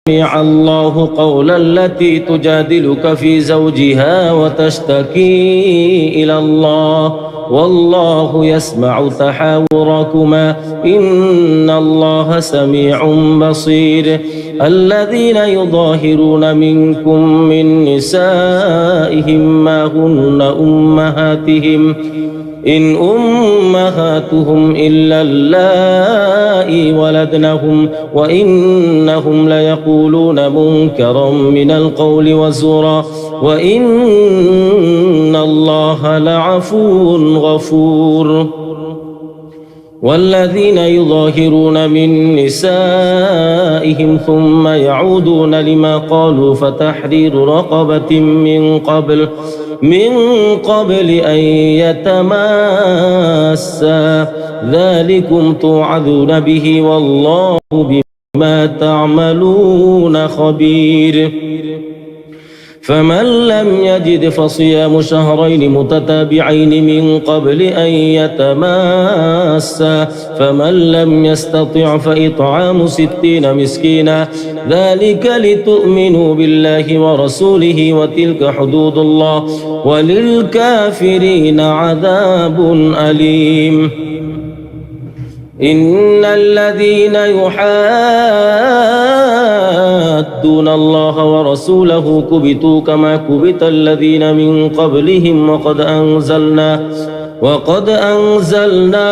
سمع الله قول التي تجادلك في زوجها وتشتكي إلى الله والله يسمع تحاوركما إن الله سميع بصير. الذين يظاهرون منكم من نسائهم ما هن أمهاتهم إن أمهاتهم إلا اللائي ولدنهم وإنهم ليقولون منكرا من القول وزورا وإن الله لعفو غفور. والذين يظاهرون من نسائهم ثم يعودون لما قالوا فتحرير رقبة من قبل أن يتماسا ذلكم توعظون به والله بما تعملون خبير. فمن لم يجد فصيام شهرين متتابعين من قبل أن يتماسا فمن لم يستطع فإطعام 60 مسكينا ذلك لتؤمنوا بالله ورسوله وتلك حدود الله وللكافرين عذاب أليم. إن الذين يحادون الله ورسوله كبتوا كما كبت الذين من قبلهم وقد أنزلنا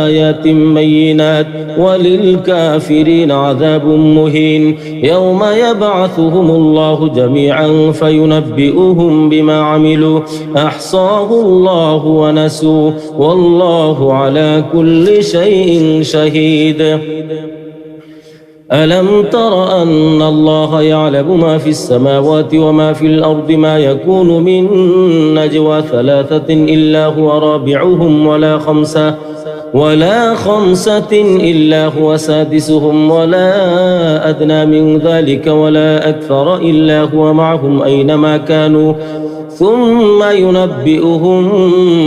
آيات بينات وللكافرين عذاب مهين. يوم يبعثهم الله جميعا فينبئهم بما عملوا أحصاه الله ونسوه والله على كل شيء شهيد. ألم تر أن الله يعلم ما في السماوات وما في الأرض ما يكون من نجوى 3 إلا هو رابعهم ولا خمسة إلا هو سادسهم ولا أدنى من ذلك ولا أكثر إلا هو معهم أينما كانوا ثم ينبئهم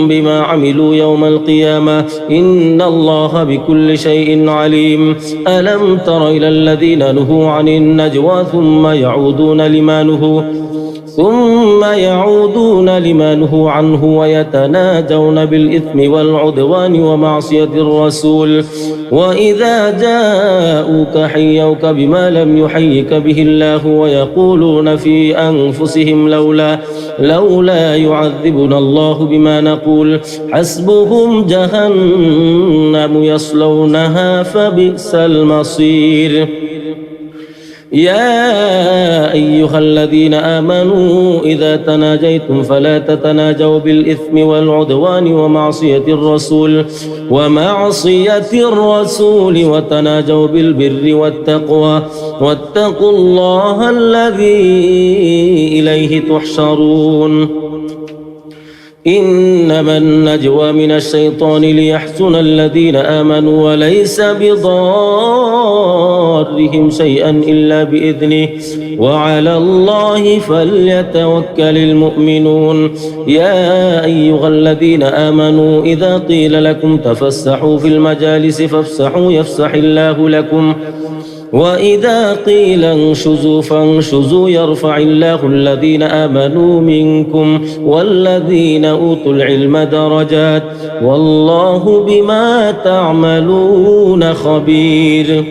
بما عملوا يوم القيامة إن الله بكل شيء عليم. ألم تر إلى الذين نهوا عن النجوى ثم يعودون لما نهوا عنه ويتناجون بالإثم والعدوان ومعصية الرسول وإذا جاءوك حيوك بما لم يحيك به الله ويقولون في أنفسهم لولا يعذبنا الله بما نقول حسبهم جهنم يصلونها فبئس المصير. يا أيها الذين آمنوا إذا تناجيتم فلا تتناجوا بالإثم والعدوان ومعصية الرسول وتناجوا بالبر والتقوى واتقوا الله الذي إليه تحشرون. إنما النجوى من الشيطان ليحزن الذين آمنوا وليس بضارهم شيئا إلا بإذنه وعلى الله فليتوكل المؤمنون. يا أيها الذين آمنوا إذا قيل لكم تفسحوا في المجالس فافسحوا يفسح الله لكم وإذا قيل انشزوا فانشزوا يرفع الله الذين آمنوا منكم والذين أوتوا العلم درجات والله بما تعملون خبير.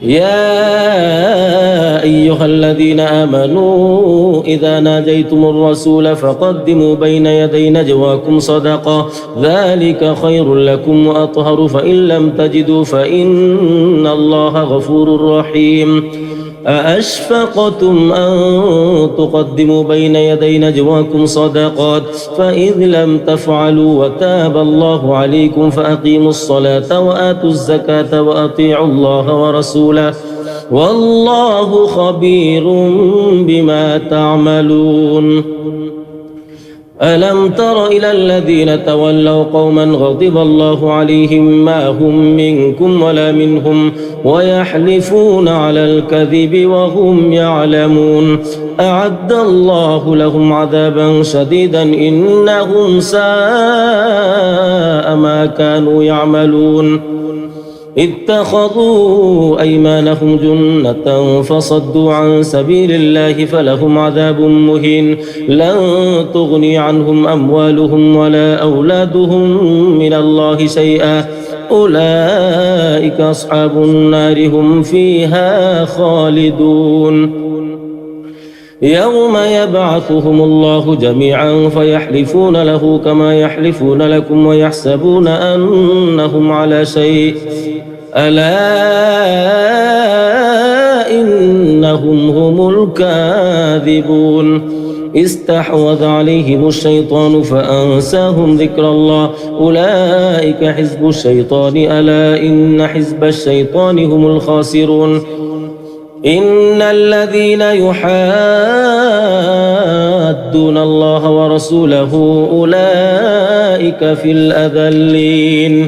يا أيها الذين آمنوا إذا ناجيتم الرسول فقدموا بين يدي نجواكم صدقة ذلك خير لكم وأطهر فإن لم تجدوا فإن الله غفور رحيم. أأشفقتم أن تقدموا بين يدي نجواكم صدقات فإذ لم تفعلوا وتاب الله عليكم فأقيموا الصلاة وآتوا الزكاة وأطيعوا الله ورسوله والله خبير بما تعملون. ألم تر إلى الذين تولوا قوما غضب الله عليهم ما هم منكم ولا منهم ويحلفون على الكذب وهم يعلمون أعد الله لهم عذابا شديدا إنهم ساء ما كانوا يعملون اتخذوا أيمانهم جنة فصدوا عن سبيل الله فلهم عذاب مهين لن تغني عنهم أموالهم ولا أولادهم من الله شيئا أولئك أصحاب النار هم فيها خالدون يوم يبعثهم الله جميعا فيحلفون له كما يحلفون لكم ويحسبون أنهم على شيء ألا إنهم هم الكاذبون استحوذ عليهم الشيطان فأنساهم ذكر الله أولئك حزب الشيطان ألا إن حزب الشيطان هم الخاسرون إن الذين يحادون الله ورسوله أولئك في الأذلين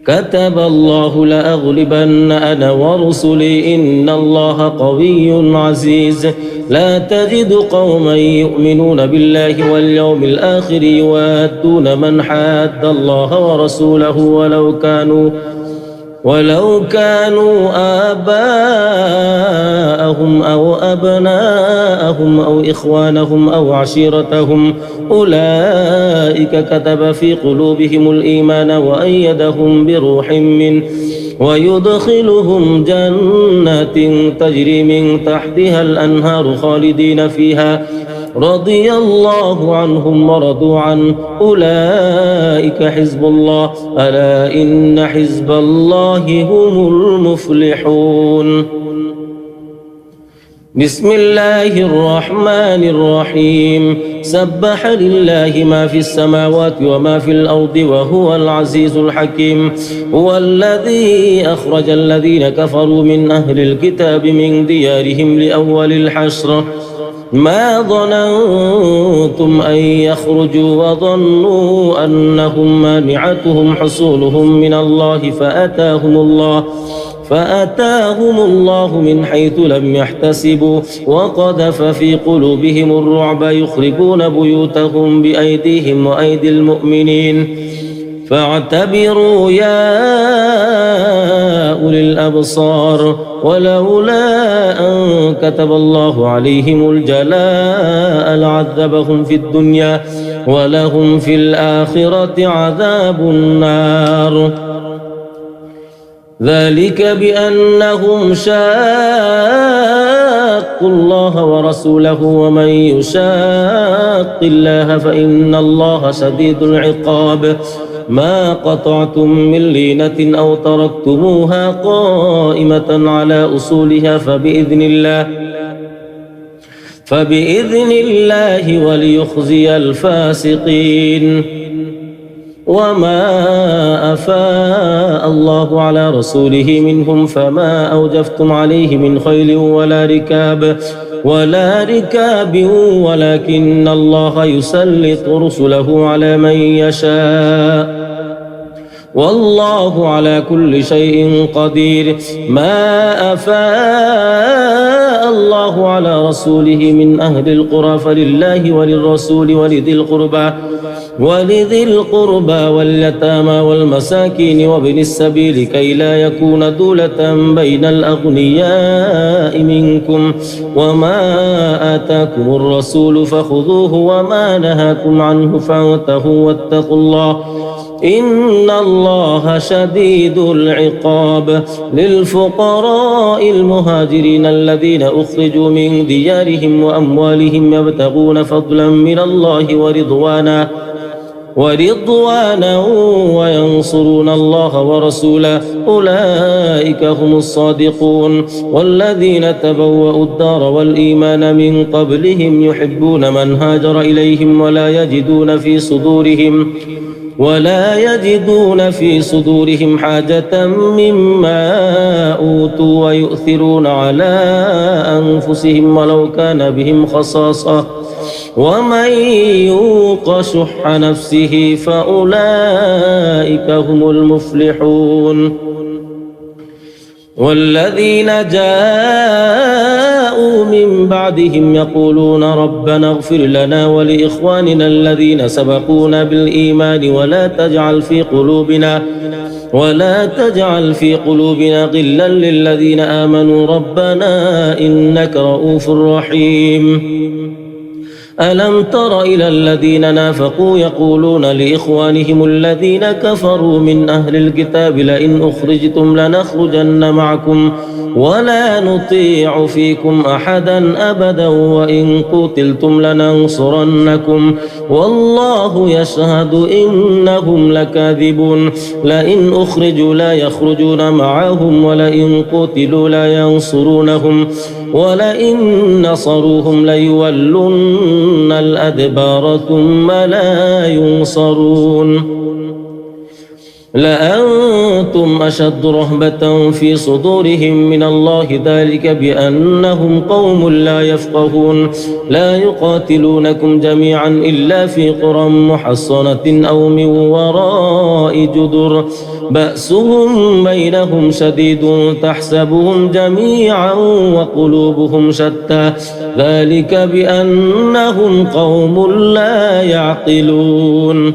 كتب الله لأغلبن أنا ورسلي إن الله قوي عزيز لا تجد قوما يؤمنون بالله واليوم الآخر يوادون من حاد الله ورسوله ولو كانوا آباءهم أو أبناءهم أو إخوانهم أو عشيرتهم أولئك كتب في قلوبهم الإيمان وأيدهم بروح منه ويدخلهم جنات تجري من تحتها الأنهار خالدين فيها رضي الله عنهم ورضوا عنه أولئك حزب الله ألا إن حزب الله هم المفلحون بسم الله الرحمن الرحيم سبح لله ما في السماوات وما في الأرض وهو العزيز الحكيم هو الذي أخرج الذين كفروا من أهل الكتاب من ديارهم لأول الحشر ما ظننتم أن يخرجوا وظنوا أنهم مانعتهم حصولهم من الله فأتاهم الله من حيث لم يحتسبوا وقذف في قلوبهم الرعب يخربون بيوتهم بأيديهم وأيدي المؤمنين فاعتبروا يا أولي الأبصار ولولا أن كتب الله عليهم الجلاء لعذبهم في الدنيا ولهم في الآخرة عذاب النار ذلك بأنهم شاقوا الله ورسوله ومن يشاق الله فإن الله شديد العقاب ما قطعتم من لينة أو تركتموها قائمة على أصولها فبإذن الله وليخزي الفاسقين وما أفاء الله على رسوله منهم فما أوجفتم عليه من خيل ولا ركاب ولكن الله يسلط رسله على من يشاء والله على كل شيء قدير ما أفاء الله على رسوله من أهل القرى فلله وللرسول ولذي القربى واليتامى والمساكين وابن السبيل كي لا يكون دولة بين الأغنياء منكم وما آتاكم الرسول فخذوه وما نهاكم عنه فانتهوا واتقوا الله إن الله شديد العقاب للفقراء المهاجرين الذين أخرجوا من ديارهم وأموالهم يبتغون فضلا من الله ورضوانا وينصرون الله ورسوله أولئك هم الصادقون والذين تبوأوا الدار والإيمان من قبلهم يحبون من هاجر إليهم ولا يجدون في صدورهم حاجة مما أوتوا ويؤثرون على أنفسهم ولو كان بهم خصاصة ومن يوق شح نفسه فأولئك هم المفلحون والذين جاءوا من بعدهم يقولون ربنا اغفر لنا ولإخواننا الذين سبقونا بالإيمان ولا تجعل في قلوبنا غلا للذين آمنوا ربنا إنك رؤوف رحيم. ألم تر إلى الذين نافقوا يقولون لإخوانهم الذين كفروا من أهل الكتاب لئن أخرجتم لنخرجن معكم ولا نطيع فيكم أحدا أبدا وإن قتلتم لننصرنكم والله يشهد إنهم لكاذبون. لئن أخرجوا لا يخرجون معهم ولئن قتلوا لا ينصرونهم ولئن نصروهم ليولن الأدبار ثم لا ينصرون. لأنتم أشد رهبة في صدورهم من الله ذلك بأنهم قوم لا يفقهون. لا يقاتلونكم جميعا إلا في قرى محصنة أو من وراء جدر بأسهم بينهم شديد تحسبهم جميعا وقلوبهم شتى ذلك بأنهم قوم لا يعقلون.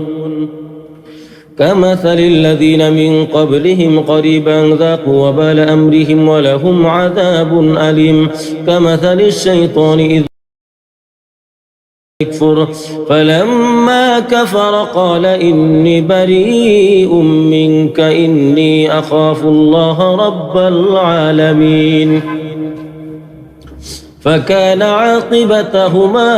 كمثل الذين من قبلهم قريبا ذاقوا وبال أمرهم ولهم عذاب أليم. كمثل الشيطان إذ يكفر فلما كفر قال إني بريء منك إني أخاف الله رب العالمين. فكان عاقبتهما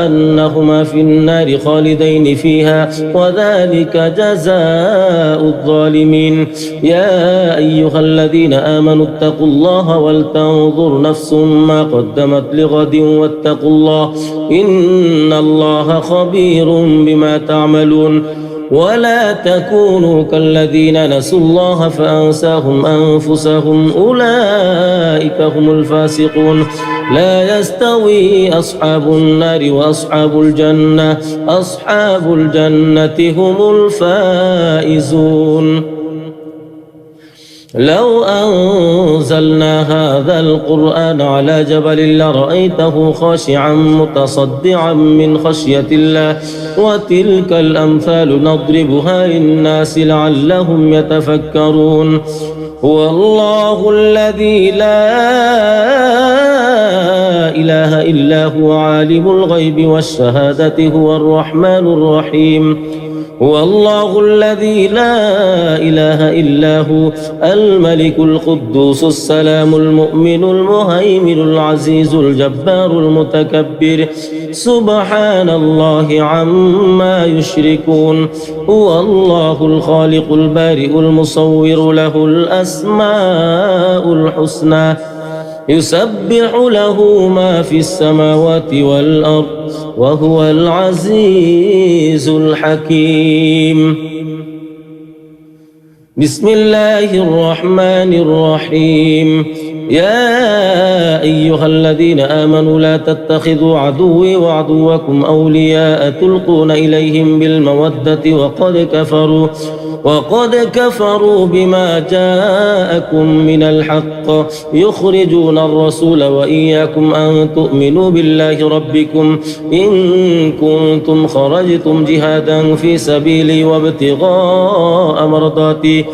أنهما في النار خالدين فيها وذلك جزاء الظالمين. يا أيها الذين آمنوا اتقوا الله ولتنظر نفس ما قدمت لغد واتقوا الله إن الله خبير بما تعملون. ولا تكونوا كالذين نسوا الله فأنساهم أنفسهم أولئك هم الفاسقون. لا يستوي أصحاب النار وأصحاب الجنة أصحاب الجنة هم الفائزون. لو أنزلنا هذا القرآن على جبل لرأيته خاشعا متصدعا من خشية الله وتلك الأمثال نضربها للناس لعلهم يتفكرون. هو الله الذي لا إله إلا هو عالم الغيب والشهادة هو الرحمن الرحيم. هو الله الذي لا إله إلا هو الملك القدوس السلام المؤمن المهيمن العزيز الجبار المتكبر سبحان الله عما يشركون. هو الله الخالق البارئ المصور له الأسماء الحسنى يسبح له ما في السماوات والأرض وهو العزيز الحكيم. بسم الله الرحمن الرحيم. يا أيها الذين آمنوا لا تتخذوا عدوي وعدوكم أولياء تلقون إليهم بالمودة وقد كفروا بما جاءكم من الحق يخرجون الرسول وإياكم أن تؤمنوا بالله ربكم إن كنتم خرجتم جهادا في سبيلي وابتغاء مرضاتي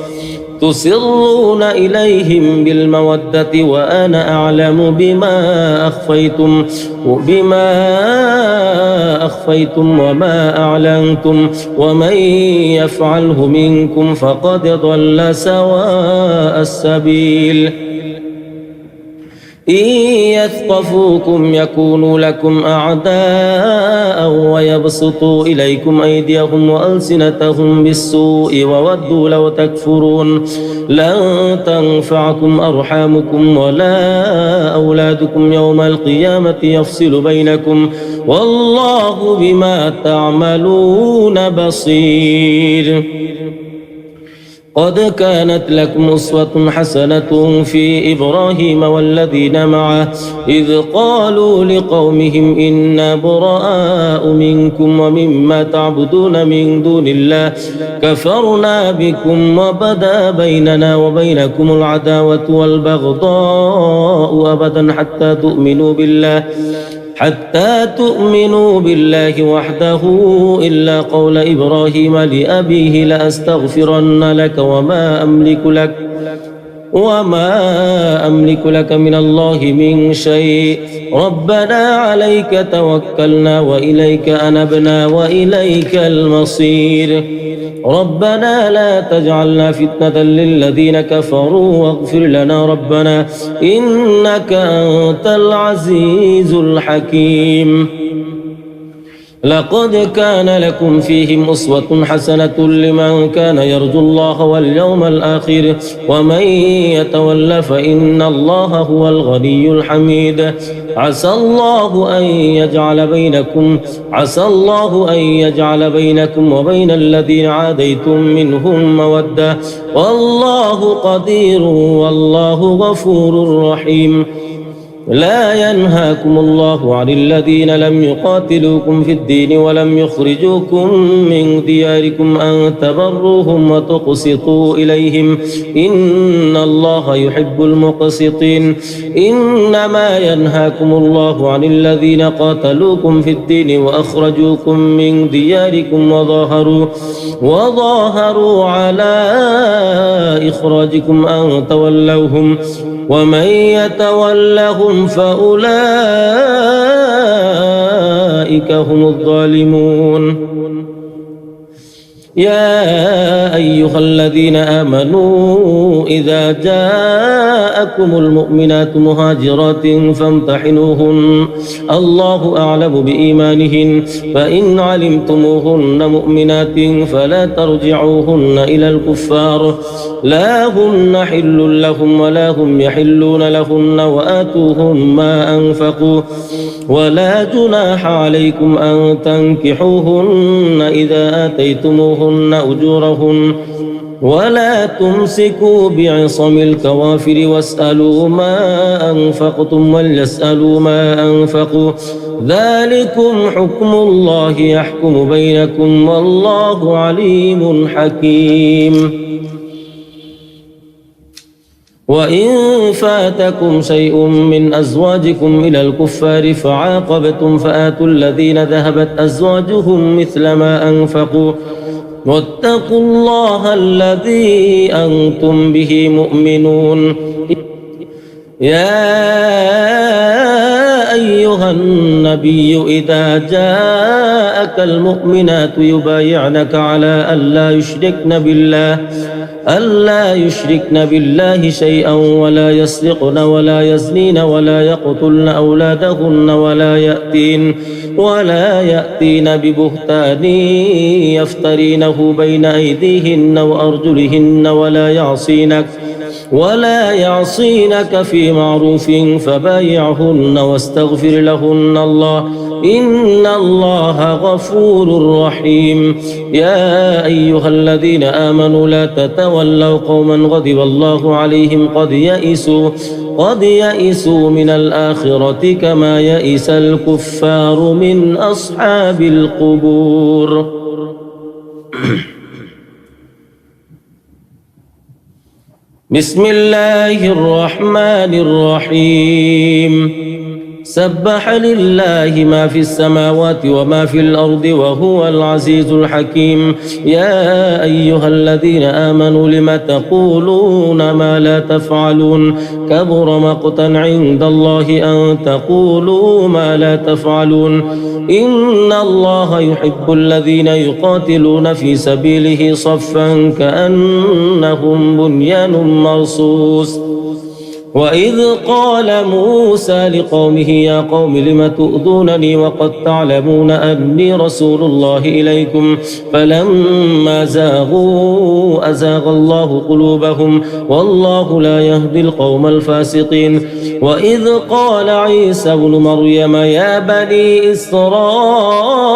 تسرون إليهم بالمودة وأنا أعلم بما أخفيتم وما أعلنتم ومن يفعله منكم فقد ضل سواء السبيل. إن يثقفوكم يكونوا لكم أعداء ويبسطوا إليكم أيديهم وألسنتهم بالسوء وودوا لو تكفرون. لن تنفعكم أرحامكم ولا أولادكم يوم القيامة يفصل بينكم والله بما تعملون بصير. قد كانت لكم أسوة حسنة في إبراهيم والذين معه إذ قالوا لقومهم إنا براء منكم ومما تعبدون من دون الله كفرنا بكم وبدا بيننا وبينكم العداوة والبغضاء أبدا حتى تؤمنوا بالله وحده إلا قول إبراهيم لأبيه لأستغفرن لك وما أملك لك من الله من شيء ربنا عليك توكلنا وإليك أنبنا وإليك المصير ربنا لا تجعلنا فتنة للذين كفروا واغفر لنا ربنا إنك أنت العزيز الحكيم لقد كان لكم فيهم أسوة حسنة لمن كان يرجو الله واليوم الآخر ومن يتول فإن الله هو الغني الحميد عسى الله أن يجعل بينكم وبين الذين عاديتم منهم مودة والله قدير والله غفور رحيم لا ينهاكم الله عن الذين لم يقاتلوكم في الدين ولم يخرجوكم من دياركم أن تبروهم وتقسطوا إليهم إن الله يحب المقسطين إنما ينهاكم الله عن الذين قاتلوكم في الدين وأخرجوكم من دياركم وظاهروا على إخراجكم أن تولوهم ومن يتولهم فأولئك هم الظالمون يا أيها الذين آمنوا إذا جاءكم المؤمنات مهاجرات فامتحنوهن الله أعلم بإيمانهن فإن علمتموهن مؤمنات فلا ترجعوهن إلى الكفار لا هن حل لهم ولا هم يحلون لهن وآتوهم ما أنفقوا ولا جناح عليكم أن تنكحوهن إذا آتيتموهن أجورهن ولا تمسكوا بعصم الكوافر واسألوا ما أنفقتم وليسألوا ما أنفقوا ذلكم حكم الله يحكم بينكم والله عليم حكيم وإن فاتكم شيء من أزواجكم إلى الكفار فعاقبتم فآتوا الذين ذهبت أزواجهم مثل ما أنفقوا واتقوا الله الذي أنتم به مؤمنون يا أيها النبي إذا جاءك المؤمنات يبايعنك على ألا يشركن بالله شيئا ولا يسرقن ولا يزنين ولا يقتلن أولادهن ولا يأتين ببهتان يفترينه بين أيديهن وأرجلهن ولا يعصينك في معروف فبايعهن واستغفر لهن الله إن الله غفور رحيم يا أيها الذين آمنوا لا تتولوا قوما غضب الله عليهم قد يئسوا من الآخرة كما يئس الكفار من أصحاب القبور بسم الله الرحمن الرحيم سبح لله ما في السماوات وما في الأرض وهو العزيز الحكيم يا أيها الذين آمنوا لم تقولون ما لا تفعلون كبر مقتا عند الله أن تقولوا ما لا تفعلون إن الله يحب الذين يقاتلون في سبيله صفا كأنهم بنيان مرصوص وإذ قال موسى لقومه يا قوم لم تؤذونني وقد تعلمون أني رسول الله إليكم فلما زاغوا أزاغ الله قلوبهم والله لا يهدي القوم الفاسقين وإذ قال عيسى ابن مريم يا بني إسرائيل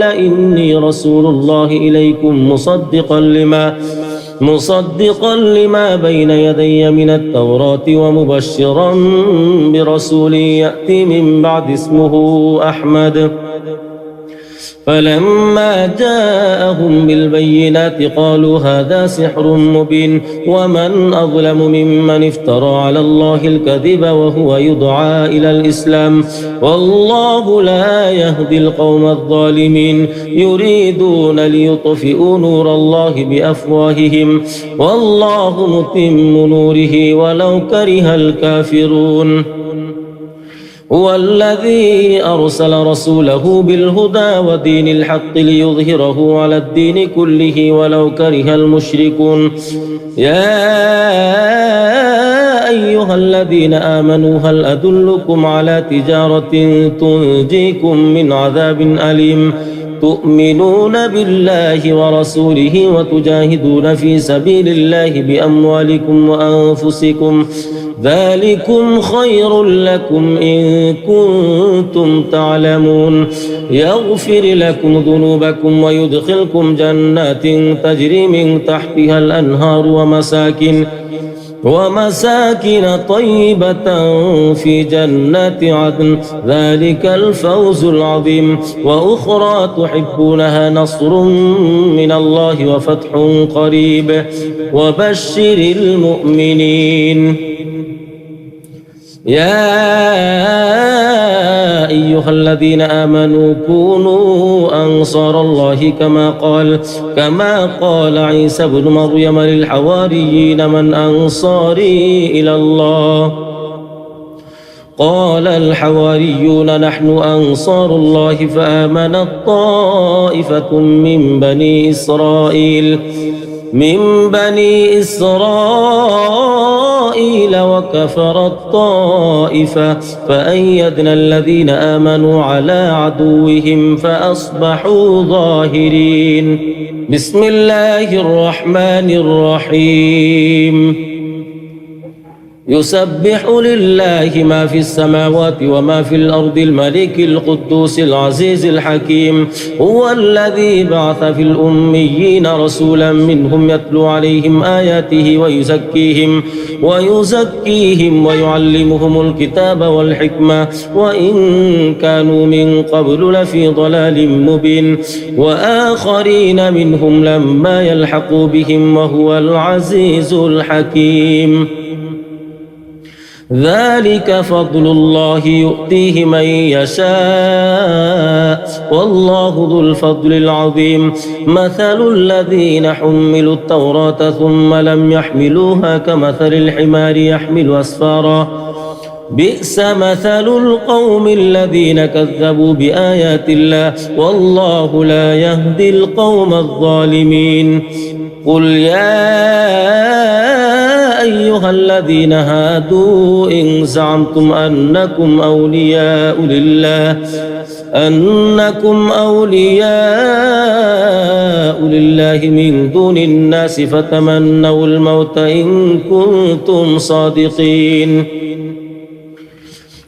إني رسول الله إليكم مصدقا لما بين يدي من التوراة ومبشرا برسول يأتي من بعد اسمه أحمد فلما جاءهم بالبينات قالوا هذا سحر مبين ومن أظلم ممن افترى على الله الكذب وهو يدعى إلى الإسلام والله لا يهدي القوم الظالمين يريدون ليطفئوا نور الله بأفواههم والله متم نوره ولو كره الكافرون هو الذي أرسل رسوله بالهدى ودين الحق ليظهره على الدين كله ولو كره المشركون يا أيها الذين آمنوا هل أدلكم على تجارة تنجيكم من عذاب أليم تؤمنون بالله ورسوله وتجاهدون في سبيل الله بأموالكم وأنفسكم ذلكم خير لكم إن كنتم تعلمون يغفر لكم ذنوبكم ويدخلكم جنات تجري من تحتها الأنهار ومساكن طيبة في جنات عدن ذلك الفوز العظيم وأخرى تحبونها نصر من الله وفتح قريب وبشر المؤمنين يا أيها الذين آمنوا كونوا أنصار الله كما قال عيسى بن مريم للحواريين من أنصاري إلى الله قال الحواريون نحن أنصار الله فآمنت طائفة من بني إسرائيل وكفرت طائفة فأيدنا الذين آمنوا على عدوهم فأصبحوا ظاهرين بسم الله الرحمن الرحيم يسبح لله ما في السماوات وما في الأرض الملك القدوس العزيز الحكيم هو الذي بعث في الأميين رسولا منهم يتلو عليهم آياته ويزكيهم ويعلمهم الكتاب والحكمة وإن كانوا من قبل لفي ضلال مبين وآخرين منهم لما يلحقوا بهم وهو العزيز الحكيم ذلك فضل الله يؤتيه من يشاء والله ذو الفضل العظيم مثل الذين حملوا التوراة ثم لم يحملوها كمثل الحمار يحمل أسفارا بئس مثل القوم الذين كذبوا بآيات الله والله لا يهدي القوم الظالمين قل يا أيها الذين هادوا إن زعمتم أنكم أولياء لله من دون الناس فتمنوا الموت إن كنتم صادقين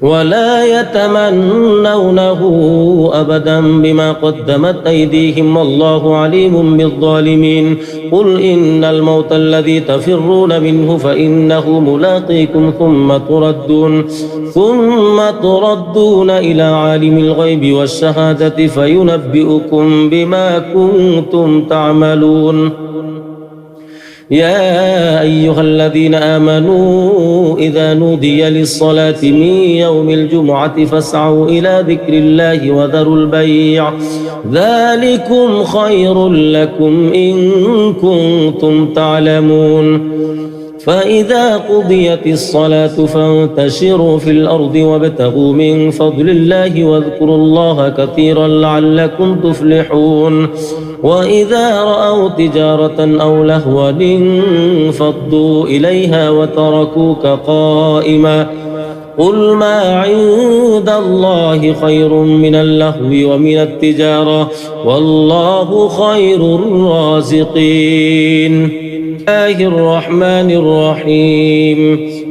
ولا يتمنونه أبدا بما قدمت أيديهم والله عليم بالظالمين قل إن الموت الذي تفرون منه فإنه ملاقيكم ثم تردون إلى عالم الغيب والشهادة فينبئكم بما كنتم تعملون يا أيها الذين آمنوا إذا نودي للصلاة من يوم الجمعة فاسعوا إلى ذكر الله وذروا البيع ذلكم خير لكم إن كنتم تعلمون فإذا قضيت الصلاة فانتشروا في الأرض وابتغوا من فضل الله واذكروا الله كثيرا لعلكم تفلحون وإذا رأوا تجارة أو لهوا انفضوا إليها وتركوك قائما قل ما عند الله خير من اللهو ومن التجارة والله خير الرازقين الله الرحمن الرحيم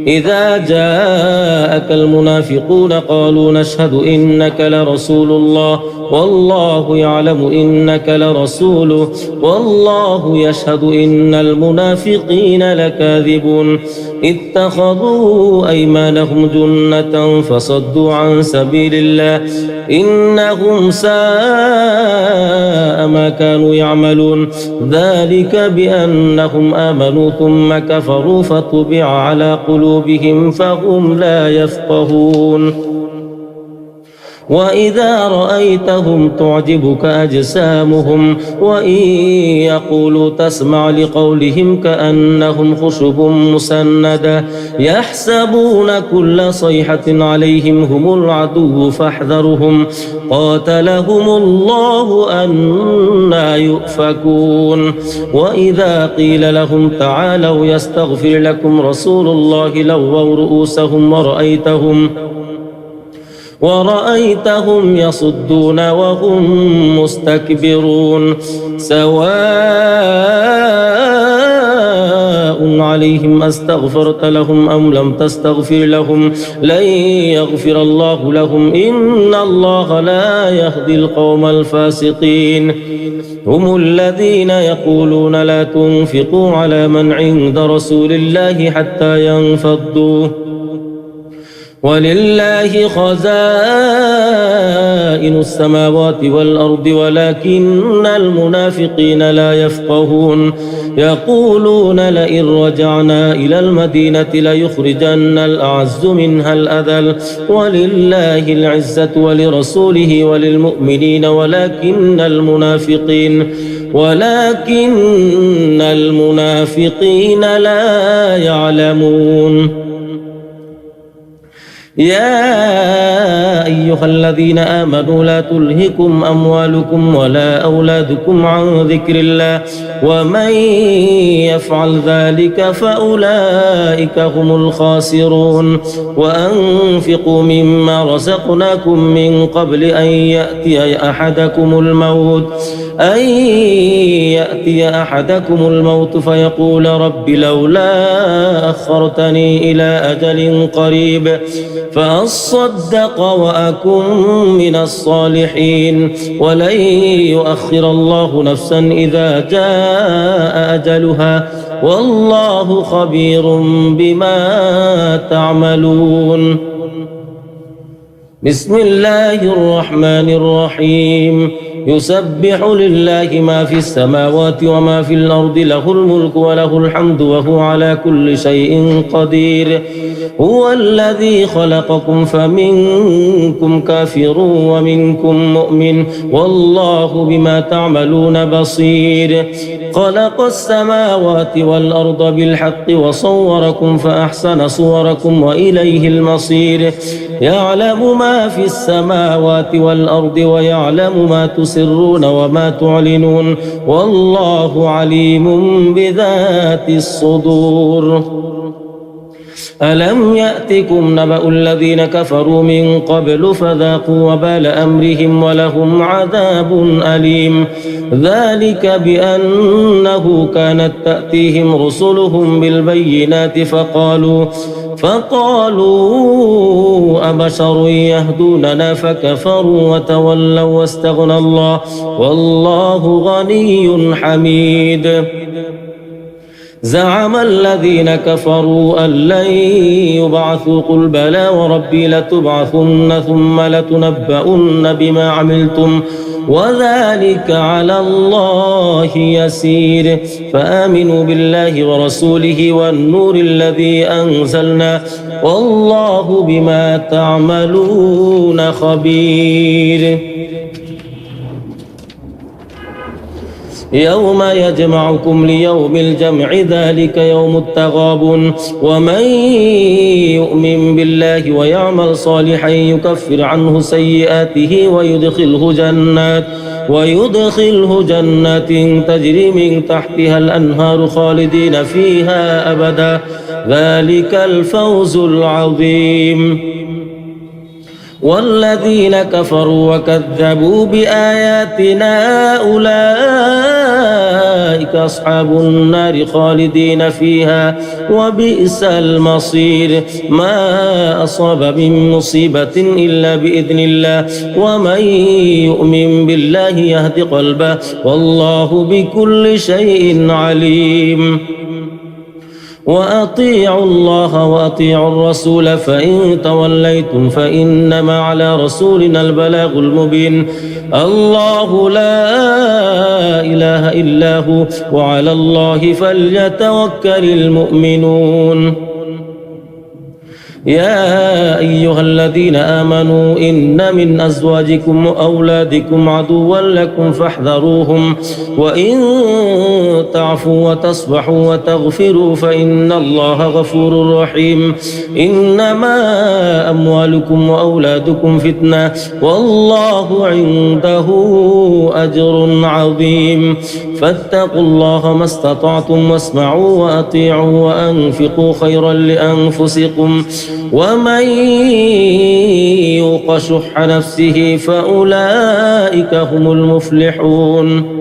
إذا جاءك المنافقون قالوا نشهد إنك لرسول الله والله يعلم إنك لرسوله والله يشهد إن المنافقين لكاذبون اتخذوا أيمانهم جنة فصدوا عن سبيل الله إنهم ساء ما كانوا يعملون ذلك بأنهم آمنوا ثم كفروا فطبع على قلوبهم فهم لا يفقهون وإذا رأيتهم تعجبك أجسامهم وإن يقولوا تسمع لقولهم كأنهم خشب مسندة يحسبون كل صيحة عليهم هم العدو فاحذرهم قاتلهم الله أنى يؤفكون وإذا قيل لهم تعالوا يستغفر لكم رسول الله لووا رؤوسهم ورأيتهم يصدون وهم مستكبرون سواء عليهم أستغفرت لهم أم لم تستغفر لهم لن يغفر الله لهم إن الله لا يهدي القوم الفاسقين هم الذين يقولون لا تنفقوا على من عند رسول الله حتى ينفضوا ولله خزائن السماوات والأرض ولكن المنافقين لا يفقهون يقولون لئن رجعنا إلى المدينة ليخرجن الأعز منها الأذل ولله العزة ولرسوله وللمؤمنين ولكن المنافقين لا يعلمون يا أيها الذين آمنوا لا تلهكم أموالكم ولا أولادكم عن ذكر الله ومن يفعل ذلك فأولئك هم الخاسرون وأنفقوا مما رزقناكم من قبل أن يأتي أحدكم الموت فيقول رب لولا أخرتني إلى أجل قريب فأصدق وأكن من الصالحين ولن يؤخر الله نفسا إذا جاء أجلها والله خبير بما تعملون بسم الله الرحمن الرحيم يسبح لله ما في السماوات وما في الأرض له الملك وله الحمد وهو على كل شيء قدير هو الذي خلقكم فمنكم كافر ومنكم مؤمن والله بما تعملون بصير خلق السماوات والأرض بالحق وصوركم فأحسن صوركم وإليه المصير يعلم ما في السماوات والأرض ويعلم ما تسرون وما تعلنون والله عليم بذات الصدور ألم يأتكم نبأ الذين كفروا من قبل فذاقوا وبال أمرهم ولهم عذاب أليم ذلك بأنه كانت تأتيهم رسلهم بالبينات فقالوا أبشر يهدوننا فكفروا وتولوا واستغنى الله والله غني حميد زعم الذين كفروا أن لن يبعثوا قل بلى وربي لتبعثن ثم لتنبؤن بما عملتم وذلك على الله يسير فآمنوا بالله ورسوله والنور الذي أنزلنا والله بما تعملون خبير يوم يجمعكم ليوم الجمع ذلك يوم التغابن ومن يؤمن بالله ويعمل صالحا يكفر عنه سيئاته ويدخله جنات تجري من تحتها الأنهار خالدين فيها أبدا ذلك الفوز العظيم والذين كفروا وكذبوا بآياتنا أولئك أصحاب النار خالدين فيها وبئس المصير. ما أصاب من مصيبة إلا بإذن الله ومن يؤمن بالله يهد قلبه والله بكل شيء عليم. وأطيعوا الله وأطيعوا الرسول فإن توليتم فإنما على رسولنا البلاغ المبين. الله لا إله إلا هو وعلى الله فليتوكل المؤمنون. يا أيها الذين آمنوا إن من أزواجكم وأولادكم عدوا لكم فاحذروهم وإن تعفوا وتصفحوا وتغفروا فإن الله غفور رحيم. إنما أموالكم وأولادكم فتنة والله عنده أجر عظيم. فاتقوا الله ما استطعتم واسمعوا وأطيعوا وأنفقوا خيرا لأنفسكم ومن يوق شح نفسه فأولئك هم المفلحون.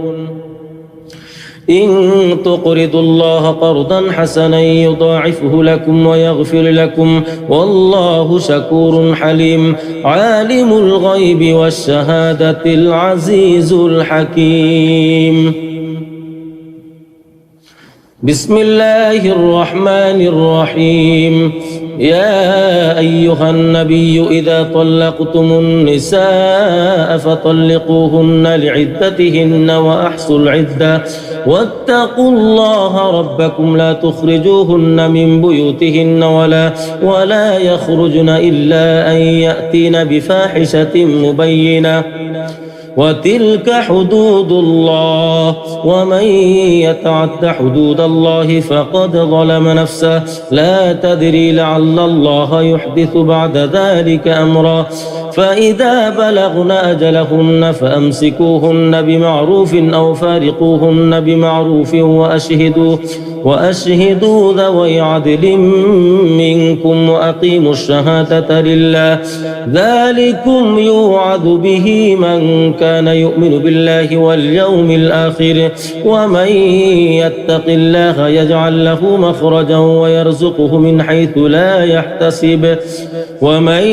إن تقرضوا الله قرضا حسنا يضاعفه لكم ويغفر لكم والله شكور حليم. عالم الغيب والشهادة العزيز الحكيم. بسم الله الرحمن الرحيم. يا أيها النبي إذا طلقتم النساء فطلقوهن لعدتهن وأحصوا العدة واتقوا الله ربكم لا تخرجوهن من بيوتهن ولا يخرجن إلا أن يأتين بفاحشة مبينة وتلك حدود الله ومن يتعد حدود الله فقد ظلم نفسه لا تدري لعل الله يحدث بعد ذلك أمرا. فإذا بلغن أجلهن فأمسكوهن بمعروف أو فارقوهن بمعروف وأشهدوا ذوي عدل منكم وأقيموا الشهادة لله ذلكم يوعظ به من كان يؤمن بالله واليوم الآخر ومن يتق الله يجعل له مخرجا ويرزقه من حيث لا يحتسب ومن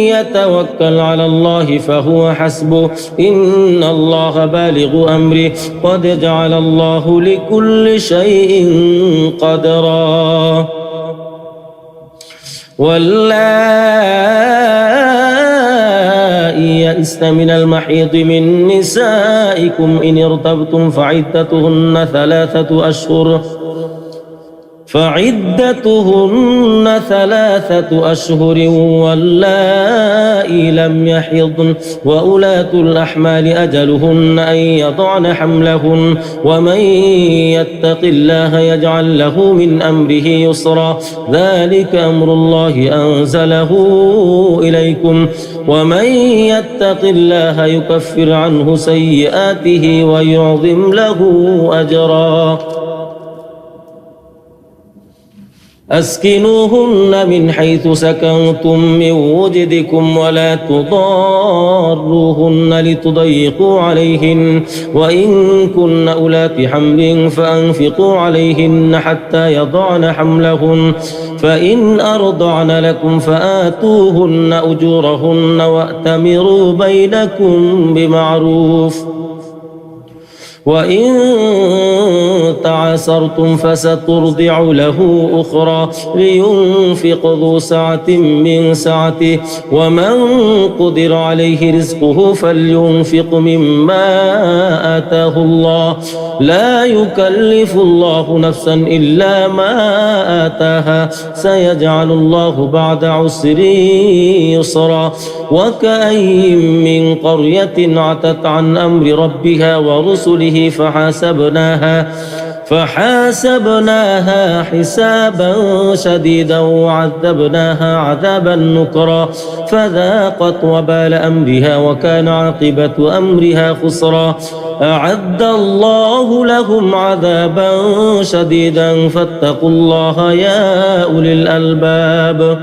يتوكل على الله فهو حسبه إن الله بالغ أمره قد جعل الله لكل شيء قدرا. واللائي يئسن من المحيض من نسائكم إن ارتبتم فعدتهن ثلاثة أشهر واللائي لم يحضن وأولاة الأحمال أجلهن أن يضعن حملهن ومن يتق الله يجعل له من أمره يسرا ذلك أمر الله أنزله إليكم ومن يتق الله يكفر عنه سيئاته ويعظم له أجرا. أسكنوهن من حيث سكنتم من وجدكم ولا تضاروهن لتضيقوا عليهن وإن كن أولات حمل فأنفقوا عليهن حتى يضعن حملهن فإن أرضعن لكم فآتوهن أجورهن وأتمروا بينكم بمعروف وإن تعاسرتم فسترضع له أخرى لينفق ذو سعة من سعته ومن قدر عليه رزقه فلينفق مما آتاه الله لا يكلف الله نفسا إلا ما آتاها سيجعل الله بعد عسر يسرا. وكأين من قرية عتت عن أمر ربها ورسله فحاسبناها حسابا شديدا وعذبناها عذابا نكرا فذاقت وبال أمرها وكان عاقبة أمرها خسرا. أعد الله لهم عذابا شديدا فاتقوا الله يا أولي الألباب.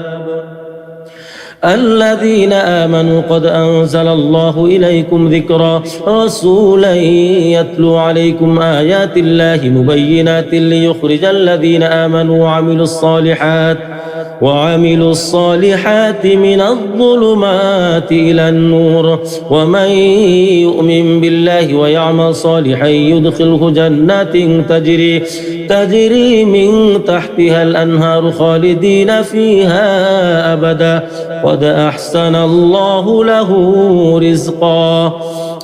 الذين آمنوا قد أنزل الله إليكم ذكرا رسولا يتلو عليكم آيات الله مبينات ليخرج الذين آمنوا وعملوا الصالحات من الظلمات إلى النور ومن يؤمن بالله ويعمل صالحا يدخله جنات تجري من تحتها الأنهار خالدين فيها أبدا قد أحسن الله له رزقا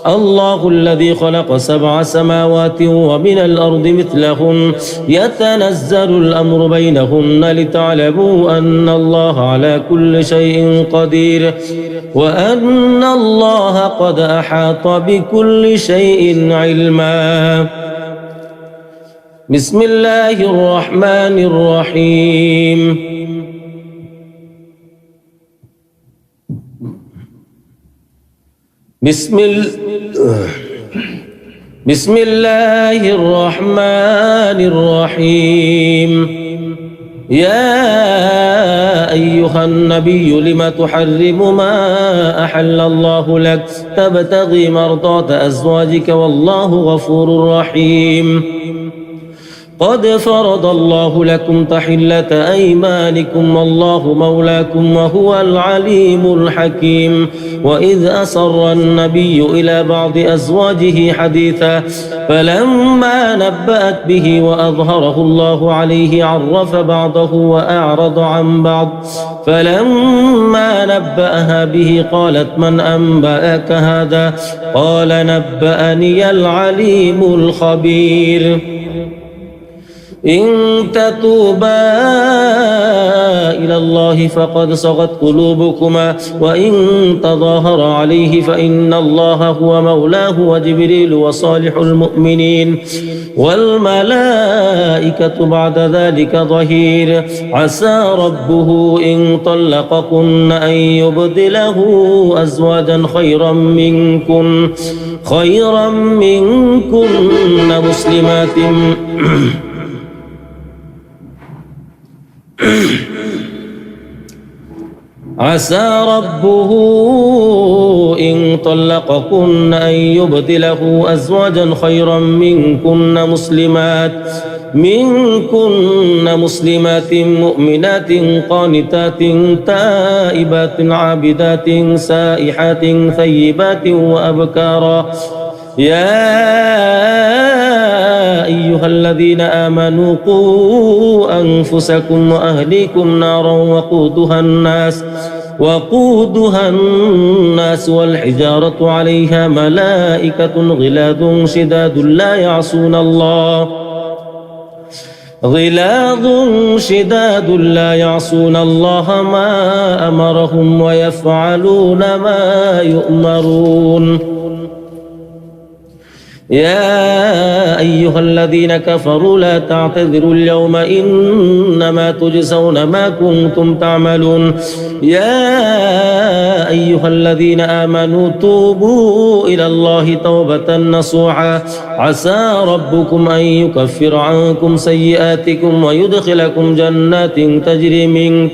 الله الذي خلق 7 سماوات ومن الأرض مثلهن يتنزل الأمر بينهن لتعلموا أن الله على كل شيء قدير وأن الله قد أحاط بكل شيء علما. بسم الله الرحمن الرحيم. بسم الله الرحمن الرحيم. يا أيها النبي لم تحرم ما أحل الله لك تبتغي مرضات أزواجك والله غفور رحيم. قد فرض الله لكم تحلة أيمانكم والله مولاكم وهو العليم الحكيم. وإذ أسر النبي إلى بعض أزواجه حديثا فلما نبأت به وأظهره الله عليه عرف بعضه وأعرض عن بعض فلما نبأها به قالت من أنبأك هذا قال نبأني العليم الخبير. إن تتوبا إلى الله فقد صغت قلوبكما وإن تظاهر عليه فإن الله هو مولاه وجبريل وصالح المؤمنين والملائكة بعد ذلك ظهير. عسى ربه إن طلقكن أن يبدله أزواجا خيرا منكن مسلمات عسى ربه إن طلقكن أن يبدله أزواجا خيرا منكن مسلمات مؤمنات قانتات تائبات عابدات سائحات ثيبات وأبكارا. يا أيها الذين آمنوا قوا أنفسكم وأهليكم نارا وقودها الناس والحجارة عليها ملائكة غلاظ شداد لا يعصون الله ما أمرهم ويفعلون ما يؤمرون. يا أيها الذين كفروا لا تعتذروا اليوم إنما تجزون ما كنتم تعملون. يا أيها الذين آمنوا توبوا إلى الله توبة نصوحا عسى ربكم أن يكفر عنكم سيئاتكم ويدخلكم جنات تجري من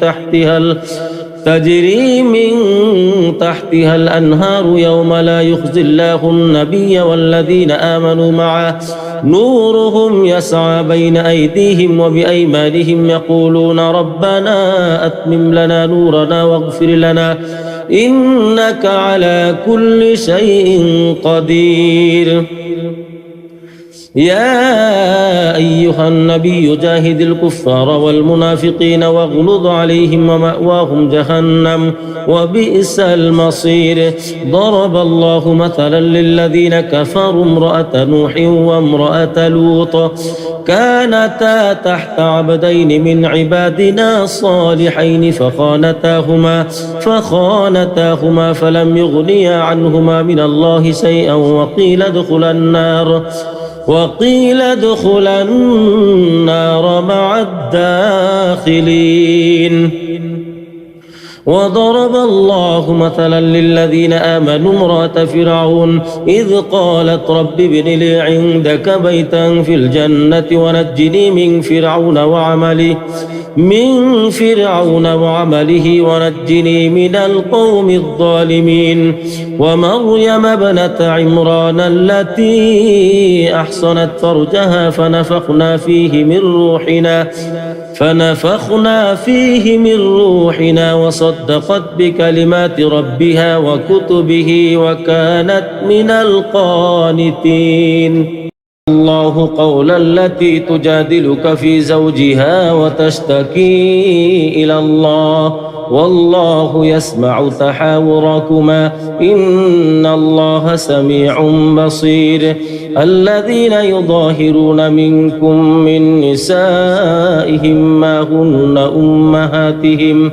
تحتها الأنهار يوم لا يخزي الله النبي والذين آمنوا معه نورهم يسعى بين أيديهم وبأيمانهم يقولون ربنا أتمم لنا نورنا واغفر لنا إنك على كل شيء قدير. يا أيها النبي جاهد الكفار والمنافقين واغلظ عليهم ومأواهم جهنم وبئس المصير. ضرب الله مثلا للذين كفروا امرأة نوح وامرأة لوط كانتا تحت عبدين من عبادنا صالحين فخانتاهما فلم يغنيا عنهما من الله شيئا وقيل ادخلا النار مع الداخلين. وضرب الله مثلا للذين آمنوا امرأة فرعون إذ قالت رب ابن لي عندك بيتا في الجنة ونجني من فرعون وعمله ونجني من القوم الظالمين. ومريم ابنة عمران التي أحصنت فرجها فنفخنا فيه من روحنا وصدقت بكلمات ربها وكتبه وكانت من القانتين. الله قول التي تجادلك في زوجها وتشتكي إلى الله والله يسمع تحاوركما إن الله سميع بصير. الذين يظاهرون منكم من نسائهم ما هن أمهاتهم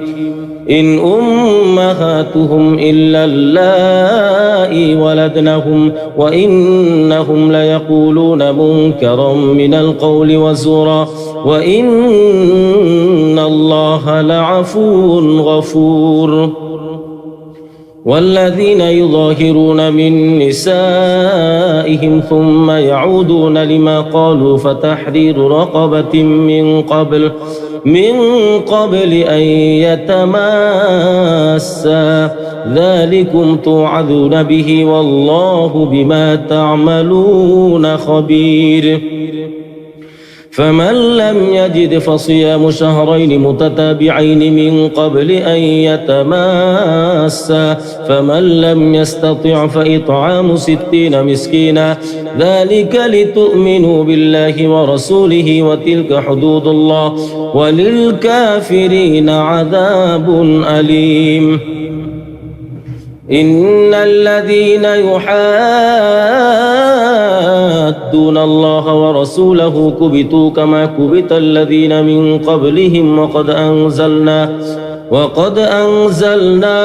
إن أمهاتهم إلا اللائي ولدنهم وإنهم ليقولون منكرا من القول وزورا وإن الله لعفو غفور. والذين يظاهرون من نسائهم ثم يعودون لما قالوا فتحرير رقبة من قبل أن يتماسا ذلكم توعظون به والله بما تعملون خبير. فمن لم يجد فصيام شهرين متتابعين من قبل أن يتماسا فمن لم يستطع فإطعام 60 مسكينا ذلك لتؤمنوا بالله ورسوله وتلك حدود الله وللكافرين عذاب أليم. إن الذين يحادون الله ورسوله كبتوا كما كبت الذين من قبلهم وقد أنزلنا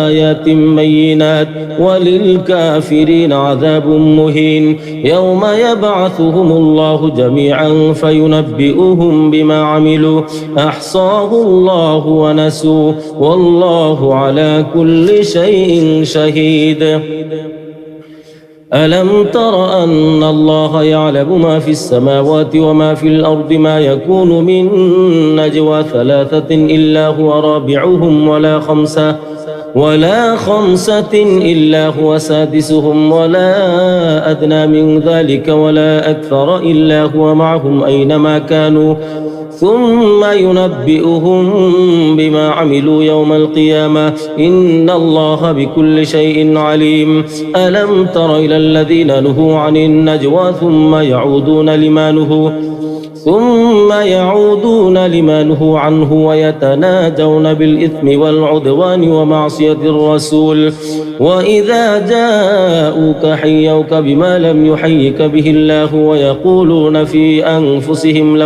آيات بينات وللكافرين عذاب مهين. يوم يبعثهم الله جميعا فينبئهم بما عملوا أحصاه الله ونسوه والله على كل شيء شهيد. ألم تر أن الله يعلم ما في السماوات وما في الأرض ما يكون من نجوى 3 إلا هو رابعهم ولا خمسة إلا هو سادسهم ولا أدنى من ذلك ولا أكثر إلا هو معهم أينما كانوا ثم ينبئهم بما عملوا يوم القيامة إن الله بكل شيء عليم. ألم تر إلى الذين نهوا عن النجوى ثم يعودون لما نهوا عنه ويتناجون بالإثم والعدوان ومعصية الرسول وإذا جاءوك حيوك بما لم يحيك به الله ويقولون في أنفسهم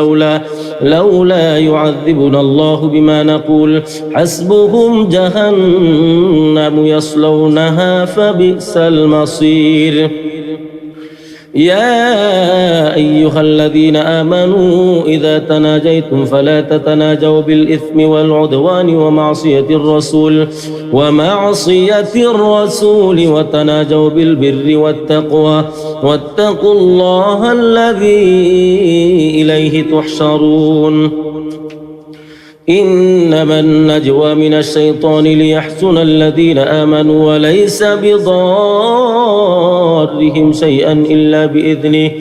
لولا يعذبنا الله بما نقول حسبهم جهنم يصلونها فبئس المصير. يا أيها الذين آمنوا إذا تناجيتم فلا تتناجوا بالإثم والعدوان ومعصية الرسول وتناجوا بالبر والتقوى واتقوا الله الذي إليه تحشرون. إنما النجوى من الشيطان ليحزن الذين آمنوا وليس بضارهم شيئا إلا بإذنه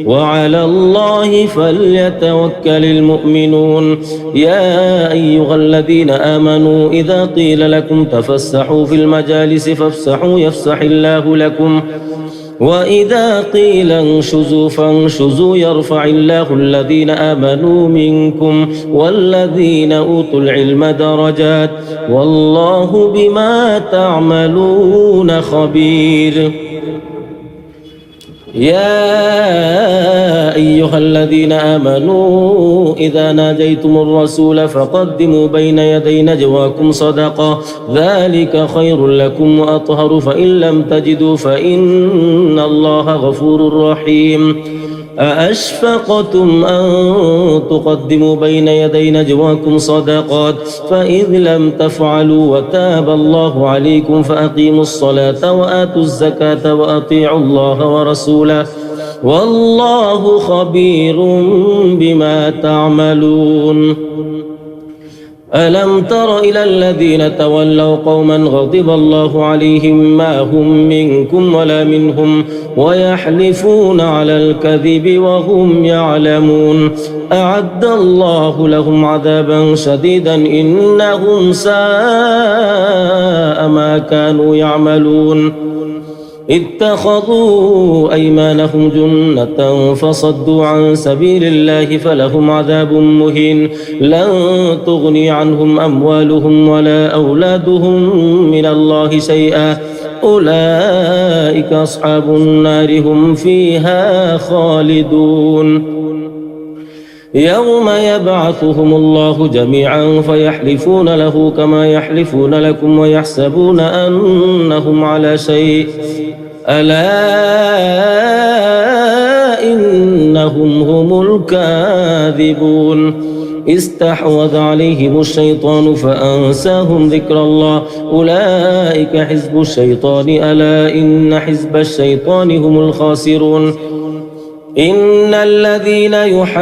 وعلى الله فليتوكل المؤمنون. يا أيها الذين آمنوا إذا قيل لكم تفسحوا في المجالس فافسحوا يفسح الله لكم وإذا قيل انشزوا فانشزوا يرفع الله الذين آمنوا منكم والذين أوتوا العلم درجات والله بما تعملون خبير. يا أيها الذين آمنوا إذا ناجيتم الرسول فقدموا بين يدي نجواكم صدقة ذلك خير لكم وأطهر فإن لم تجدوا فإن الله غفور رحيم. أأشفقتم أن تقدموا بين يدي نجواكم صدقات فإذ لم تفعلوا وتاب الله عليكم فأقيموا الصلاة وآتوا الزكاة وأطيعوا الله ورسوله والله خبير بما تعملون. ألم تر إلى الذين تولوا قوما غضب الله عليهم ما هم منكم ولا منهم ويحلفون على الكذب وهم يعلمون أعد الله لهم عذابا شديدا إنهم ساء ما كانوا يعملون. اتخذوا أيمانهم جنة فصدوا عن سبيل الله فلهم عذاب مهين لن تغني عنهم أموالهم ولا أولادهم من الله شيئا أولئك أصحاب النار هم فيها خالدون. يوم يبعثهم الله جميعا فيحلفون له كما يحلفون لكم ويحسبون أنهم على شيء ألا إنهم هم الكاذبون. استحوذ عليهم الشيطان فأنساهم ذكر الله أولئك حزب الشيطان ألا إن حزب الشيطان هم الخاسرون. إن الذين يحادون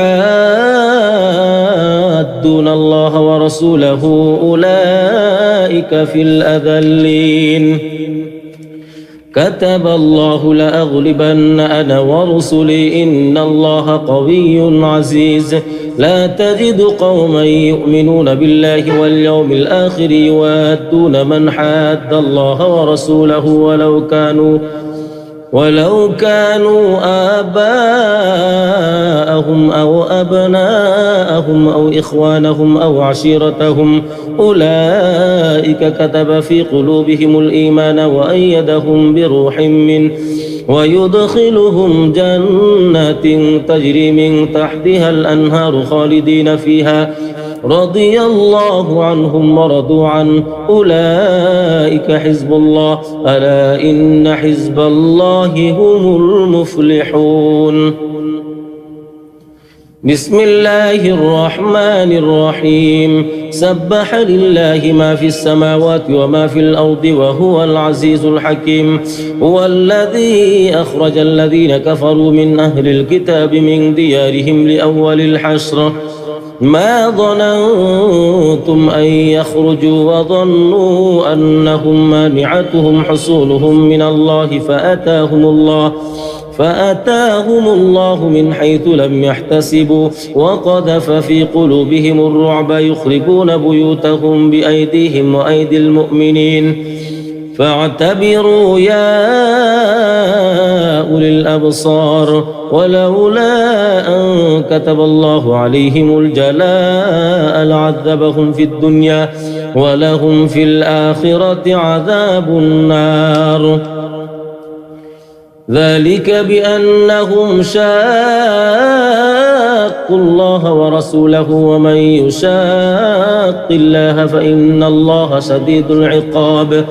الله ورسوله أولئك في الأذلين. كتب الله لأغلبن أنا ورسلي إن الله قوي عزيز. لا تجد قوما يؤمنون بالله واليوم الآخر يوادون من حاد الله ورسوله ولو كانوا آباءهم أو أبناءهم أو إخوانهم أو عشيرتهم أولئك كتب في قلوبهم الإيمان وأيدهم بروح منه ويدخلهم جنات تجري من تحتها الأنهار خالدين فيها رضي الله عنهم ورضوا عنه أولئك حزب الله ألا إن حزب الله هم المفلحون. بسم الله الرحمن الرحيم. سبح لله ما في السماوات وما في الأرض وهو العزيز الحكيم. هو الذي أخرج الذين كفروا من أهل الكتاب من ديارهم لأول الحشر ما ظننتم أن يخرجوا وظنوا أنهم مانعتهم حصولهم من الله فأتاهم الله من حيث لم يحتسبوا وقذف في قلوبهم الرعب يخربون بيوتهم بأيديهم وأيدي المؤمنين فاعتبروا يا أولي الأبصار. ولولا أن كتب الله عليهم الجلاء لعذبهم في الدنيا ولهم في الآخرة عذاب النار. ذلك بأنهم شاقوا الله ورسوله ومن يشاق الله فإن الله شديد العقاب.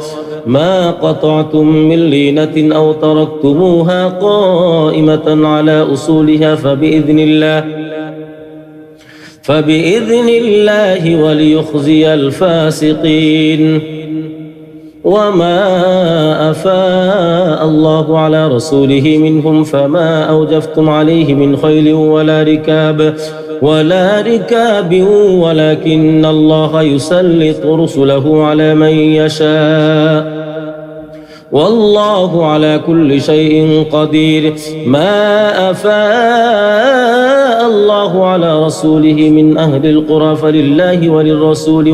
ما قطعتم من لينة أو تركتموها قائمة على أصولها فبإذن الله وليخزي الفاسقين. وما أفاء الله على رسوله منهم فما أوجفتم عليه من خيل ولا ركاب ولكن الله يسلط رسله على من يشاء والله على كل شيء قدير. ما أفاء الله على رسوله من أهل القرى فلله وللرسول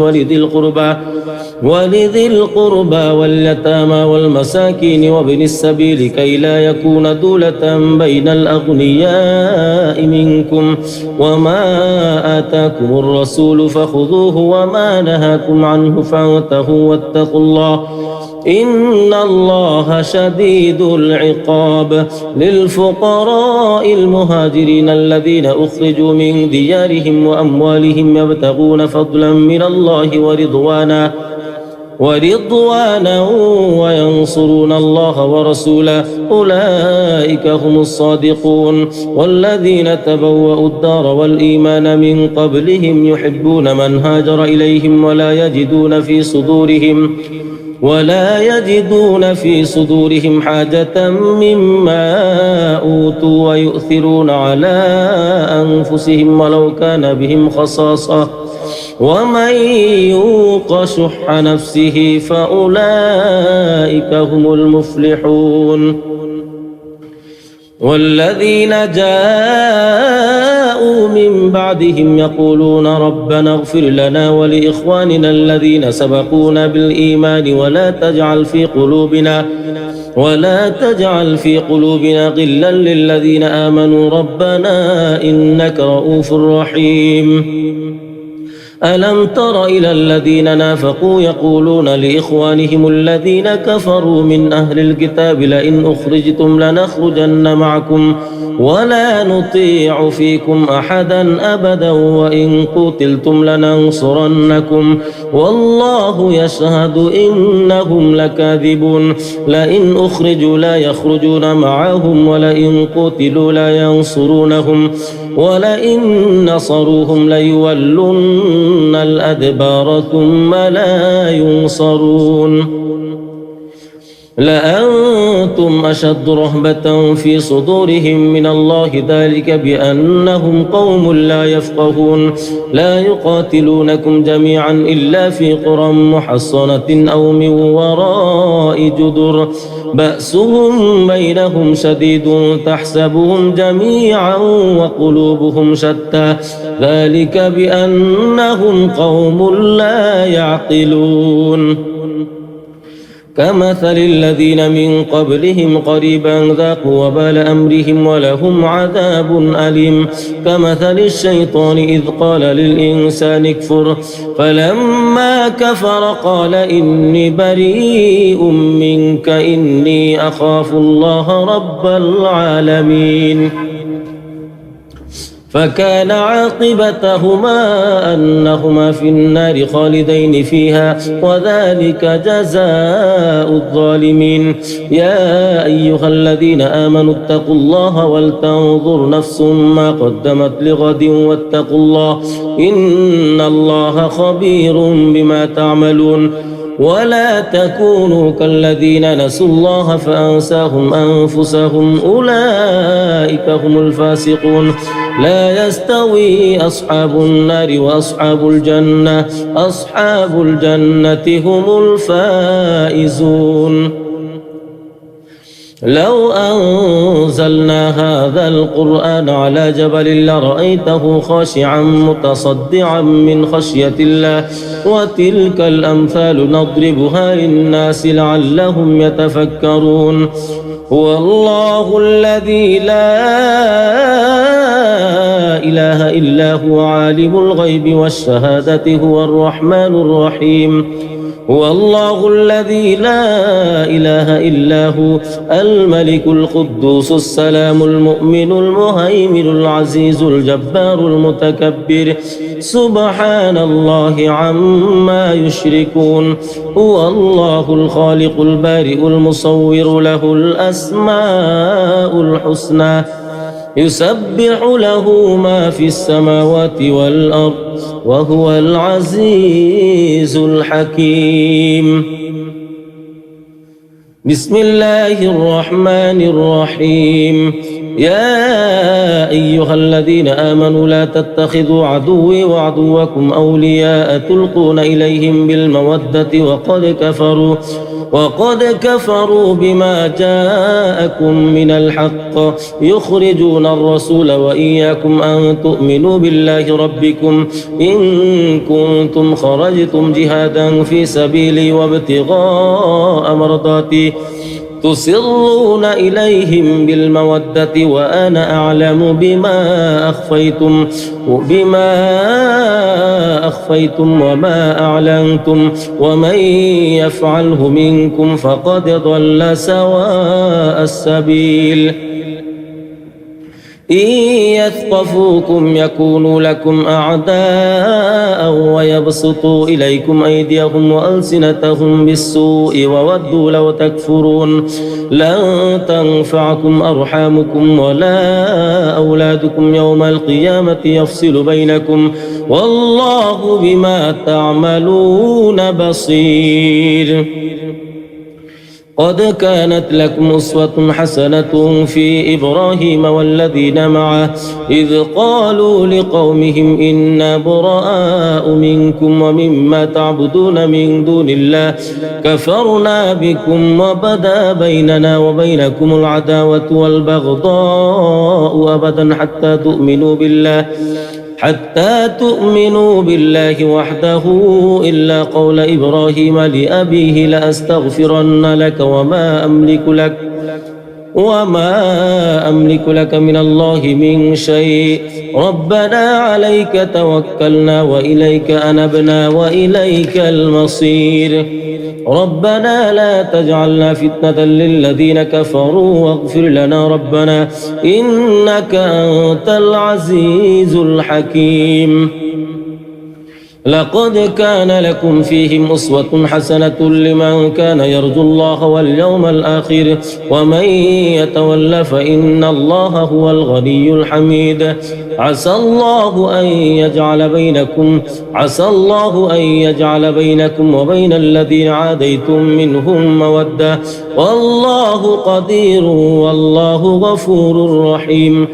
ولذي القربى واليتامى والمساكين وابن السبيل كي لا يكون دولة بين الأغنياء منكم. وما آتاكم الرسول فخذوه وما نهاكم عنه فانتهوا واتقوا الله إن الله شديد العقاب. للفقراء المهاجرين الذين أخرجوا من ديارهم وأموالهم يبتغون فضلا من الله ورضوانا وينصرون الله ورسوله أولئك هم الصادقون والذين تبوأوا الدار والإيمان من قبلهم يحبون من هاجر إليهم ولا يجدون في صدورهم حاجة مما أوتوا ويؤثرون على أنفسهم ولو كان بهم خصاصة ومن يوق شح نفسه فأولئك هم المفلحون والذين جاءوا من بعدهم يقولون ربنا اغفر لنا ولإخواننا الذين سبقونا بالإيمان ولا تجعل في قلوبنا غلا للذين آمنوا ربنا إنك رؤوف رحيم ألم تر إلى الذين نافقوا يقولون لإخوانهم الذين كفروا من أهل الكتاب لئن أخرجتم لنخرجن معكم ولا نطيع فيكم أحدا أبدا وإن قتلتم لننصرنكم والله يشهد إنهم لكاذبون لئن أخرجوا لا يخرجون معهم ولئن قتلوا لا ينصرونهم ولئن نصروهم ليولن الأدبار ثم لا ينصرون لأنتم أشد رهبة في صدورهم من الله ذلك بأنهم قوم لا يفقهون لا يقاتلونكم جميعا إلا في قرى محصنة أو من وراء جدر بأسهم بينهم شديد تحسبهم جميعا وقلوبهم شتى ذلك بأنهم قوم لا يعقلون كمثل الذين من قبلهم قريبا ذاقوا وبال أمرهم ولهم عذاب أليم كمثل الشيطان إذ قال للإنسان اكفر فلما كفر قال إني بريء منك إني أخاف الله رب العالمين فكان عاقبتهما أنهما في النار خالدين فيها وذلك جزاء الظالمين يا أيها الذين آمنوا اتقوا الله ولتنظر نفس ما قدمت لغد واتقوا الله إن الله خبير بما تعملون ولا تكونوا كالذين نسوا الله فأنساهم أنفسهم أولئك هم الفاسقون لا يستوي أصحاب النار وأصحاب الجنة هم الفائزون لو أنزلنا هذا القرآن على جبل لرأيته خاشعا متصدعا من خشية الله وتلك الأمثال نضربها للناس لعلهم يتفكرون هو الله الذي لا إله إلا هو عالم الغيب والشهادة هو الرحمن الرحيم هو الله الذي لا إله إلا هو الملك القدوس السلام المؤمن المهيمن العزيز الجبار المتكبر سبحان الله عما يشركون هو الله الخالق البارئ المصور له الأسماء الحسنى يسبح له ما في السماوات والأرض وهو العزيز الحكيم بسم الله الرحمن الرحيم يا أيها الذين آمنوا لا تتخذوا عدوي وعدوكم أولياء تلقون إليهم بالمودة وقد كفروا بما جاءكم من الحق يخرجون الرسول وإياكم أن تؤمنوا بالله ربكم إن كنتم خرجتم جهادا في سبيلي وابتغاء مرضاتي تسرون إليهم بالمودة وأنا أعلم بما أخفيتم وما أعلنتم ومن يفعله منكم فقد ضل سواء السبيل إن يثقفوكم يكونوا لكم أعداء ويبسطوا إليكم أيديهم وألسنتهم بالسوء وودوا لو تكفرون لن تنفعكم أرحامكم ولا أولادكم يوم القيامة يفصل بينكم والله بما تعملون بصير قد كانت لكم أسوة حسنة في إبراهيم والذين معه إذ قالوا لقومهم إنا براء منكم ومما تعبدون من دون الله كفرنا بكم وبدا بيننا وبينكم العداوة والبغضاء أبدا حتى تؤمنوا بالله وحده إلا قول إبراهيم لأبيه لأستغفرن لك وما أملك لك من الله من شيء ربنا عليك توكلنا وإليك أنبنا وإليك المصير ربنا لا تجعلنا فتنة للذين كفروا واغفر لنا ربنا إنك أنت العزيز الحكيم لقد كان لكم فيهم أسوة حسنة لمن كان يرجو الله واليوم الآخر ومن يتول فإن الله هو الغني الحميد عسى الله أن يجعل بينكم وبين الذين عاديتم منهم مودة والله قدير والله غفور رحيم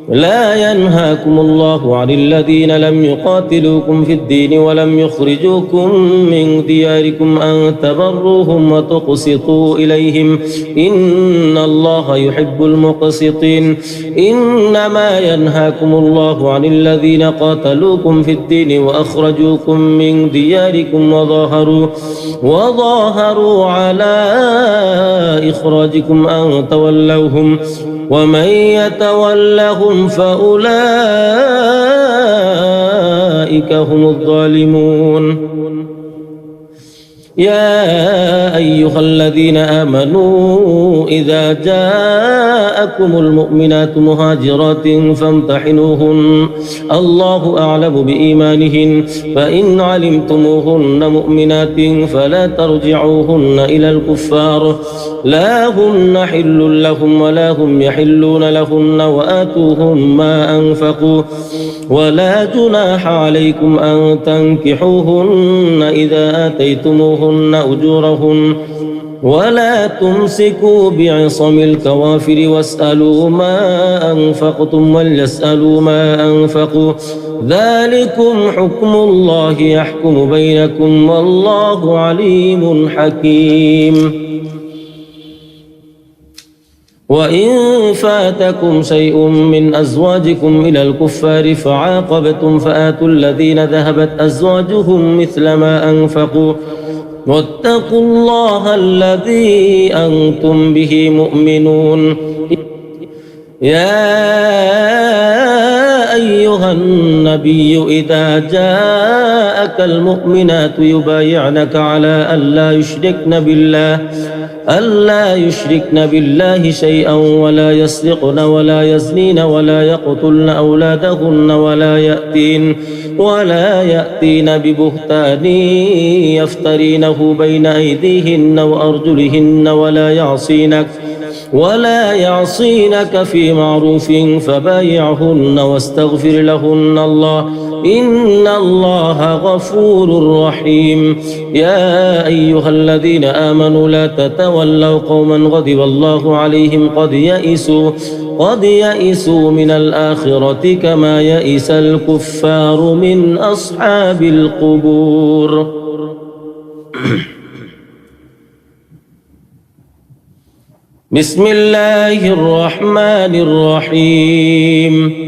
لا ينهاكم الله عن الذين لم يقاتلوكم في الدين ولم يخرجوكم من دياركم أن تبروهم وتقسطوا إليهم إن الله يحب المقسطين إنما ينهاكم الله عن الذين قاتلوكم في الدين وأخرجوكم من دياركم وظاهروا على إخراجكم أن تولوهم ومن يتولهم فأولئك هم الظالمون يا أيها الذين آمنوا إذا جاءكم المؤمنات مهاجرات فامتحنوهن الله أعلم بإيمانهن فإن علمتموهن مؤمنات فلا ترجعوهن إلى الكفار لا هن حل لهم ولا هم يحلون لهن وآتوهم ما أنفقوا ولا جناح عليكم أن تنكحوهن إذا آتيتموهن أجورهن ولا تمسكوا بعصم الكوافر واسألوا ما أنفقتم وليسألوا ما أنفقوا ذلكم حكم الله يحكم بينكم والله عليم حكيم وإن فاتكم شيء من أزواجكم إلى الكفار فعاقبتم فآتوا الذين ذهبت أزواجهم مثل ما أنفقوا واتقوا الله الذي أنتم به مؤمنون يا أيها النبي إذا جاءك المؤمنات يبايعنك على ألا يشركن بالله شيئا ولا يسرقن ولا يزنين ولا يقتلن أولادهن ولا يأتين ببهتان يفترينه بين أيديهن وأرجلهن ولا يعصينك في معروف فبايعهن واستغفر لهن الله إن الله غفور رحيم يا أيها الذين آمنوا لا تتولوا قوما غضب الله عليهم قد يئسوا من الآخرة كما يئس الكفار من أصحاب القبور بسم الله الرحمن الرحيم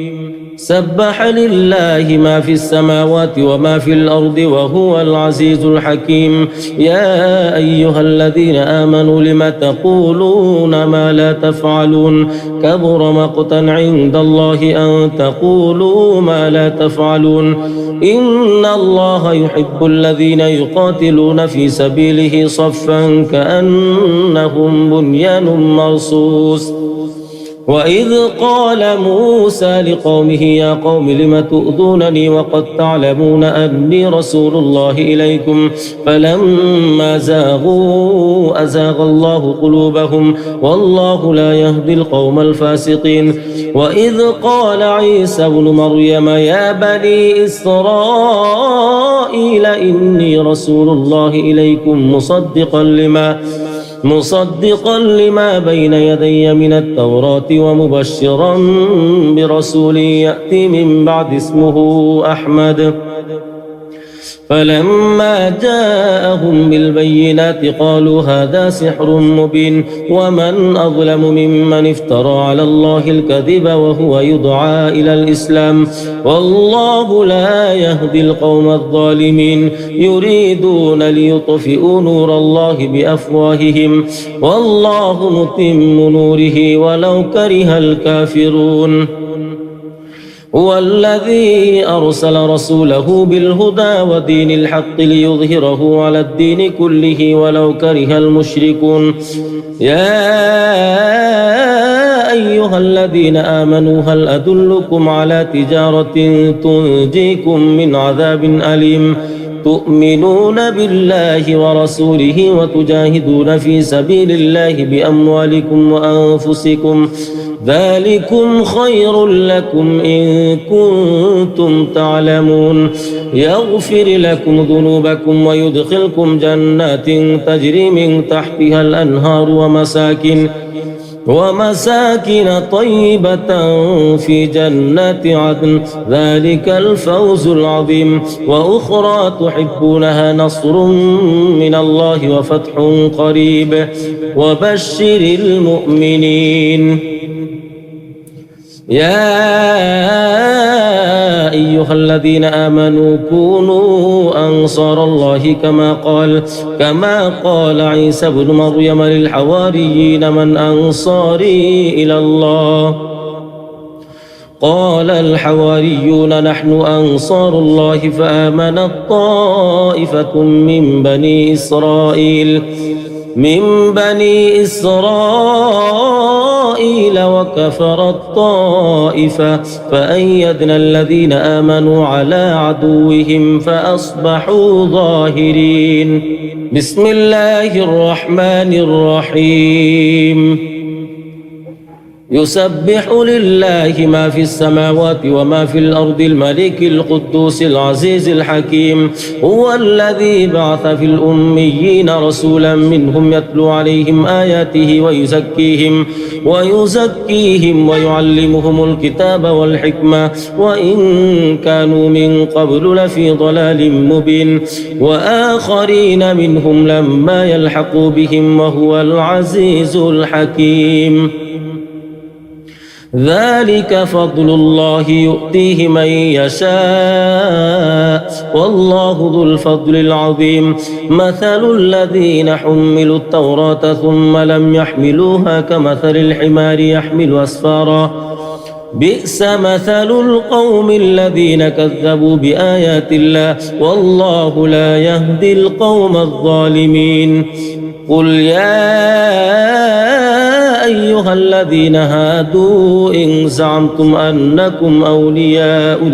سبح لله ما في السماوات وما في الأرض وهو العزيز الحكيم يا أيها الذين آمنوا لم تقولون ما لا تفعلون كبر مقتا عند الله أن تقولوا ما لا تفعلون إن الله يحب الذين يقاتلون في سبيله صفا كأنهم بنيان مرصوص وإذ قال موسى لقومه يا قوم لم تؤذونني وقد تعلمون أني رسول الله إليكم فلما زاغوا أزاغ الله قلوبهم والله لا يهدي القوم الفاسقين وإذ قال عيسى ابن مريم يا بني إسرائيل إني رسول الله إليكم مصدقا لما بين يدي من التوراة ومبشرا برسول يأتي من بعد اسمه أحمد فلما جاءهم بالبينات قالوا هذا سحر مبين ومن أظلم ممن افترى على الله الكذب وهو يدعى إلى الإسلام والله لا يهدي القوم الظالمين يريدون ليطفئوا نور الله بأفواههم والله متم نوره ولو كره الكافرون هو الذي أرسل رسوله بالهدى ودين الحق ليظهره على الدين كله ولو كره المشركون يا أيها الذين آمنوا هل أدلكم على تجارة تنجيكم من عذاب أليم تؤمنون بالله ورسوله وتجاهدون في سبيل الله بأموالكم وأنفسكم ذلكم خير لكم إن كنتم تعلمون يغفر لكم ذنوبكم ويدخلكم جنات تجري من تحتها الأنهار ومساكن طيبة في جنات عدن ذلك الفوز العظيم وأخرى تحبونها نصر من الله وفتح قريب وبشر المؤمنين يا أيها الذين آمنوا كونوا أنصار الله كما قال عيسى ابن مريم للحواريين من أنصاري إلى الله قال الحواريون نحن أنصار الله فآمنت طائفة من بني إسرائيل وكفرت طائفة فأيدنا الذين آمنوا على عدوهم فأصبحوا ظاهرين بسم الله الرحمن الرحيم يسبح لله ما في السماوات وما في الأرض الملك القدوس العزيز الحكيم هو الذي بعث في الأميين رسولا منهم يتلو عليهم آياته ويزكيهم ويعلمهم الكتاب والحكمة وإن كانوا من قبل لفي ضلال مبين وآخرين منهم لما يلحقوا بهم وهو العزيز الحكيم ذلك فضل الله يؤتيه من يشاء والله ذو الفضل العظيم مثل الذين حملوا التوراة ثم لم يحملوها كمثل الحمار يحمل أسفارا بئس مثل القوم الذين كذبوا بآيات الله والله لا يهدي القوم الظالمين قل يا أيها الذين هادوا إن زعمتم أنكم أولياء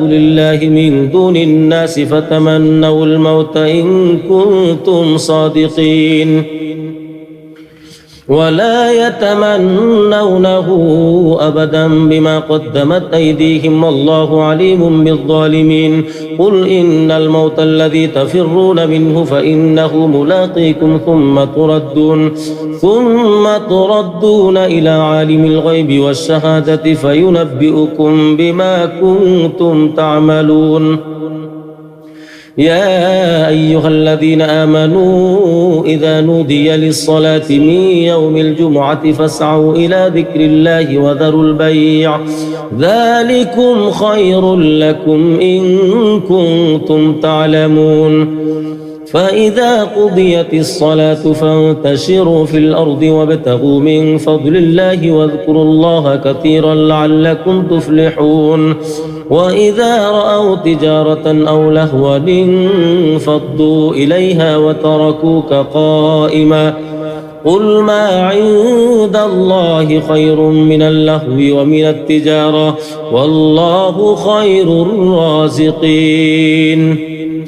لله من دون الناس فتمنوا الموت إن كنتم صادقين ولا يتمنونه أبدا بما قدمت أيديهم والله عليم بالظالمين قل إن الموت الذي تفرون منه فإنه ملاقيكم ثم تردون إلى عالم الغيب والشهادة فينبئكم بما كنتم تعملون يا أيها الذين آمنوا إذا نودي للصلاة من يوم الجمعة فاسعوا إلى ذكر الله وذروا البيع ذلكم خير لكم إن كنتم تعلمون فإذا قضيت الصلاة فانتشروا في الأرض وابتغوا من فضل الله واذكروا الله كثيرا لعلكم تفلحون وإذا رأوا تجارة أو لهوا انفضوا إليها وتركوك قائما قل ما عند الله خير من اللهو ومن التجارة والله خير الرازقين.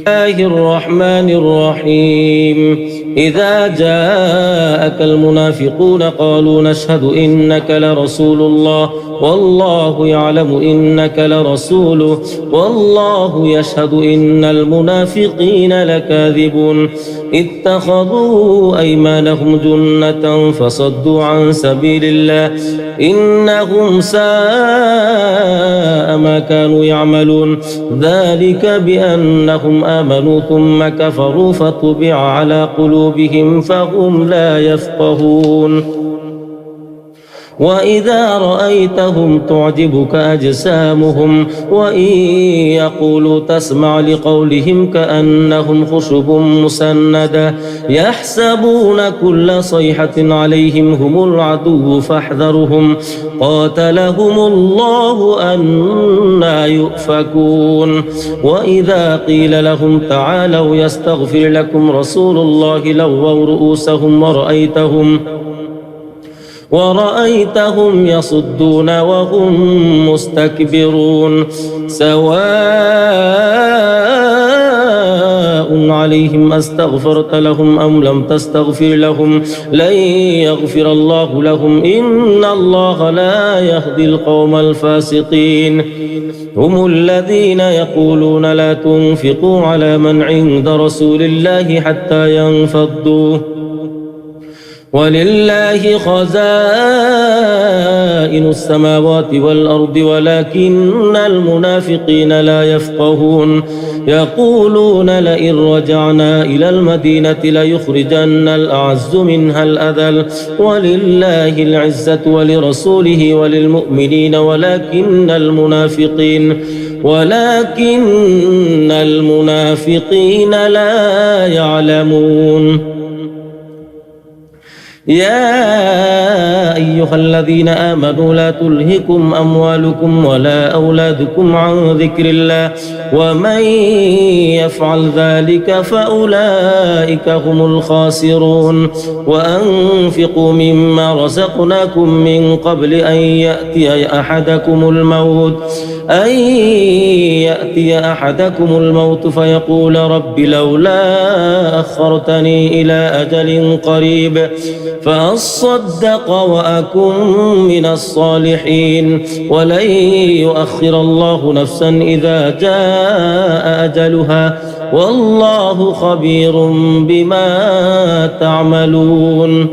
الله الرحمن الرحيم إذا جاءك المنافقون قالوا نشهد إنك لرسول الله والله يعلم إنك لرسوله والله يشهد إن المنافقين لكاذبون اتخذوا أيمانهم جنة فصدوا عن سبيل الله إنهم ساء ما كانوا يعملون ذلك بأنهم آمنوا ثم كفروا فطبع على قلوبهم فهم لا يفقهون وإذا رأيتهم تعجبك أجسامهم وإن يقولوا تسمع لقولهم كأنهم خشب مسندة يحسبون كل صيحة عليهم هم العدو فاحذرهم قاتلهم الله أنى يؤفكون وإذا قيل لهم تعالوا يستغفر لكم رسول الله لووا رؤوسهم ورأيتهم يصدون وهم مستكبرون سواء عليهم أستغفرت لهم أم لم تستغفر لهم لن يغفر الله لهم إن الله لا يهدي القوم الفاسقين هم الذين يقولون لا تنفقوا على من عند رسول الله حتى ينفضوا ولله خزائن السماوات والأرض ولكن المنافقين لا يفقهون يقولون لئن رجعنا إلى المدينة ليخرجن الأعز منها الأذل ولله العزة ولرسوله وللمؤمنين ولكن المنافقين لا يعلمون يا أيها الذين آمنوا لا تلهكم أموالكم ولا أولادكم عن ذكر الله ومن يفعل ذلك فأولئك هم الخاسرون وأنفقوا مما رزقناكم من قبل أن يأتي أحدكم الموت فيقول رب لولا أخرتني إلى أجل قريب فأصدق وأكن من الصالحين ولن يؤخر الله نفسا إذا جاء أجلها والله خبير بما تعملون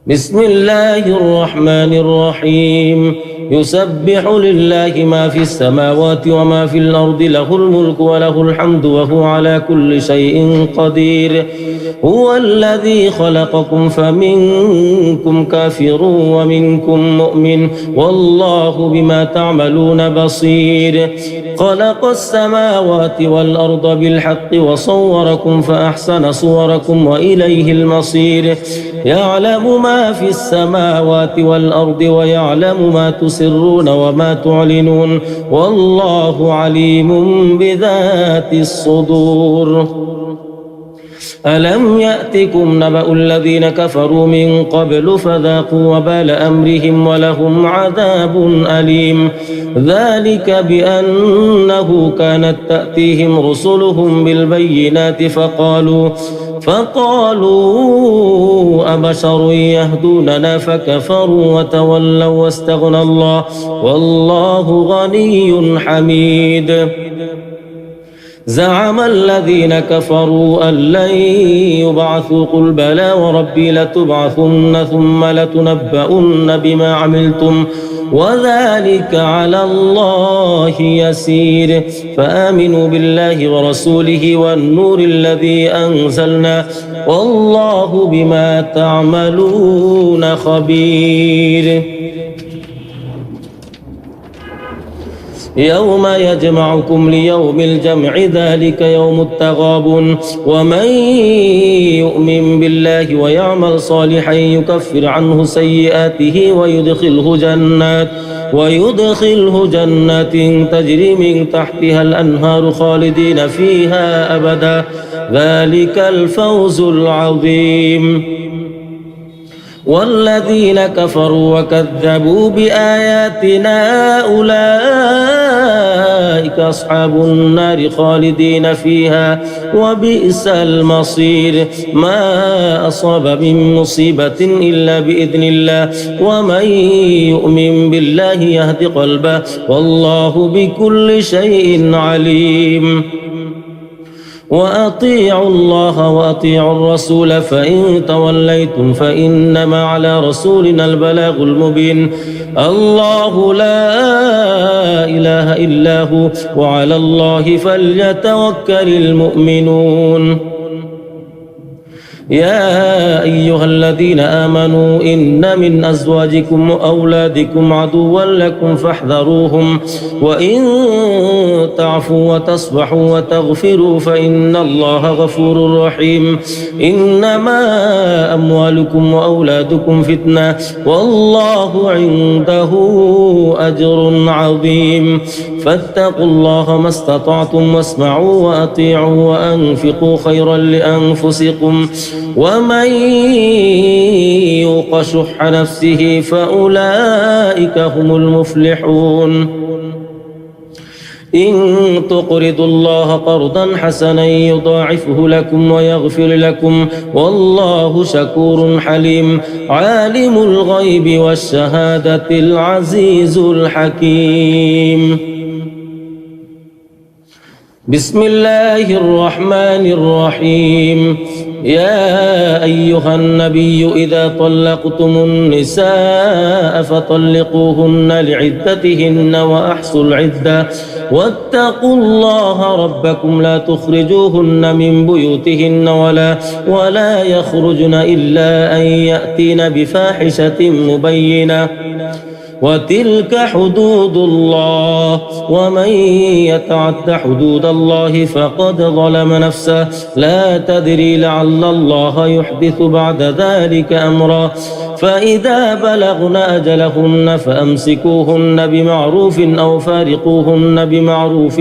بسم الله الرحمن الرحيم يسبح لله ما في السماوات وما في الأرض له الملك وله الحمد وهو على كل شيء قدير هو الذي خلقكم فمنكم كافر ومنكم مؤمن والله بما تعملون بصير خلق السماوات والأرض بالحق وصوركم فأحسن صوركم وإليه المصير يعلم ما في السماوات والأرض ويعلم ما تسرون وما تعلنون والله عليم بذات الصدور ألم يأتكم نبأ الذين كفروا من قبل فذاقوا وبال أمرهم ولهم عذاب أليم ذلك بأنه كانت تأتيهم رسلهم بالبينات فقالوا أبشر يهدوننا فكفروا وتولوا واستغنى الله والله غني حميد زعم الذين كفروا أن لن يبعثوا قل بلى وربي لتبعثن ثم لتنبؤن بما عملتم وذلك على الله يسير فآمنوا بالله ورسوله والنور الذي أنزلنا والله بما تعملون خبير يوم يجمعكم ليوم الجمع ذلك يوم التغابن ومن يؤمن بالله ويعمل صالحا يكفر عنه سيئاته ويدخله جنات تجري من تحتها الأنهار خالدين فيها أبدا ذلك الفوز العظيم. والذين كفروا وكذبوا بآياتنا أولئك أصحاب النار خالدين فيها وبئس المصير. ما أصاب من مصيبة إلا بإذن الله ومن يؤمن بالله يهد قلبه والله بكل شيء عليم. وأطيعوا الله وأطيعوا الرسول فإن توليتم فإنما على رسولنا البلاغ المبين. الله لا إله إلا هو وعلى الله فليتوكل المؤمنون. يا أيها الذين آمنوا إن من أزواجكم وأولادكم عدوا لكم فاحذروهم وإن تعفوا وتصفحوا وتغفروا فإن الله غفور رحيم. إنما أموالكم وأولادكم فتنة والله عنده أجر عظيم. فاتقوا الله ما استطعتم واسمعوا وأطيعوا وأنفقوا خيرا لأنفسكم ومن يوق شح نفسه فأولئك هم المفلحون. إن تقرضوا الله قرضا حسنا يضاعفه لكم ويغفر لكم والله شكور حليم. عالم الغيب والشهادة العزيز الحكيم. بسم الله الرحمن الرحيم. يا أيها النبي إذا طلقتم النساء فطلقوهن لعدتهن وأحصوا العدة واتقوا الله ربكم لا تخرجوهن من بيوتهن ولا يخرجن إلا أن يأتين بفاحشة مبينة وتلك حدود الله ومن يتعد حدود الله فقد ظلم نفسه لا تدري لعل الله يحدث بعد ذلك أمرا. فإذا بلغن أجلهن فأمسكوهن بمعروف أو فارقوهن بمعروف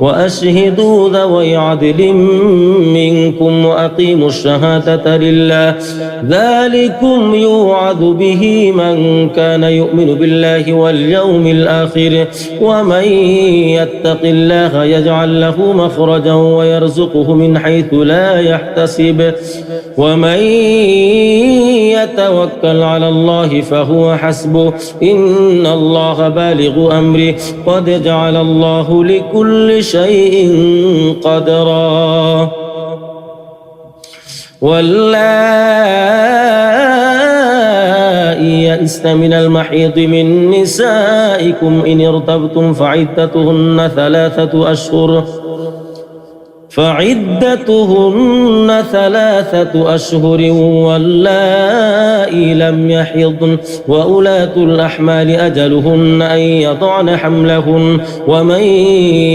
وأشهدوا ذوي عدل منكم وأقيموا الشهادة لله ذلكم يوعظ به من كان يؤمن بالله واليوم الآخر ومن يتق الله يجعل له مخرجا ويرزقه من حيث لا يحتسب ومن يتوكل على الله فهو حسبه إن الله بالغ أمره قد جعل الله لكل شيء قدرا. واللائي يئسن من المحيض من نسائكم إن ارتبتم فعدتهن ثلاثة أشهر واللائي لم يحضن وأولاة الأحمال أجلهن أن يضعن حملهن ومن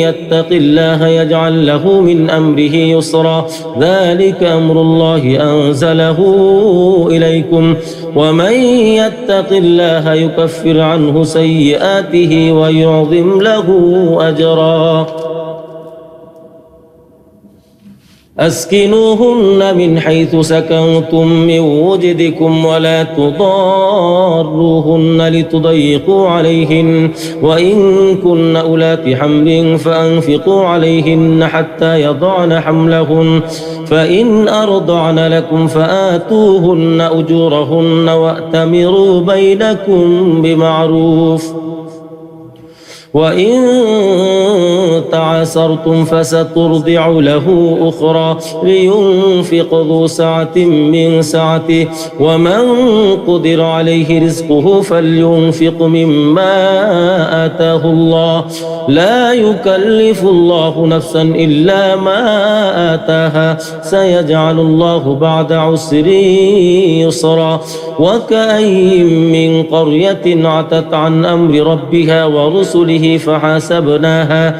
يتق الله يجعل له من أمره يسرا ذلك أمر الله أنزله إليكم ومن يتق الله يكفر عنه سيئاته ويعظم له أجرا. أسكنوهن من حيث سكنتم من وجدكم ولا تضاروهن لتضيقوا عليهن وإن كن أولات حمل فأنفقوا عليهن حتى يضعن حملهن فإن أرضعن لكم فآتوهن أجورهن وأتمروا بينكم بمعروف وإن تعاسرتم فسترضع له أخرى لينفق ذو سعة من سعته ومن قدر عليه رزقه فلينفق مما آتاه الله لا يكلف الله نفسا إلا ما آتاها سيجعل الله بعد عسر يسرا. وكأين من قرية عتت عن أمر ربها ورسله رسله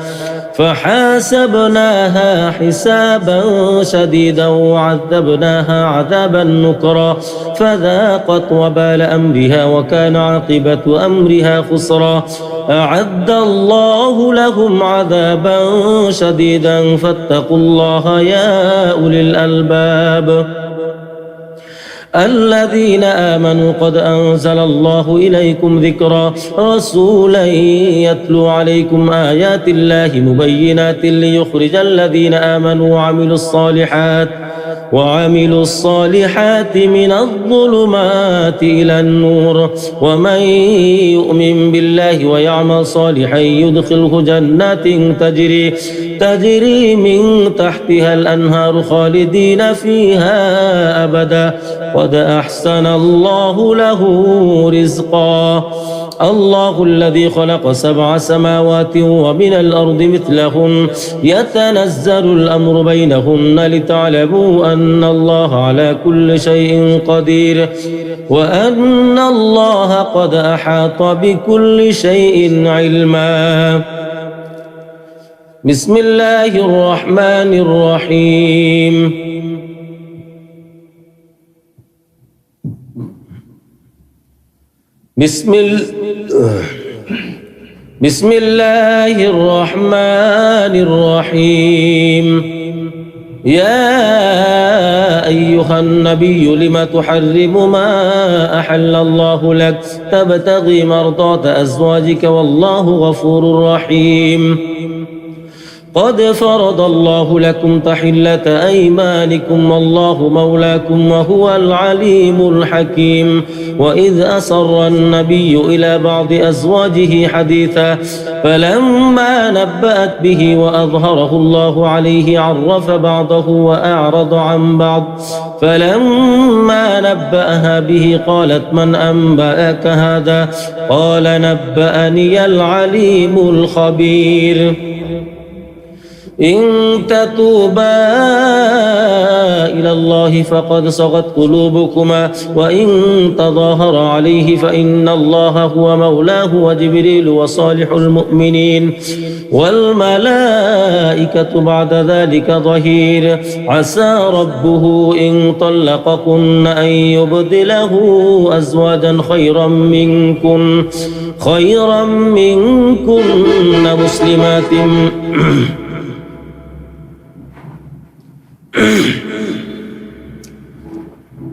فحاسبناها حسابا شديدا وعذبناها عذابا نكرا فذاقت وبال أمرها وكان عاقبة أمرها خسرا أعد الله لهم عذابا شديدا فاتقوا الله يا أولي الألباب الذين آمنوا قد أنزل الله إليكم ذكرا رسولا يتلو عليكم آيات الله مبينات ليخرج الذين آمنوا وعملوا الصالحات من الظلمات إلى النور ومن يؤمن بالله ويعمل صالحا يدخله جنات تجري من تحتها الأنهار خالدين فيها أبدا قد أحسن الله له رزقا الله الذي خلق 7 سماوات ومن الأرض مثلهن يتنزل الأمر بينهن لتعلموا أن الله على كل شيء قدير وأن الله قد أحاط بكل شيء علما بسم الله الرحمن الرحيم بسم الله الرحمن الرحيم يا أيها النبي لم تحرم ما أحل الله لك تبتغي مرضات أزواجك والله غفور رحيم قد فرض الله لكم تحلة أيمانكم والله مولاكم وهو العليم الحكيم وإذ أسر النبي إلى بعض أزواجه حديثا فلما نبأت به وأظهره الله عليه عرف بعضه وأعرض عن بعض فلما نبأها به قالت من أنبأك هذا قال نبأني العليم الخبير إن تتوبا إلى الله فقد صغت قلوبكما وإن تظاهر عليه فإن الله هو مولاه وجبريل وصالح المؤمنين والملائكة بعد ذلك ظهير عسى ربه إن طلقكن أن يبدله أزواجا خيرا منكن مسلمات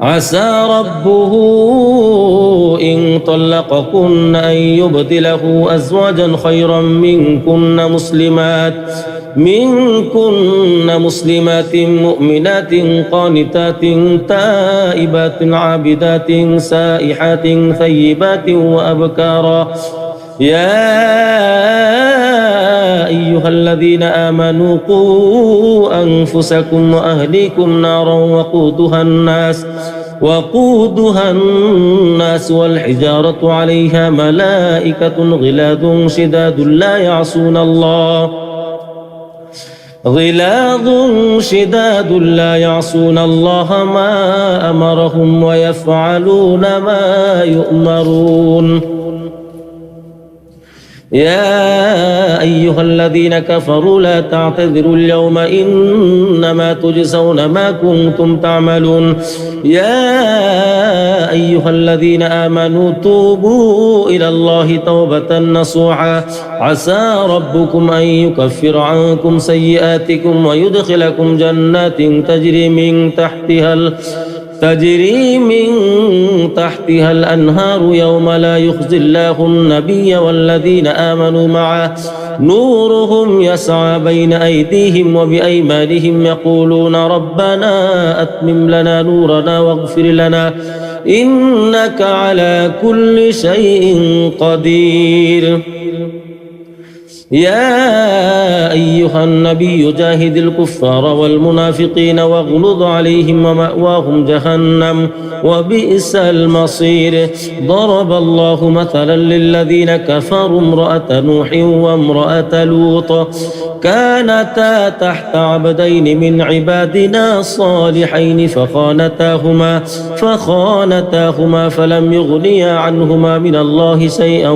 عسى ربه إن طلقكن أن يبدله أزواجا خيرا منكن مسلمات مؤمنات قانتات تائبات عابدات سائحات ثيبات وأبكارا يا أيها الذين آمنوا قوا أنفسكم وأهليكم نارا وقودها الناس والحجارة عليها ملائكة غلاظ شداد لا يعصون الله ما أمرهم ويفعلون ما يؤمرون يا أيها الذين كفروا لا تعتذروا اليوم إنما تجزون ما كنتم تعملون يا أيها الذين آمنوا توبوا إلى الله توبة نصوحا عسى ربكم أن يكفر عنكم سيئاتكم ويدخلكم جنات تجري من تحتها الأنهار يوم لا يخزي الله النبي والذين آمنوا معه نورهم يسعى بين أيديهم وبأيمانهم يقولون ربنا أتمم لنا نورنا واغفر لنا إنك على كل شيء قدير يا أيها النبي جاهد الكفار والمنافقين واغلظ عليهم ومأواهم جهنم وبئس المصير ضرب الله مثلا للذين كفروا امرأة نوح وامرأة لوط كانتا تحت عبدين من عبادنا صالحين فخانتاهما فلم يغنيا عنهما من الله شيئا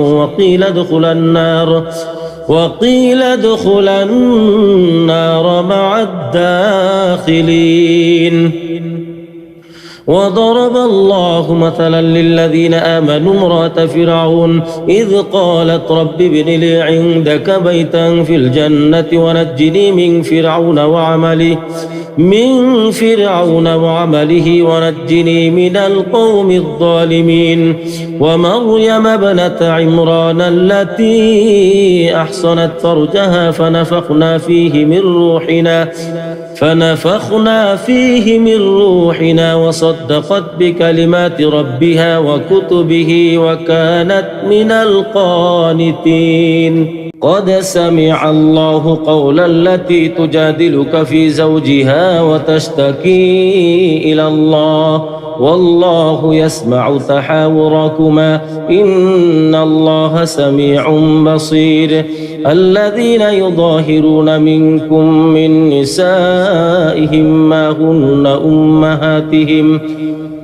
وقيل ادخلا النار مع الداخلين. وضرب الله مثلا للذين آمنوا امرأة فرعون إذ قالت رب ابن لي عندك بيتا في الجنة ونجني من فرعون وعمله ونجني من القوم الظالمين. ومريم ابنة عمران التي أحصنت فرجها فنفخنا فيه من روحنا وصدقت بكلمات ربها وكتبه وكانت من القانتين. قد سمع الله قول التي تجادلك في زوجها وتشتكي إلى الله والله يسمع تحاوركما إن الله سميع بصير. الذين يظاهرون منكم من نسائهم ما هن أمهاتهم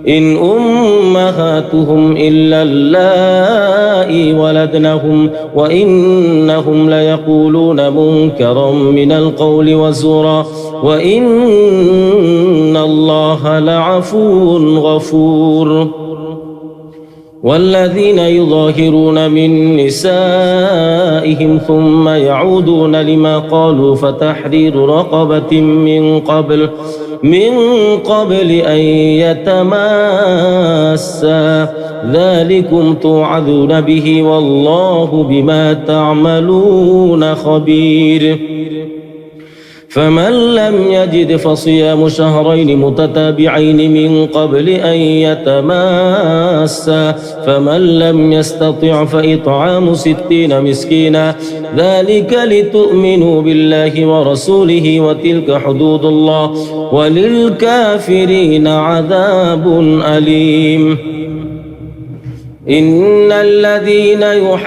إن أمهاتهم إلا اللائي ولدنهم وإنهم ليقولون منكرا من القول وزورا وإن الله لعفو غفور. والذين يظاهرون من نسائهم ثم يعودون لما قالوا فتحرير رقبة من قبل أن يتماسا ذلكم توعظون به والله بما تعملون خبير. فمن لم يجد فصيام شهرين متتابعين من قبل أن يتماسا فمن لم يستطع فإطعام 60 مسكينا ذلك لتؤمنوا بالله ورسوله وتلك حدود الله وللكافرين عذاب أليم. إن الذين يحادون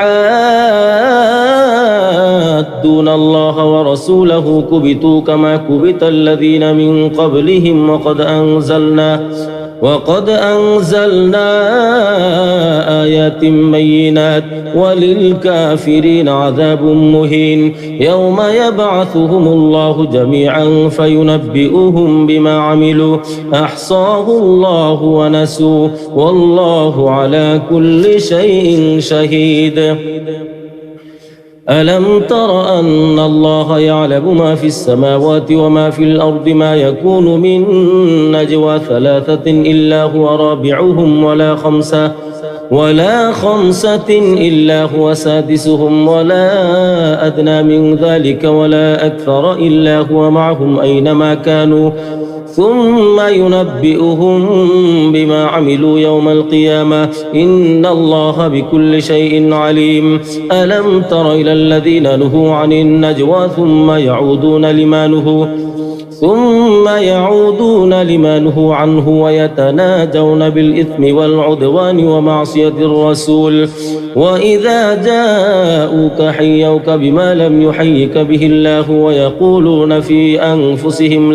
الله ورسوله كبتوا كما كبت الذين من قبلهم وقد أنزلنا آيات بينات وللكافرين عذاب مهين. يوم يبعثهم الله جميعا فينبئهم بما عملوا أحصاه الله ونسوه والله على كل شيء شهيد. ألم تر أن الله يعلم ما في السماوات وما في الأرض ما يكون من نجوى 3 إلا هو رابعهم ولا خمسة إلا هو سادسهم ولا أدنى من ذلك ولا أكثر إلا هو معهم أينما كانوا ثم ينبئهم بما عملوا يوم القيامة إن الله بكل شيء عليم. ألم تر إلى الذين نهوا عن النجوى ثم يعودون لما نهوا عنه ويتناجون بالإثم والعدوان ومعصية الرسول وإذا جاءوك حيوك بما لم يحيك به الله ويقولون في أنفسهم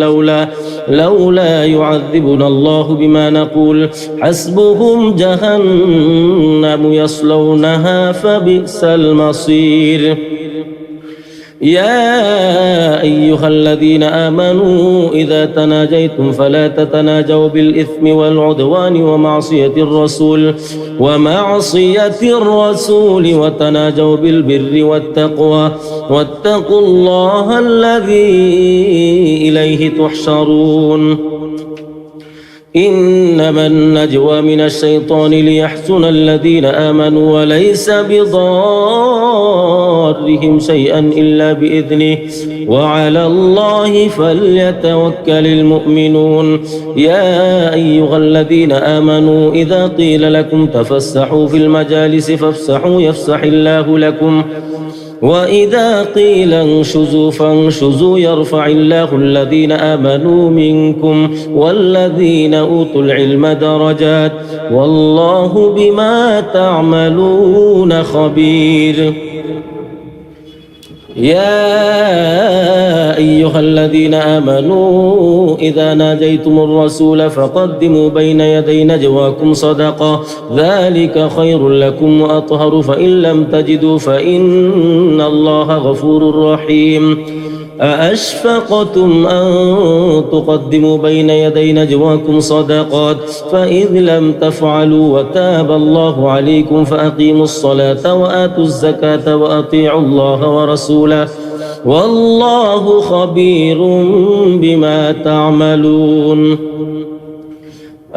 لولا يعذبنا الله بما نقول حسبهم جهنم يصلونها فبئس المصير. يا أيها الذين آمنوا إذا تناجيتم فلا تتناجوا بالإثم والعدوان ومعصية الرسول وتناجوا بالبر والتقوى واتقوا الله الذي إليه تحشرون. إنما النجوى من الشيطان ليحزن الذين آمنوا وليس بضارهم شيئا إلا بإذنه وعلى الله فليتوكل المؤمنون. يا أيها الذين آمنوا إذا قيل لكم تفسحوا في المجالس فافسحوا يفسح الله لكم وإذا قيل انشزوا فانشزوا يرفع الله الذين آمنوا منكم والذين أوتوا العلم درجات والله بما تعملون خبير. يا أيها الذين آمنوا إذا ناجيتم الرسول فقدموا بين يدي نجواكم صدقة ذلك خير لكم وأطهر فإن لم تجدوا فإن الله غفور رحيم أأشفقتم أن تقدموا بين يدي نجواكم صدقات فإذ لم تفعلوا وتاب الله عليكم فأقيموا الصلاة وآتوا الزكاة وأطيعوا الله ورسوله والله خبير بما تعملون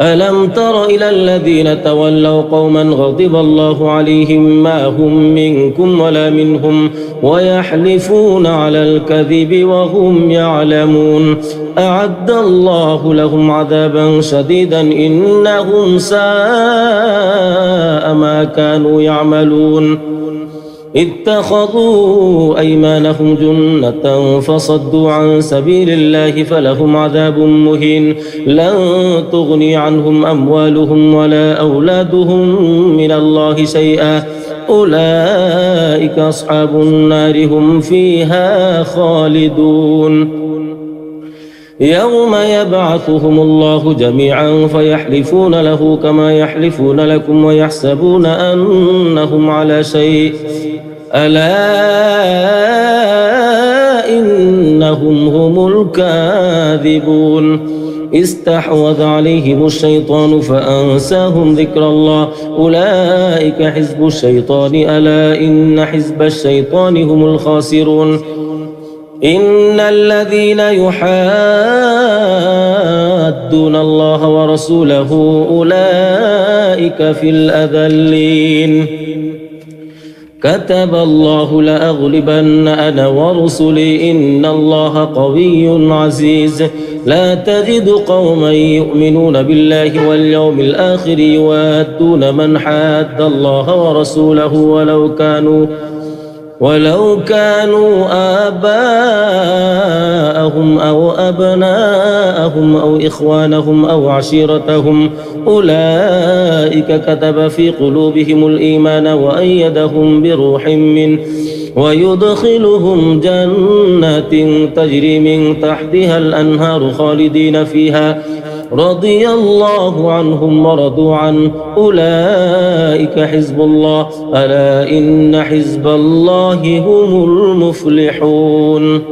ألم تر إلى الذين تولوا قوما غضب الله عليهم ما هم منكم ولا منهم ويحلفون على الكذب وهم يعلمون أعد الله لهم عذابا شديدا إنهم ساء ما كانوا يعملون اتخذوا أيمانهم جنة فصدوا عن سبيل الله فلهم عذاب مهين لن تغني عنهم أموالهم ولا أولادهم من الله شيئا أولئك أصحاب النار هم فيها خالدون يوم يبعثهم الله جميعا فيحلفون له كما يحلفون لكم ويحسبون أنهم على شيء ألا إنهم هم الكاذبون استحوذ عليهم الشيطان فأنساهم ذكر الله أولئك حزب الشيطان ألا إن حزب الشيطان هم الخاسرون إن الذين يحادون الله ورسوله أولئك في الأذلين كتب الله لأغلبن أنا ورسلي إن الله قوي عزيز لا تجد قوما يؤمنون بالله واليوم الآخر يوادون من حاد الله ورسوله ولو كانوا آباءهم أو أبناءهم أو إخوانهم أو عشيرتهم أولئك كتب في قلوبهم الإيمان وأيدهم بروح منه ويدخلهم جنات تجري من تحتها الأنهار خالدين فيها رضي الله عنهم ورضوا عنه أولئك حزب الله ألا إن حزب الله هم المفلحون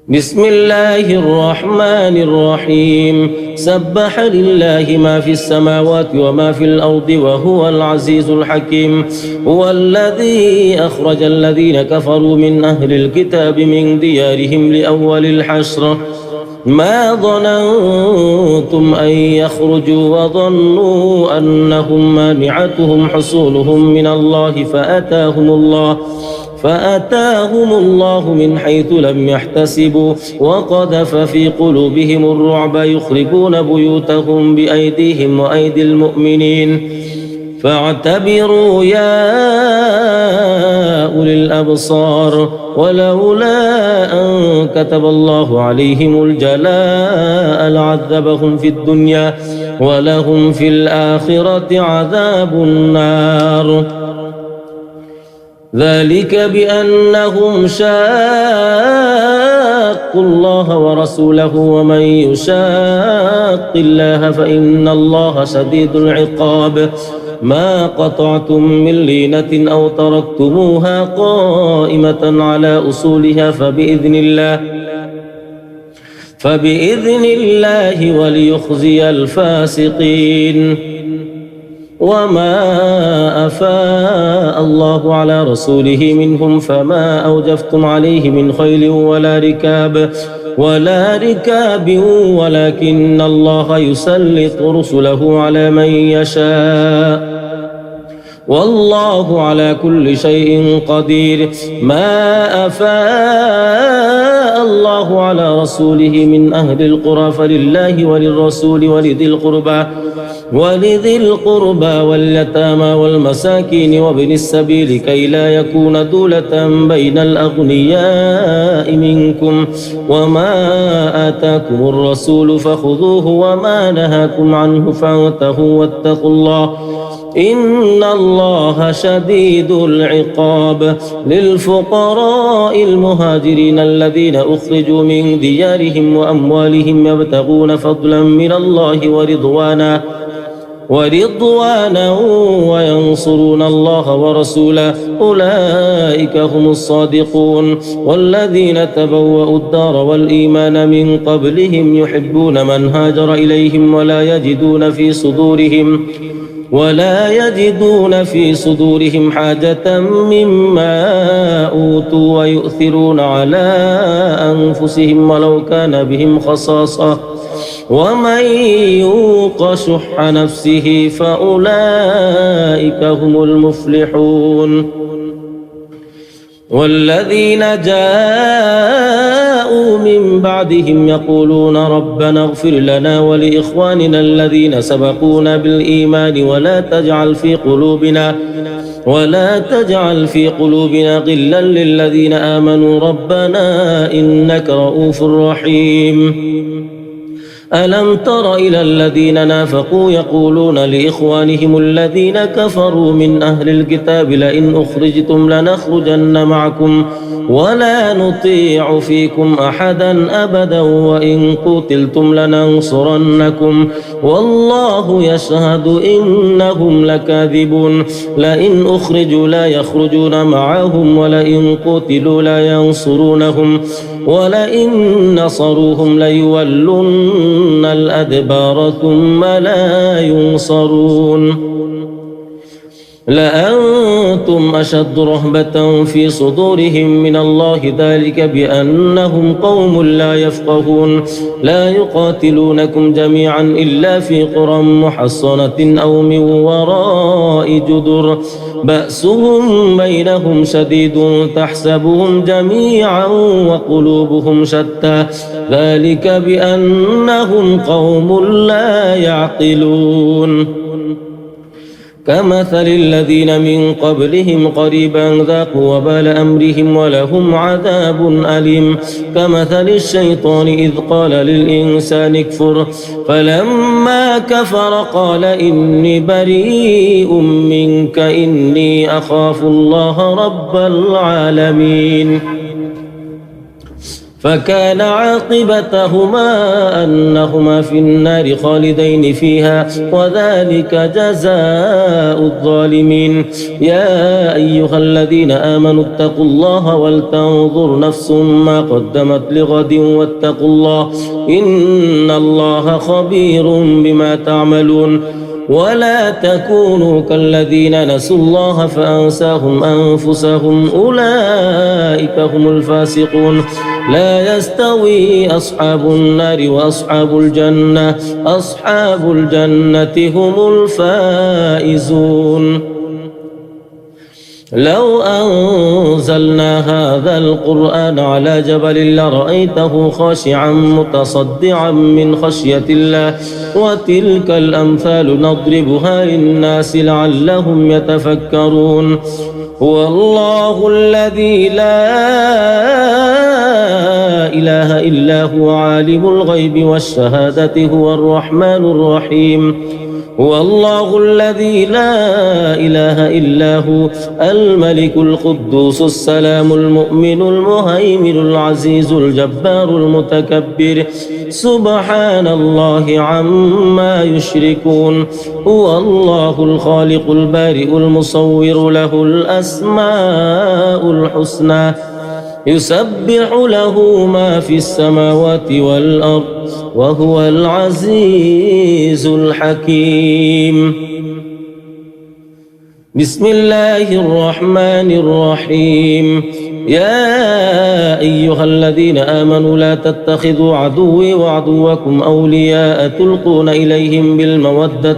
بسم الله الرحمن الرحيم سبح لله ما في السماوات وما في الأرض وهو العزيز الحكيم هو الذي أخرج الذين كفروا من أهل الكتاب من ديارهم لأول الحشر ما ظننتم أن يخرجوا وظنوا أنهم مانعتهم حصولهم من الله فأتاهم الله من حيث لم يحتسبوا وقذف في قلوبهم الرعب يخربون بيوتهم بأيديهم وأيدي المؤمنين فاعتبروا يا أولي الأبصار ولولا أن كتب الله عليهم الجلاء لعذبهم في الدنيا ولهم في الآخرة عذاب النار ذلك بأنهم شاقوا الله ورسوله ومن يشاق الله فإن الله شديد العقاب ما قطعتم من لينة أو تركتموها قائمة على أصولها فبإذن الله وليخزي الفاسقين وما أفاء الله على رسوله منهم فما أوجفتم عليه من خيل ولا ركاب ولكن الله يسلط رسله على من يشاء والله على كل شيء قدير ما أفاء الله على رسوله من أهل القرى فلله وللرسول ولذي القربى واليتامى والمساكين وابن السبيل كي لا يكون دولة بين الأغنياء منكم وما آتاكم الرسول فخذوه وما نهاكم عنه فانتهوا إن الله شديد العقاب. للفقراء المهاجرين الذين أخرجوا من ديارهم وأموالهم يبتغون فضلا من الله ورضوانا وينصرون الله ورسوله أولئك هم الصادقون. والذين تبوأوا الدار والإيمان من قبلهم يحبون من هاجر إليهم ولا يجدون في صدورهم حاجة مما أوتوا ويؤثرون على أنفسهم ولو كان بهم خصاصة ومن يوق شح نفسه فأولئك هم المفلحون. والذين جاءوا من بعدهم يقولون ربنا اغفر لنا ولإخواننا الذين سبقونا بالإيمان ولا تجعل في قلوبنا غلا للذين آمنوا ربنا إنك رؤوف رحيم. ألم تر إلى الذين نافقوا يقولون لإخوانهم الذين كفروا من أهل الكتاب لئن أخرجتم لنخرجن معكم ولا نطيع فيكم أحدا أبدا وإن قتلتم لننصرنكم والله يشهد إنهم لكاذبون. لئن أخرجوا لا يخرجون معهم ولئن قتلوا لا ينصرونهم ولئن نصروهم ليولن الأدبار ثم لا ينصرون. لأنتم أشد رهبة في صدورهم من الله ذلك بأنهم قوم لا يفقهون. لا يقاتلونكم جميعا إلا في قرى محصنة أو من وراء جدر بأسهم بينهم شديد تحسبهم جميعا وقلوبهم شتى ذلك بأنهم قوم لا يعقلون. كمثل الذين من قبلهم قريبا ذاقوا وبال أمرهم ولهم عذاب أليم. كمثل الشيطان إذ قال للإنسان اكفر فلما كفر قال إني بريء منك إني أخاف الله رب العالمين. فكان عاقبتهما أنهما في النار خالدين فيها وذلك جزاء الظالمين. يا أيها الذين آمنوا اتقوا الله ولتنظر نفس ما قدمت لغد واتقوا الله إن الله خبير بما تعملون. ولا تكونوا كالذين نسوا الله فأنساهم أنفسهم أولئك هم الفاسقون. لا يستوي أصحاب النار وأصحاب الجنة أصحاب الجنة هم الفائزون. لو أنزلنا هذا القرآن على جبل لرأيته خاشعا متصدعا من خشية الله وتلك الأمثال نضربها للناس لعلهم يتفكرون. هو الله الذي لا إله إلا هو عالم الغيب والشهادة هو الرحمن الرحيم. هو الله الذي لا إله إلا هو الملك القدوس السلام المؤمن المهيمن العزيز الجبار المتكبر سبحان الله عما يشركون. هو الله الخالق البارئ المصور له الأسماء الحسنى يسبح له ما في السماوات والأرض وهو العزيز الحكيم. بسم الله الرحمن الرحيم. يا أيها الذين آمنوا لا تتخذوا عدوي وعدوكم أولياء تلقون إليهم بالمودة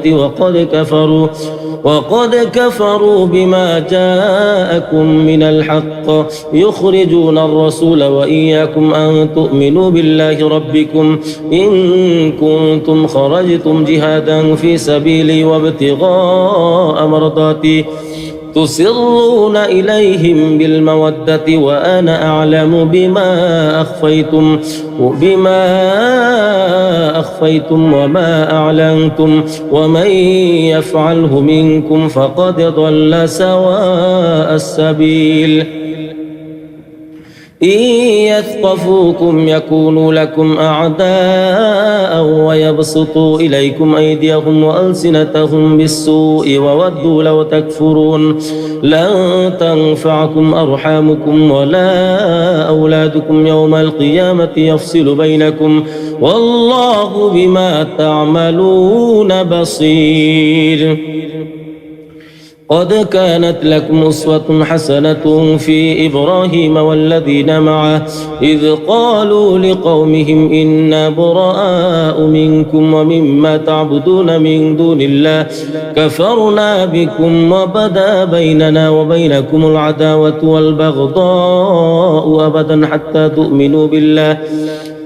وقد كفروا بما جاءكم من الحق يخرجون الرسول وإياكم أن تؤمنوا بالله ربكم إن كنتم خرجتم جهادا في سبيلي وابتغاء مرضاتي تسرون إليهم بالمودة وأنا أعلم بما أخفيتم وما أعلنتم ومن يفعله منكم فقد ضل سواء السبيل إن يثقفوكم يكونوا لكم أعداء ويبسطوا إليكم أيديهم وألسنتهم بالسوء وودوا لو تكفرون لن تنفعكم أرحامكم ولا أولادكم يوم القيامة يفصل بينكم والله بما تعملون بصير قد كانت لكم أسوة حسنة في إبراهيم والذين معه إذ قالوا لقومهم إنا براء منكم ومما تعبدون من دون الله كفرنا بكم وبدا بيننا وبينكم العداوة والبغضاء أبدا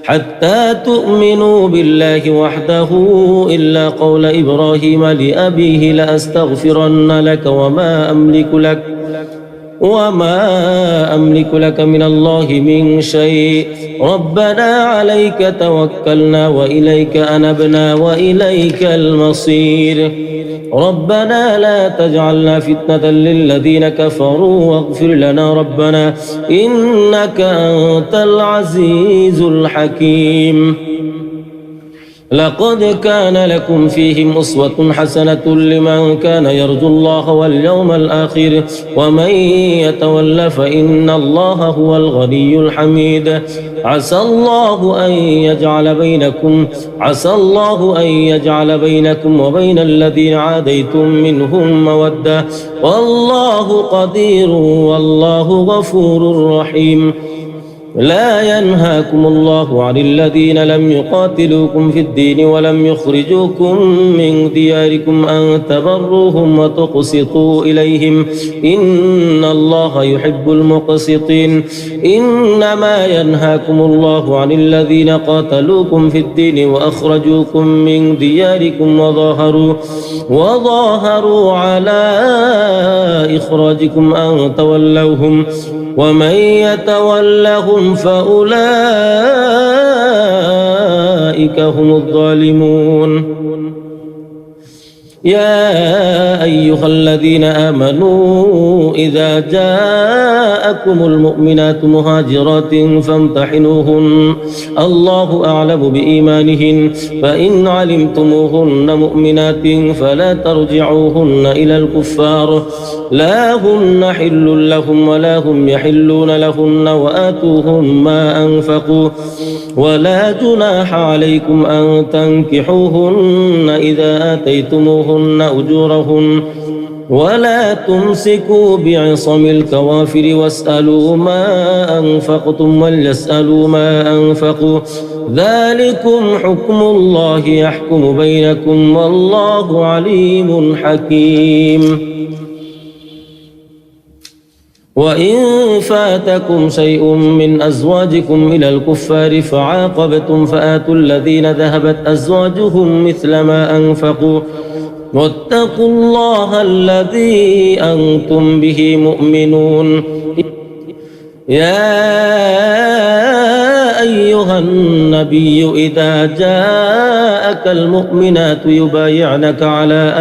حتى تؤمنوا بالله وحده إلا قول إبراهيم لأبيه لأستغفرن لك وما أملك لك من الله من شيء ربنا عليك توكلنا وإليك أنبنا وإليك المصير ربنا لا تجعلنا فتنة للذين كفروا واغفر لنا ربنا إنك أنت العزيز الحكيم لقد كان لكم فيهم أسوة حسنة لمن كان يرجو الله واليوم الآخر ومن يتول فإن الله هو الغني الحميد عسى الله أن يجعل بينكم وبين الذين عاديتم منهم مودة والله قدير والله غفور رحيم لا ينهاكم الله عن الذين لم يقاتلوكم في الدين ولم يخرجوكم من دياركم أن تبروهم وتقسطوا إليهم إن الله يحب المقسطين إنما ينهاكم الله عن الذين قاتلوكم في الدين وأخرجوكم من دياركم وظاهروا على إخراجكم أن تولوهم ومن يتولهم فأولئك هم الظالمون يا أيها الذين آمنوا إذا جاءكم المؤمنات مهاجرات فامتحنوهن الله أعلم بإيمانهن فإن علمتموهن مؤمنات فلا ترجعوهن إلى الكفار لا هن حل لهم ولا هم يحلون لهن وآتوهم ما أنفقوا ولا جناح عليكم أن تنكحوهن إذا آتيتموهن أجورهن ولا تمسكوا بعصم الكوافر واسألوا ما أنفقتم وليسألوا ما أنفقوا ذلكم حكم الله يحكم بينكم والله عليم حكيم وإن فاتكم شيء من أزواجكم إلى الكفار فعاقبتم فآتوا الذين ذهبت أزواجهم مثل ما أنفقوا واتقوا الله الذي أنتم به مؤمنون يا أيها النبي إذا جاءك المؤمنات يبايعنك على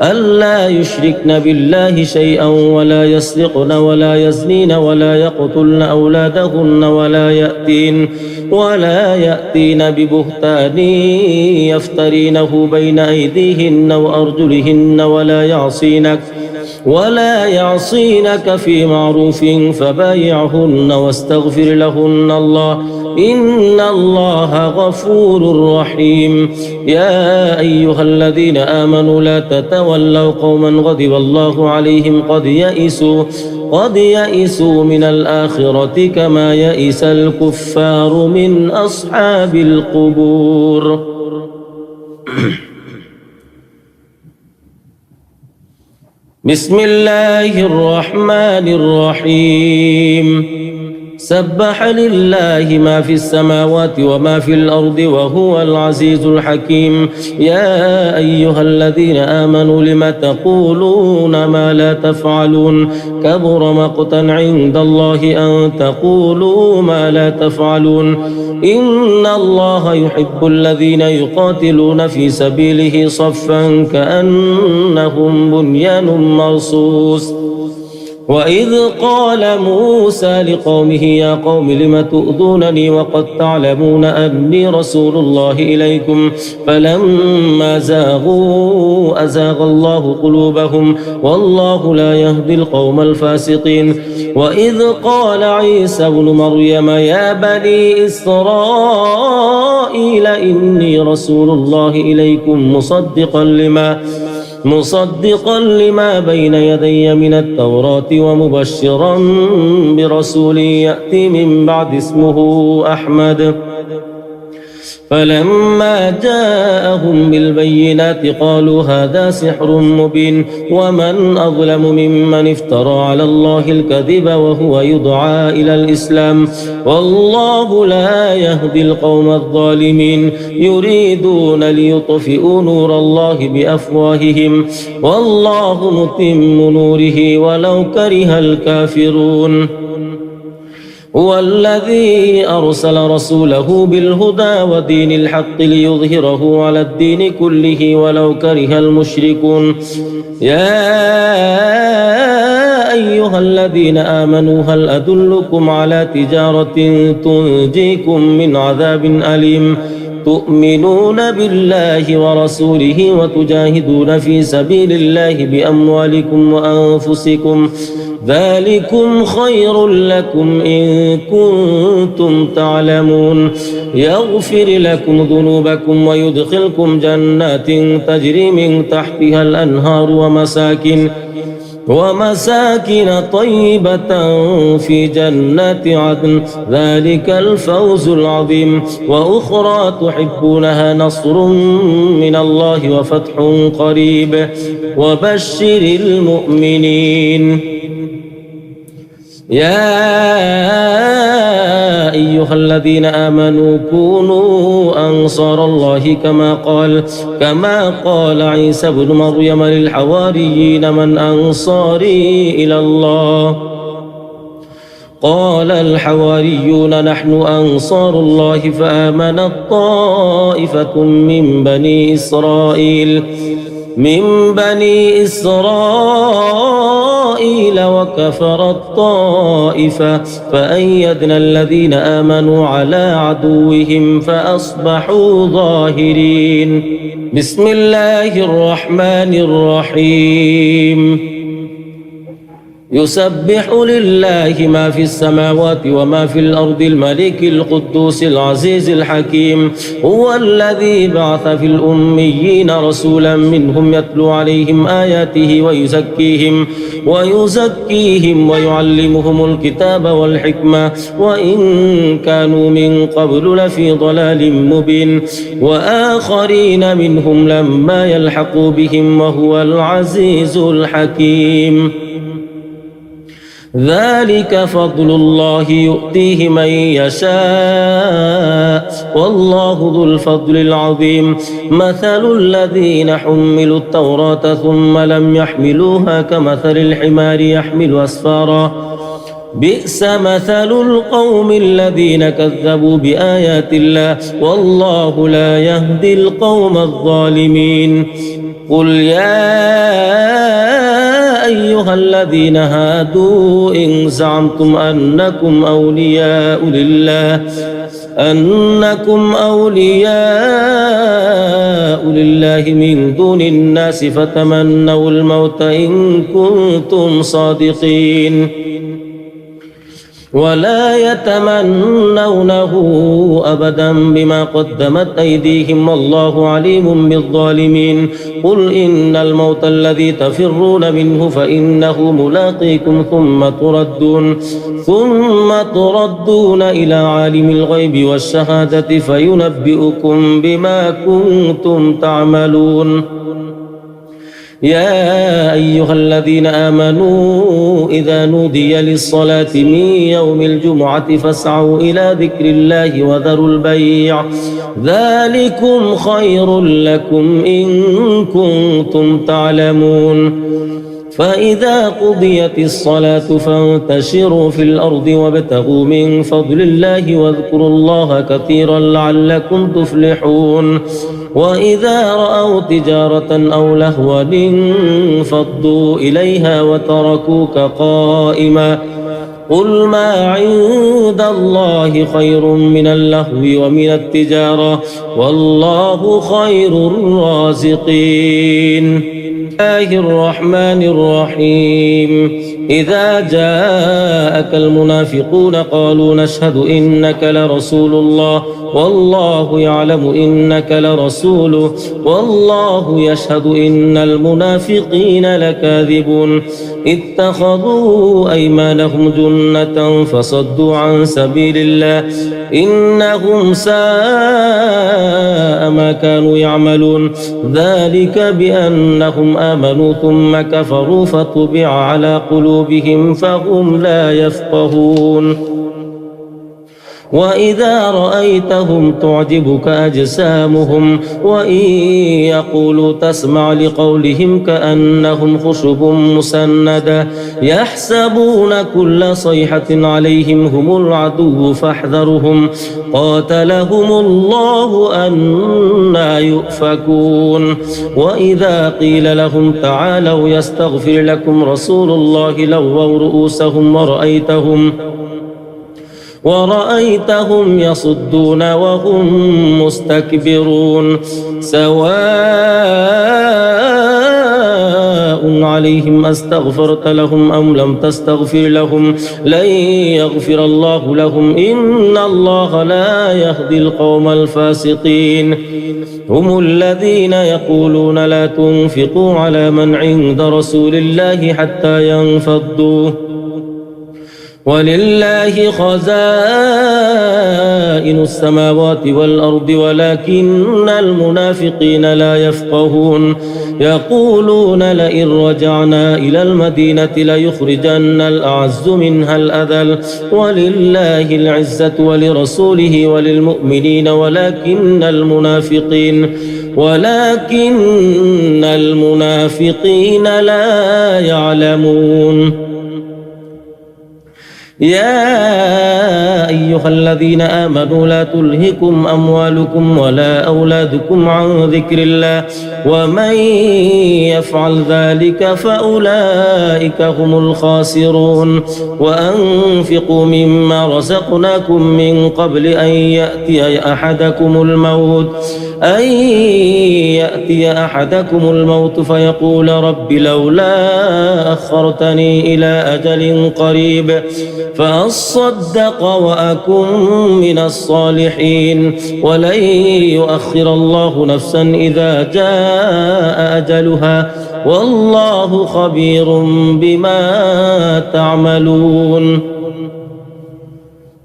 ألا يشركن بالله شيئا ولا يسرقن ولا يزنين ولا يقتلن أولادهن ولا يأتين ببهتان يفترينه بين أيديهن وأرجلهن ولا يعصينك في معروف فبايعهن واستغفر لهن الله إن الله غفور رحيم يا أيها الذين آمنوا لا تتولوا قوما غضب الله عليهم قد يئسوا من الآخرة كما يئس الكفار من أصحاب القبور بسم الله الرحمن الرحيم سبح لله ما في السماوات وما في الأرض وهو العزيز الحكيم يا أيها الذين آمنوا لم تقولون ما لا تفعلون كبر مقتا عند الله أن تقولوا ما لا تفعلون إن الله يحب الذين يقاتلون في سبيله صفا كأنهم بنيان مرصوص وإذ قال موسى لقومه يا قوم لم تؤذونني وقد تعلمون أني رسول الله إليكم فلما زاغوا أزاغ الله قلوبهم والله لا يهدي القوم الفاسقين وإذ قال عيسى ابن مريم يا بني إسرائيل إني رسول الله إليكم مصدقا لما بين يدي من التوراة ومبشرا برسول يأتي من بعد اسمه أحمد فلما جاءهم بالبينات قالوا هذا سحر مبين ومن أظلم ممن افترى على الله الكذب وهو يدعى إلى الإسلام والله لا يهدي القوم الظالمين يريدون ليطفئوا نور الله بأفواههم والله متم نوره ولو كره الكافرون هو الذي أرسل رسوله بالهدى ودين الحق ليظهره على الدين كله ولو كره المشركون يا أيها الذين آمنوا هل أدلكم على تجارة تنجيكم من عذاب أليم تؤمنون بالله ورسوله وتجاهدون في سبيل الله بأموالكم وأنفسكم ذلكم خير لكم إن كنتم تعلمون يغفر لكم ذنوبكم ويدخلكم جنات تجري من تحتها الأنهار ومساكن طيبة في جنات عدن ذلك الفوز العظيم وأخرى تحبونها نصر من الله وفتح قريب وبشر المؤمنين يا أيها الذين آمنوا كونوا أنصار الله كما قال عيسى بن مريم للحواريين من أنصاري إلى الله قال الحواريون نحن أنصار الله فآمنت طائفة من بني إسرائيل وكفرت طائفة فأيدنا الذين آمنوا على عدوهم فأصبحوا ظاهرين بسم الله الرحمن الرحيم يسبح لله ما في السماوات وما في الأرض الملك القدوس العزيز الحكيم هو الذي بعث في الأميين رسولا منهم يتلو عليهم آياته ويزكيهم ويعلمهم الكتاب والحكمة وإن كانوا من قبل لفي ضلال مبين وآخرين منهم لما يلحقوا بهم وهو العزيز الحكيم ذلك فضل الله يؤتيه من يشاء والله ذو الفضل العظيم مثل الذين حملوا التوراة ثم لم يحملوها كمثل الحمار يحمل أسفارا بئس مثل القوم الذين كذبوا بآيات الله والله لا يهدي القوم الظالمين قل يا أيها الذين هادوا إن زعمتم أنكم أولياء لله من دون الناس فتمنوا الموت إن كنتم صادقين ولا يتمنونه أبدا بما قدمت أيديهم والله عليم بالظالمين قل إن الموت الذي تفرون منه فإنه ملاقيكم ثم تردون إلى عالم الغيب والشهادة فينبئكم بما كنتم تعملون يا أيها الذين آمنوا إذا نودي للصلاة من يوم الجمعة فاسعوا إلى ذكر الله وذروا البيع ذلكم خير لكم إن كنتم تعلمون فإذا قضيت الصلاة فانتشروا في الأرض وابتغوا من فضل الله واذكروا الله كثيرا لعلكم تفلحون وإذا رأوا تجارة أو لهوا انفضوا إليها وتركوك قائما قل ما عند الله خير من اللهو ومن التجارة والله خير الرازقين. الله الرحمن الرحيم إذا جاءك المنافقون قالوا نشهد إنك لرسول الله والله يعلم إنك لرسوله والله يشهد إن المنافقين لكاذبون اتخذوا أيمانهم جنة فصدوا عن سبيل الله إنهم ساء ما كانوا يعملون ذلك بأنهم آمنوا ثم كفروا فطبع على قلوبهم فهم لا يفقهون وإذا رأيتهم تعجبك أجسامهم وإن يقولوا تسمع لقولهم كأنهم خشب مسندة يحسبون كل صيحة عليهم هم العدو فاحذرهم قاتلهم الله أنى يؤفكون وإذا قيل لهم تعالوا يستغفر لكم رسول الله لووا رؤوسهم ورأيتهم يصدون وهم مستكبرون سواء عليهم أستغفرت لهم أم لم تستغفر لهم لن يغفر الله لهم إن الله لا يهدي القوم الفاسقين هم الذين يقولون لا تنفقوا على من عند رسول الله حتى ينفضوا ولله خزائن السماوات والأرض ولكن المنافقين لا يفقهون يقولون لئن رجعنا إلى المدينة ليخرجن الأعز منها الأذل ولله العزة ولرسوله وللمؤمنين ولكن المنافقين لا يعلمون يا أيها الذين آمنوا لا تلهكم أموالكم ولا أولادكم عن ذكر الله ومن يفعل ذلك فأولئك هم الخاسرون وأنفقوا مما رزقناكم من قبل أن يأتي أحدكم الموت فيقول رب لولا أخرتني إلى أجل قريب فأصدق وأكن من الصالحين ولن يؤخر الله نفسا إذا جاء أجلها والله خبير بما تعملون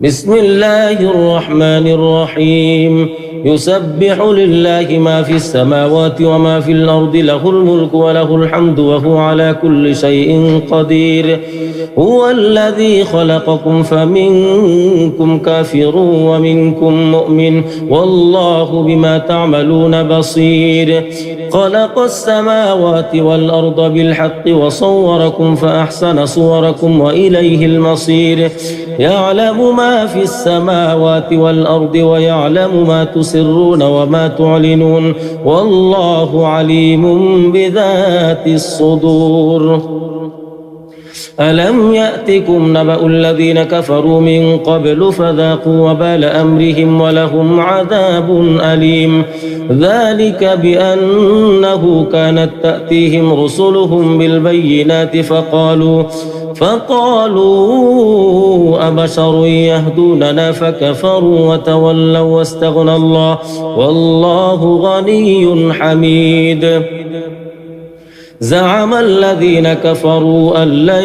بسم الله الرحمن الرحيم يسبح لله ما في السماوات وما في الأرض له الملك وله الحمد وهو على كل شيء قدير هو الذي خلقكم فمنكم كافر ومنكم مؤمن والله بما تعملون بصير خلق السماوات والأرض بالحق وصوركم فأحسن صوركم وإليه المصير يعلم ما في السماوات والأرض ويعلم ما تسرون وما تعلنون والله عليم بذات الصدور ألم يأتكم نبأ الذين كفروا من قبل فذاقوا وبال أمرهم ولهم عذاب أليم ذلك بأنه كانت تأتيهم رسلهم بالبينات فقالوا أبشر يهدوننا فكفروا وتولوا واستغنى الله والله غني حميد زعم الذين كفروا أن لن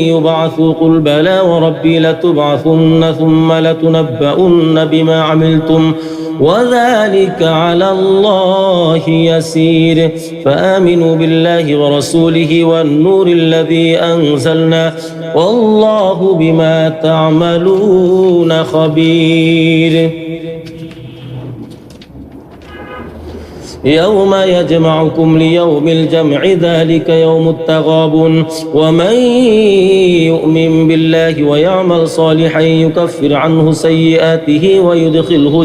يبعثوا قل بلى وربي لتبعثن ثم لتنبؤن بما عملتم وذلك على الله يسير فآمنوا بالله ورسوله والنور الذي أنزلنا والله بما تعملون خبير يوم يجمعكم ليوم الجمع ذلك يوم التغابن ومن يؤمن بالله ويعمل صالحا يكفر عنه سيئاته ويدخله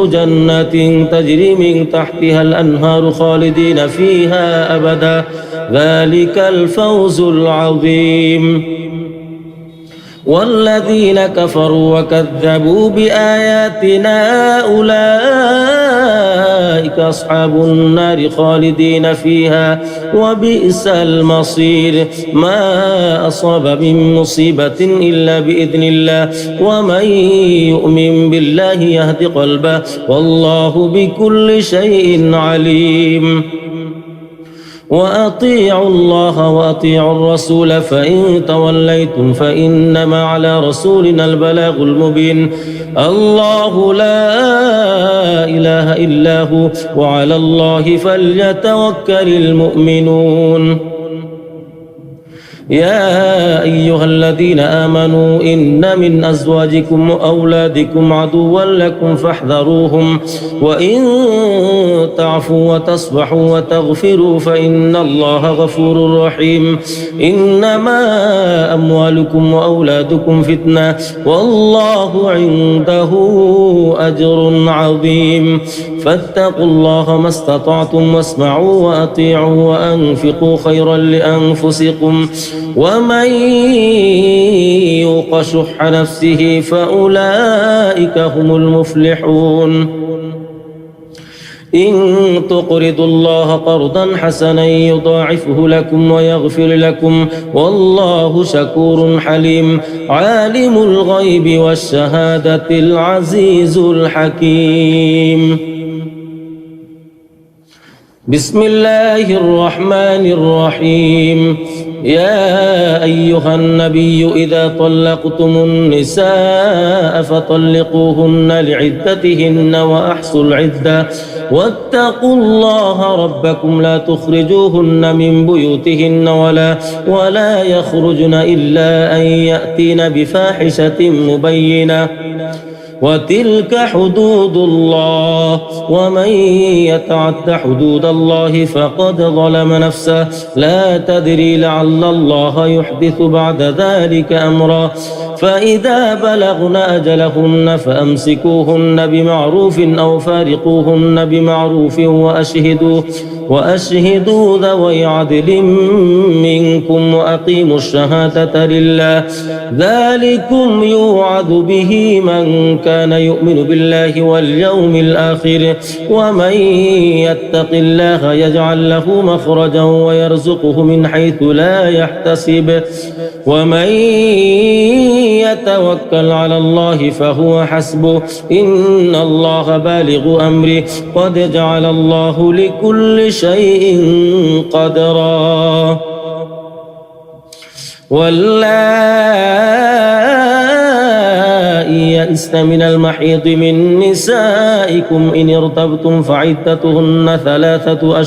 جنات تجري من تحتها الأنهار خالدين فيها أبدا ذلك الفوز العظيم والذين كفروا وكذبوا بآياتنا أولئك أصحاب النار خالدين فيها وبئس المصير ما أصاب من مصيبة إلا بإذن الله ومن يؤمن بالله يهد قلبه والله بكل شيء عليم وأطيعوا الله وأطيعوا الرسول فإن توليتم فإنما على رسولنا البلاغ المبين الله لا إله إلا هو وعلى الله فليتوكل المؤمنون يا أيها الذين آمنوا إن من أزواجكم وأولادكم عدوا لكم فاحذروهم وإن تعفوا وتصفحوا وتغفروا فإن الله غفور رحيم إنما أموالكم وأولادكم فتنة والله عنده أجر عظيم فاتقوا الله ما استطعتم واسمعوا وأطيعوا وأنفقوا خيرا لأنفسكم ومن يوق شح نفسه فأولئك هم المفلحون إن تقرضوا الله قرضا حسنا يضاعفه لكم ويغفر لكم والله شكور حليم عالم الغيب والشهادة العزيز الحكيم بسم الله الرحمن الرحيم يا أيها النبي إذا طلقتم النساء فطلقوهن لعدتهن وأحصوا العدة واتقوا الله ربكم لا تخرجوهن من بيوتهن ولا يخرجن إلا أن يأتين بفاحشة مبينة وتلك حدود الله ومن يتعد حدود الله فقد ظلم نفسه لا تدري لعل الله يحدث بعد ذلك أمرا فإذا بلغن أجلهن فأمسكوهن بمعروف أو فارقوهن بمعروف وأشهدوا ذوي عدل منكم وأقيموا الشهادة لله ذلكم يوعظ به من كان يؤمن بالله واليوم الآخر ومن يتق الله يجعل له مخرجا ويرزقه من حيث لا يحتسب ومن يتوكل على الله فهو حسبه إن الله بالغ أمره قد جعل الله لكل شيء قدرا واللائي يئسن من المحيض من نسائكم إن ارتبتم فعدتهن ثلاثة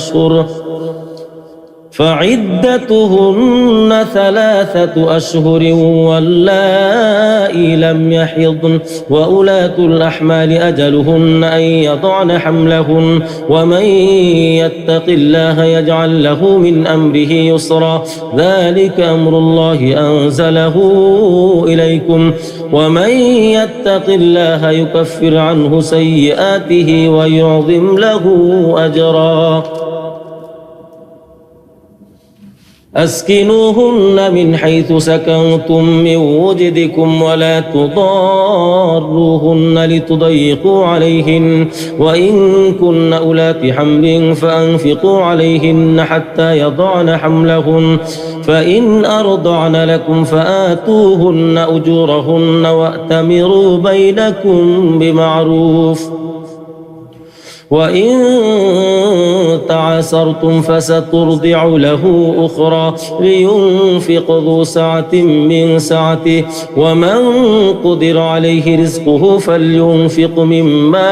أشهر واللائي لم يحضن وأولاة الأحمال أجلهن أن يضعن حملهن ومن يتق الله يجعل له من أمره يسرا ذلك أمر الله أنزله إليكم ومن يتق الله يكفر عنه سيئاته ويعظم له أجرا أسكنوهن من حيث سكنتم من وجدكم ولا تضاروهن لتضيقوا عليهن وإن كن أولات حمل فأنفقوا عليهن حتى يضعن حملهن فإن أرضعن لكم فآتوهن أجورهن وأتمروا بينكم بمعروف وإن تعسرتم فسترضع له أخرى لينفق ذو سعة من سعته ومن قدر عليه رزقه فلينفق مما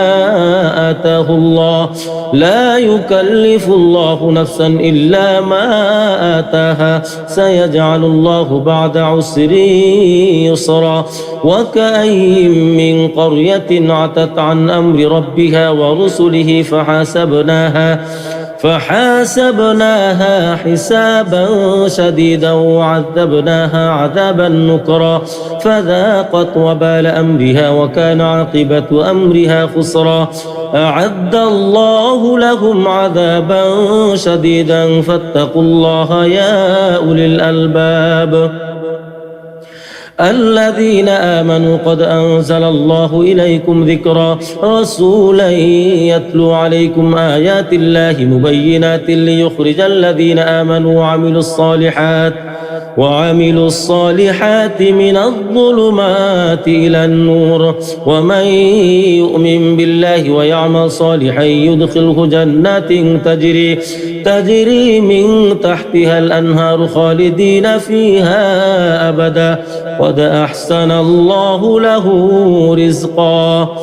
آتاه الله لا يكلف الله نفسا إلا ما آتاها سيجعل الله بعد عسر يسرا وكأي من قرية عتت عن أمر ربها ورسله فحاسبناها حسابا شديدا وعذبناها عذابا نكرا فذاقت وبال أمرها وكان عاقبة أمرها خسرا أعد الله لهم عذابا شديدا فاتقوا الله يا أولي الألباب الذين آمنوا قد أنزل الله إليكم ذكرا رسولا يتلو عليكم آيات الله مبينات ليخرج الذين آمنوا وعملوا الصالحات من الظلمات إلى النور ومن يؤمن بالله ويعمل صالحا يدخله جنات تجري من تحتها الأنهار خالدين فيها أبدا قد أحسن الله له رزقا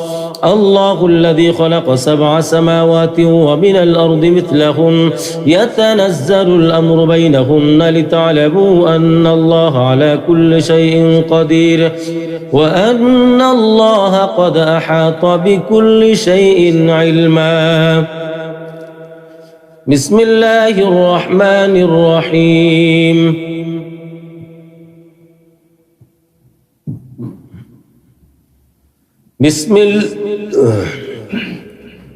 الله الذي خلق 7 سماوات ومن الأرض مثلهن يتنزل الأمر بينهن لتعلموا أن الله على كل شيء قدير وأن الله قد أحاط بكل شيء علما بسم الله الرحمن الرحيم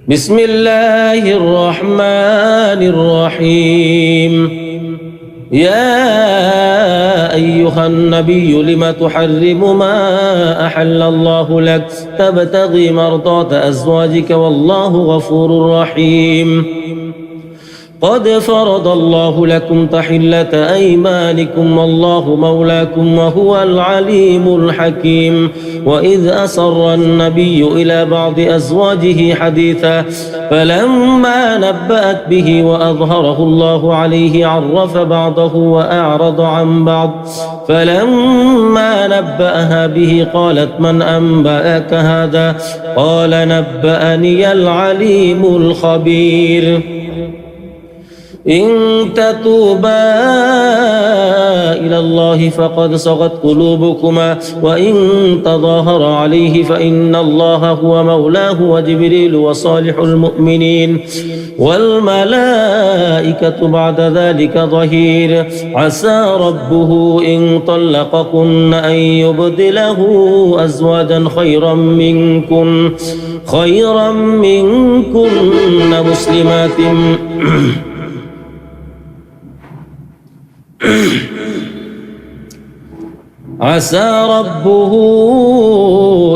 بسم الله الرحمن الرحيم يا أيها النبي لم تحرم ما أحل الله لك تبتغي مرضات أزواجك والله غفور رحيم قد فرض الله لكم تحلة أيمانكم والله مولاكم وهو العليم الحكيم وإذ أسر النبي إلى بعض أزواجه حديثا فلما نبأت به وأظهره الله عليه عرف بعضه وأعرض عن بعض فلما نبأها به قالت من أنبأك هذا قال نبأني العليم الخبير إن تتوبا إلى الله فقد صغت قلوبكما وإن تظاهر عليه فإن الله هو مولاه وجبريل وصالح المؤمنين والملائكة بعد ذلك ظهير عسى ربه إن طلقكن أن يبدله أزواجا خيرا منكن مسلمات عسى ربه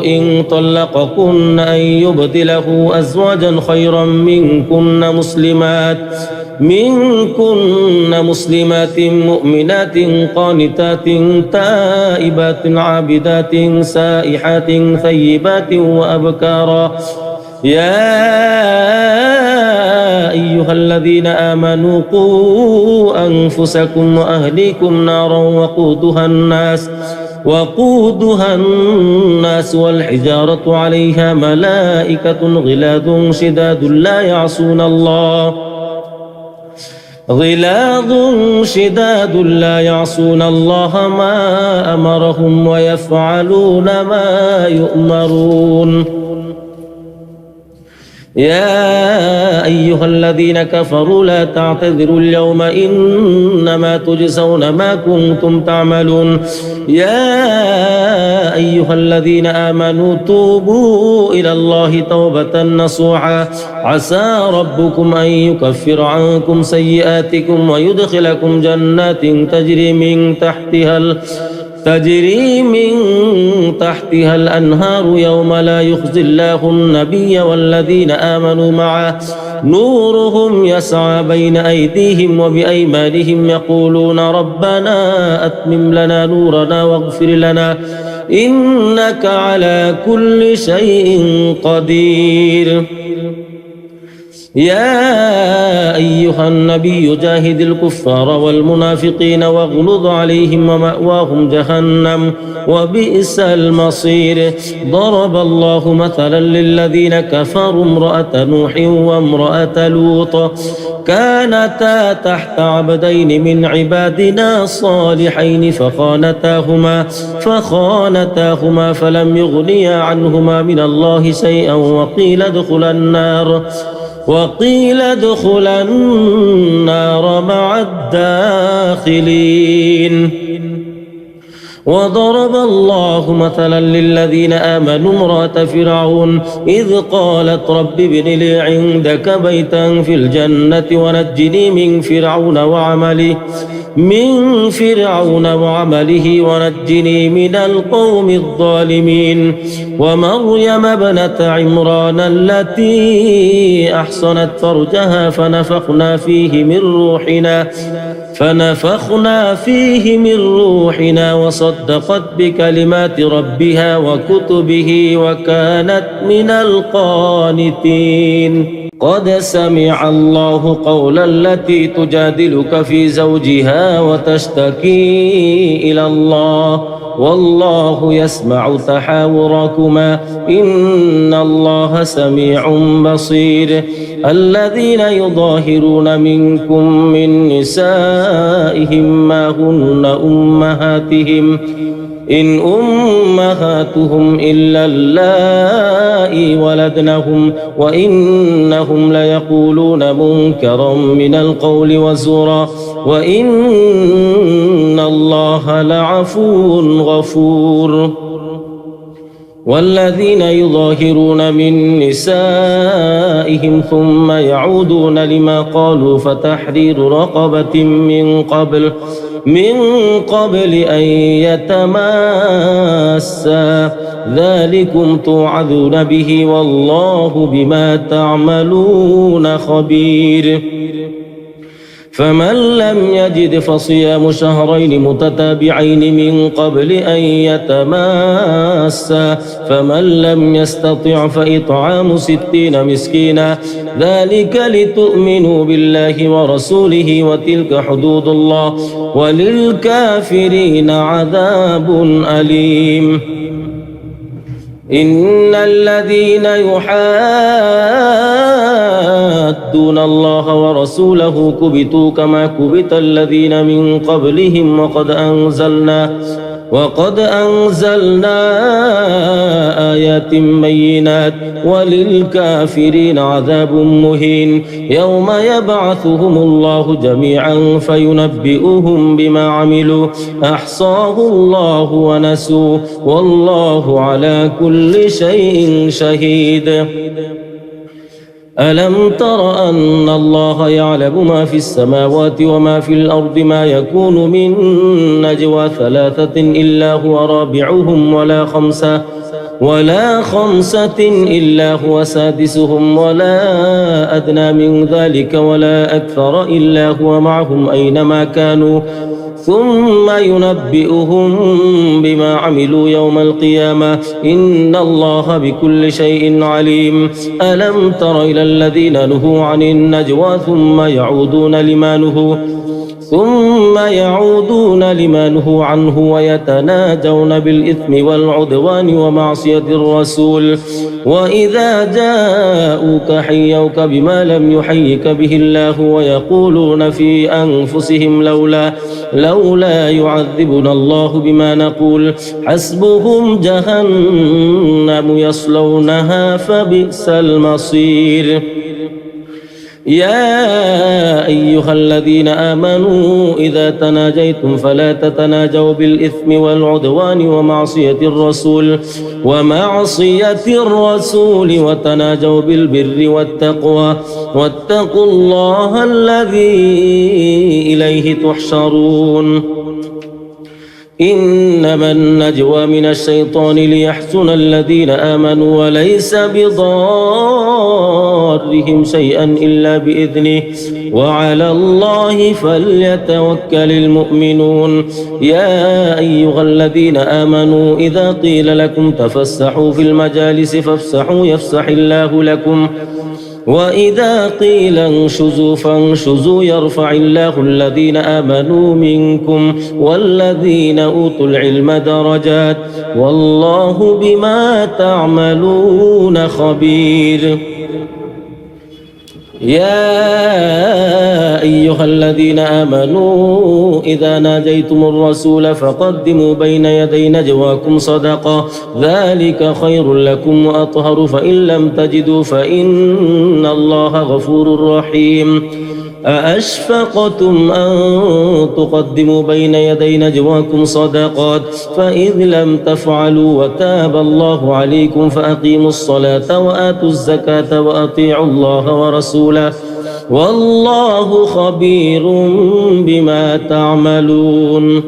إن طلقكن أن يبدله أزواجا خيرا منكن مسلمات مؤمنات قانتات تائبات عابدات سائحات ثيبات وأبكارا يا أيها الذين آمنوا قوا أنفسكم وأهليكم نارا وقودها الناس والحجارة عليها ملائكة غلاظ شداد لا يعصون الله ما أمرهم ويفعلون ما يؤمرون يا أيها الذين كفروا لا تعتذروا اليوم إنما تجزون ما كنتم تعملون يا أيها الذين آمنوا توبوا إلى الله توبة نصوحا عسى ربكم أن يكفر عنكم سيئاتكم ويدخلكم جنات تجري من تحتها الأنهار يوم لا يخزي الله النبي والذين آمنوا معه نورهم يسعى بين أيديهم وبأيمانهم يقولون ربنا أتمم لنا نورنا واغفر لنا إنك على كل شيء قدير يا أيها النبي جاهد الكفار والمنافقين واغلظ عليهم ومأواهم جهنم وبئس المصير. ضرب الله مثلا للذين كفروا امرأة نوح وامرأة لوط كانتا تحت عبدين من عبادنا صالحين فخانتاهما فلم يغنيا عنهما من الله شيئا وقيل ادخلا النار مع الداخلين. وضرب الله مثلا للذين آمنوا امرأة فرعون إذ قالت رب ابن لي عندك بيتا في الجنة ونجني من فرعون وعمله ونجني من القوم الظالمين. ومريم ابنة عمران التي أحصنت فرجها فنفخنا فيه من روحنا وصدقت بكلمات ربها وكتبه وكانت من القانتين. قد سمع الله قولا التي تجادلك في زوجها وتشتكي إلى الله والله يسمع تحاوركما إن الله سميع بصير. الذين يظاهرون منكم من نسائهم ما هن أمهاتهم إن أمهاتهم إلا اللائي ولدنهم وإنهم ليقولون منكرا من القول وزورا وإن الله لعفو غفور. والذين يظاهرون من نسائهم ثم يعودون لما قالوا فتحرير رقبة من قبل أن يتماسا ذلكم توعظون به والله بما تعملون خبير. فمن لم يجد فصيام شهرين متتابعين من قبل أن يتماسا فمن لم يستطع فإطعام 60 مسكينا ذلك لتؤمنوا بالله ورسوله وتلك حدود الله وللكافرين عذاب أليم. إن الذين يحادون الله ورسوله كبتوا كما كبت الذين من قبلهم وقد أنزلنا آيات بينات وللكافرين عذاب مهين. يوم يبعثهم الله جميعا فينبئهم بما عملوا أحصاه الله ونسوه والله على كل شيء شهيد. ألم تر أن الله يعلم ما في السماوات وما في الأرض ما يكون من نجوى 3 إلا هو رابعهم ولا خمسة إلا هو سادسهم ولا أدنى من ذلك ولا أكثر إلا هو معهم أينما كانوا ثم ينبئهم بما عملوا يوم القيامة إن الله بكل شيء عليم. ألم تر إلى الذين نهوا عن النجوى ثم يعودون لما نهوا عنه ويتناجون بالإثم والعدوان ومعصية الرسول وإذا جاءوك حيوك بما لم يحيك به الله ويقولون في أنفسهم لولا يعذبنا الله بما نقول حسبهم جهنم يصلونها فبئس المصير. يا أيها الذين آمنوا إذا تناجيتم فلا تتناجوا بالإثم والعدوان ومعصية الرسول وتناجوا بالبر والتقوى واتقوا الله الذي إليه تحشرون. إنما النجوى من الشيطان ليحزن الذين آمنوا وليس بضارهم شيئا إلا بإذنه وعلى الله فليتوكل المؤمنون. يا أيها الذين آمنوا إذا قيل لكم تفسحوا في المجالس فافسحوا يفسح الله لكم وإذا قيل انشزوا فانشزوا يرفع الله الذين آمنوا منكم والذين أوتوا العلم درجات والله بما تعملون خبير. يا أيها الذين آمنوا إذا ناجيتم الرسول فقدموا بين يدي نجواكم صدقة ذلك خير لكم وأطهر فإن لم تجدوا فإن الله غفور رحيم. أأشفقتم أن تقدموا بين يدي نجواكم صدقات فإذ لم تفعلوا وتاب الله عليكم فأقيموا الصلاة وآتوا الزكاة وأطيعوا الله ورسوله والله خبير بما تعملون.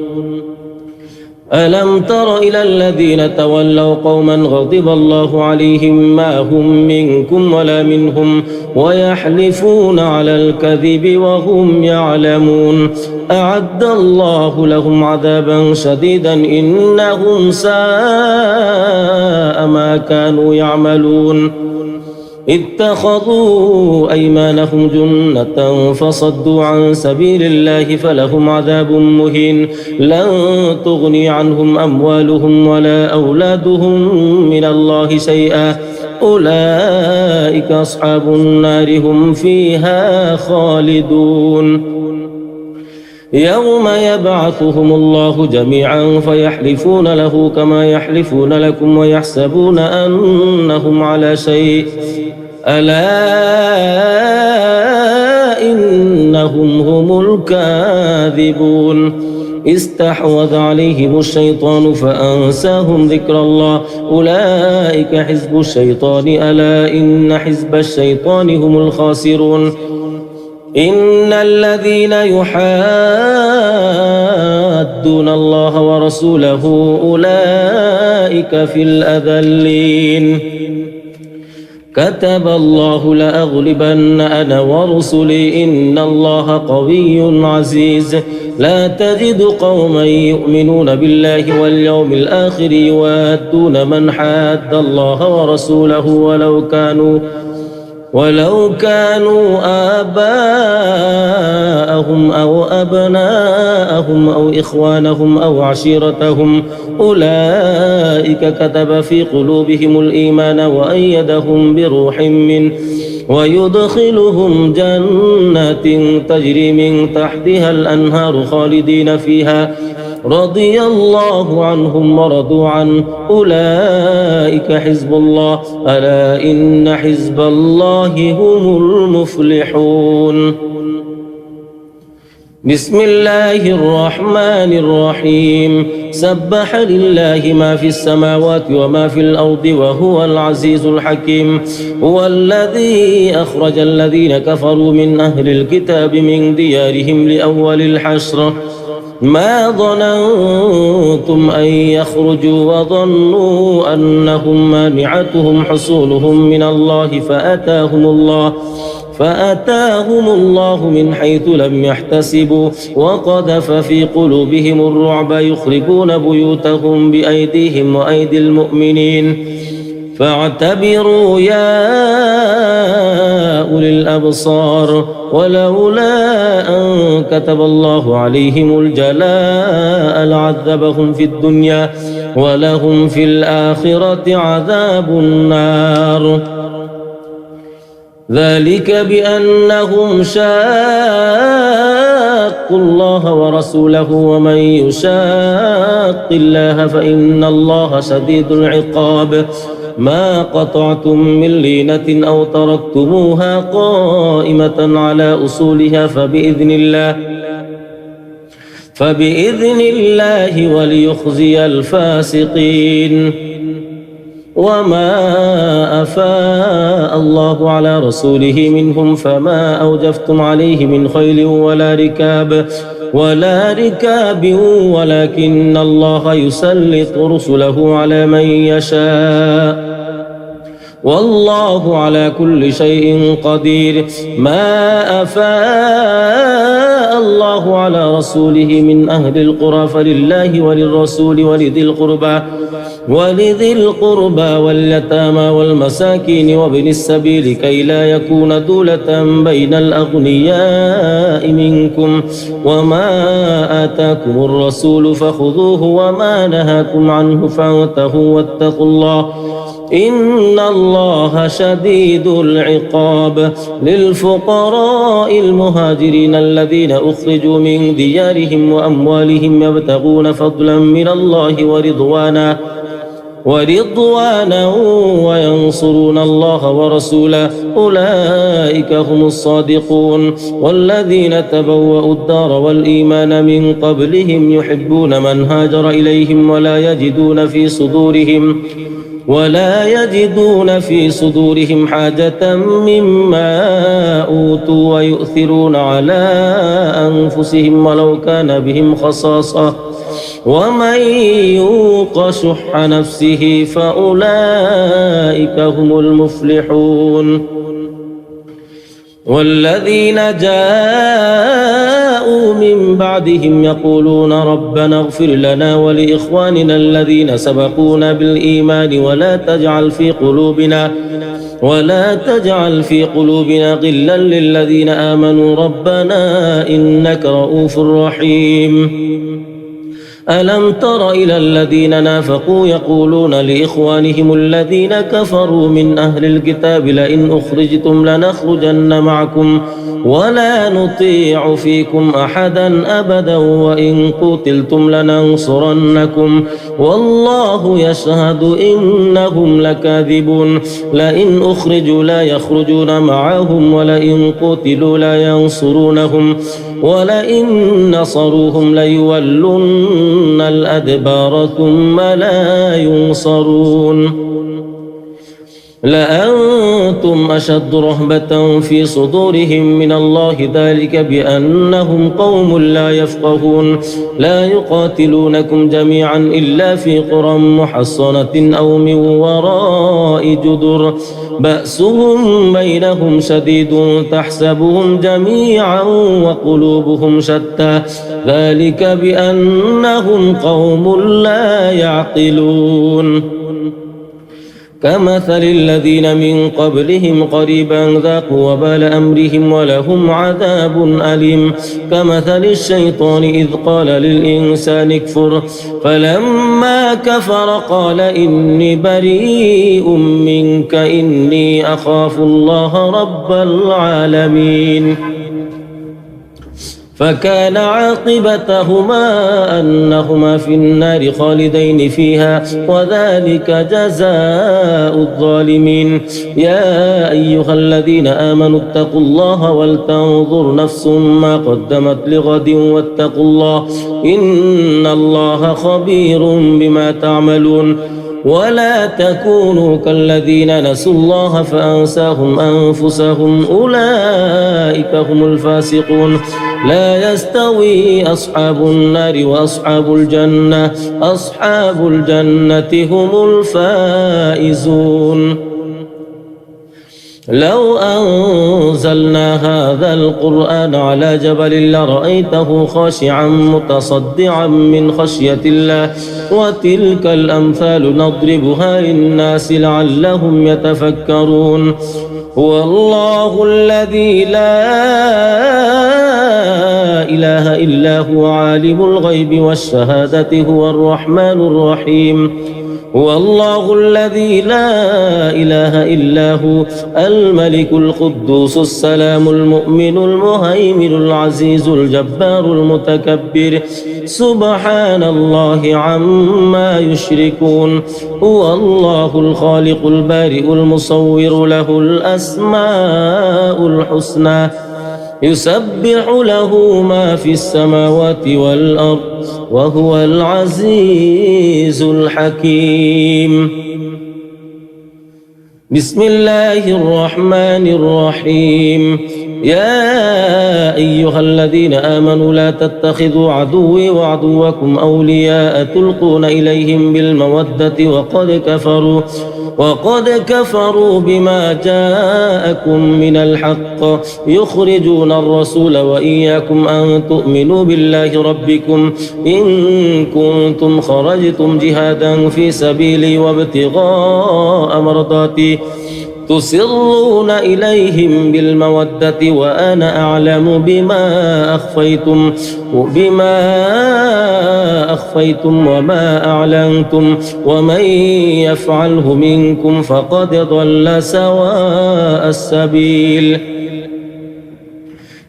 ألم تر إلى الذين تولوا قوما غضب الله عليهم ما هم منكم ولا منهم ويحلفون على الكذب وهم يعلمون أعد الله لهم عذابا شديدا إنهم ساء ما كانوا يعملون. اتخذوا أيمانهم جنة فصدوا عن سبيل الله فلهم عذاب مهين لن تغني عنهم أموالهم ولا أولادهم من الله شيئا أولئك أصحاب النار هم فيها خالدون. يوم يبعثهم الله جميعا فيحلفون له كما يحلفون لكم ويحسبون أنهم على شيء ألا إنهم هم الكاذبون. استحوذ عليهم الشيطان فأنساهم ذكر الله أولئك حزب الشيطان ألا إن حزب الشيطان هم الخاسرون. إن الذين يحادون الله ورسوله أولئك في الأذلين. كتب الله لأغلبن أنا ورسلي إن الله قوي عزيز. لا تجد قوما يؤمنون بالله واليوم الآخر يوادون من حاد الله ورسوله ولو كانوا آباءهم أو أبناءهم أو إخوانهم أو عشيرتهم أولئك كتب في قلوبهم الإيمان وأيدهم بروح منه ويدخلهم جنات تجري من تحتها الأنهار خالدين فيها رضي الله عنهم ورضوا عنه أولئك حزب الله ألا إن حزب الله هم المفلحون. بسم الله الرحمن الرحيم. سبح لله ما في السماوات وما في الأرض وهو العزيز الحكيم. هو الذي أخرج الذين كفروا من أهل الكتاب من ديارهم لأول الحشر ما ظننتم أن يخرجوا وظنوا أنهم مانعتهم حصولهم من الله فأتاهم الله من حيث لم يحتسبوا وقذف في قلوبهم الرعب يخربون بيوتهم بأيديهم وأيدي المؤمنين فاعتبروا يا أولي الأبصار. ولولا أن كتب الله عليهم الجلاء لعذبهم في الدنيا ولهم في الآخرة عذاب النار. ذلك بأنهم شاقوا الله ورسوله ومن يشاق الله فإن الله شديد العقاب. ما قطعتم من لينة أو تركتموها قائمة على أصولها فبإذن الله وليخزي الفاسقين. وما أفاء الله على رسوله منهم فما أوجفتم عليه من خيل ولا ركاب ولكن الله يسلط رسله على من يشاء والله على كل شيء قدير. ما أفاء الله على رسوله من أهل القرى فلله وللرسول ولذي القربى ولذي القربى واليتامى والمساكين وابن السبيل كي لا يكون دولة بين الأغنياء منكم وما آتاكم الرسول فخذوه وما نهاكم عنه فانتهوا واتقوا الله إن الله شديد العقاب. للفقراء المهاجرين الذين أخرجوا من ديارهم وأموالهم يبتغون فضلا من الله ورضوانا وينصرون الله ورسوله أولئك هم الصادقون. والذين تبوأوا الدار والإيمان من قبلهم يحبون من هاجر إليهم ولا يجدون في صدورهم حاجة مما أوتوا ويؤثرون على أنفسهم ولو كان بهم خصاصة ومن يوق شح نفسه فأولئك هم المفلحون. والذين جاءوا من بعدهم يقولون ربنا اغفر لنا ولإخواننا الذين سبقونا بالإيمان ولا تجعل في قلوبنا غلا للذين آمنوا ربنا إنك رؤوف رحيم. ألم تر إلى الذين نافقوا يقولون لإخوانهم الذين كفروا من أهل الكتاب لئن أخرجتم لنخرجن معكم ولا نطيع فيكم أحدا أبدا وإن قتلتم لننصرنكم والله يشهد إنهم لكاذبون. لئن أخرجوا لا يخرجون معهم ولئن قتلوا لا ينصرونهم ولئن نصروهم ليولن الأدبار ثم لا ينصرون. لأنتم أشد رهبة في صدورهم من الله ذلك بأنهم قوم لا يفقهون. لا يقاتلونكم جميعا إلا في قرى محصنة أو من وراء جدر بأسهم بينهم شديد تحسبهم جميعا وقلوبهم شتى ذلك بأنهم قوم لا يعقلون. كمثل الذين من قبلهم قريبا ذاقوا وبال أمرهم ولهم عذاب أليم. كمثل الشيطان إذ قال للإنسان اكفر فلما كفر قال إني بريء منك إني أخاف الله رب العالمين. فكان عاقبتهما أنهما في النار خالدين فيها وذلك جزاء الظالمين. يا أيها الذين آمنوا اتقوا الله ولتنظر نفس ما قدمت لغد واتقوا الله إن الله خبير بما تعملون. ولا تكونوا كالذين نسوا الله فأنساهم أنفسهم أولئك هم الفاسقون. لا يستوي أصحاب النار وأصحاب الجنة أصحاب الجنة هم الفائزون. لو أنزلنا هذا القرآن على جبل لرأيته خاشعا متصدعا من خشية الله وتلك الأمثال نضربها للناس لعلهم يتفكرون. هو الله الذي لا إله إلا هو عالم الغيب والشهادة هو الرحمن الرحيم. هو الله الذي لا إله إلا هو الملك القدوس السلام المؤمن المهيمن العزيز الجبار المتكبر سبحان الله عما يشركون. هو الله الخالق البارئ المصور له الأسماء الحسنى يسبح له ما في السماوات والأرض وهو العزيز الحكيم. بسم الله الرحمن الرحيم. يا أيها الذين آمنوا لا تتخذوا عدوي وعدوكم أولياء تلقون إليهم بالمودة وقد كفروا بما جاءكم من الحق يخرجون الرسول وإياكم أن تؤمنوا بالله ربكم إن كنتم خرجتم جهادا في سبيلي وابتغاء مرضاتي تسرون إليهم بالمودة وأنا أعلم بما أخفيتم وما أعلنتم ومن يفعله منكم فقد ضل سواء السبيل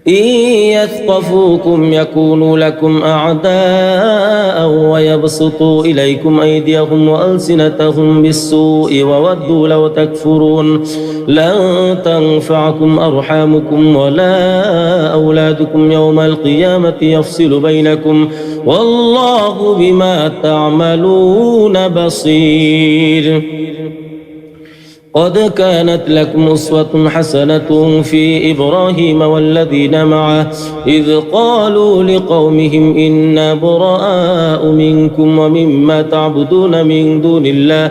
إن يثقفوكم يكونوا لكم أعداء ويبسطوا إليكم أيديهم وألسنتهم بالسوء وودوا لو تكفرون لن تنفعكم أرحامكم ولا أولادكم يوم القيامة يفصل بينكم والله بما تعملون بصير قد كانت لكم أسوة حسنة في إبراهيم والذين معه إذ قالوا لقومهم إنا براء منكم ومما تعبدون من دون الله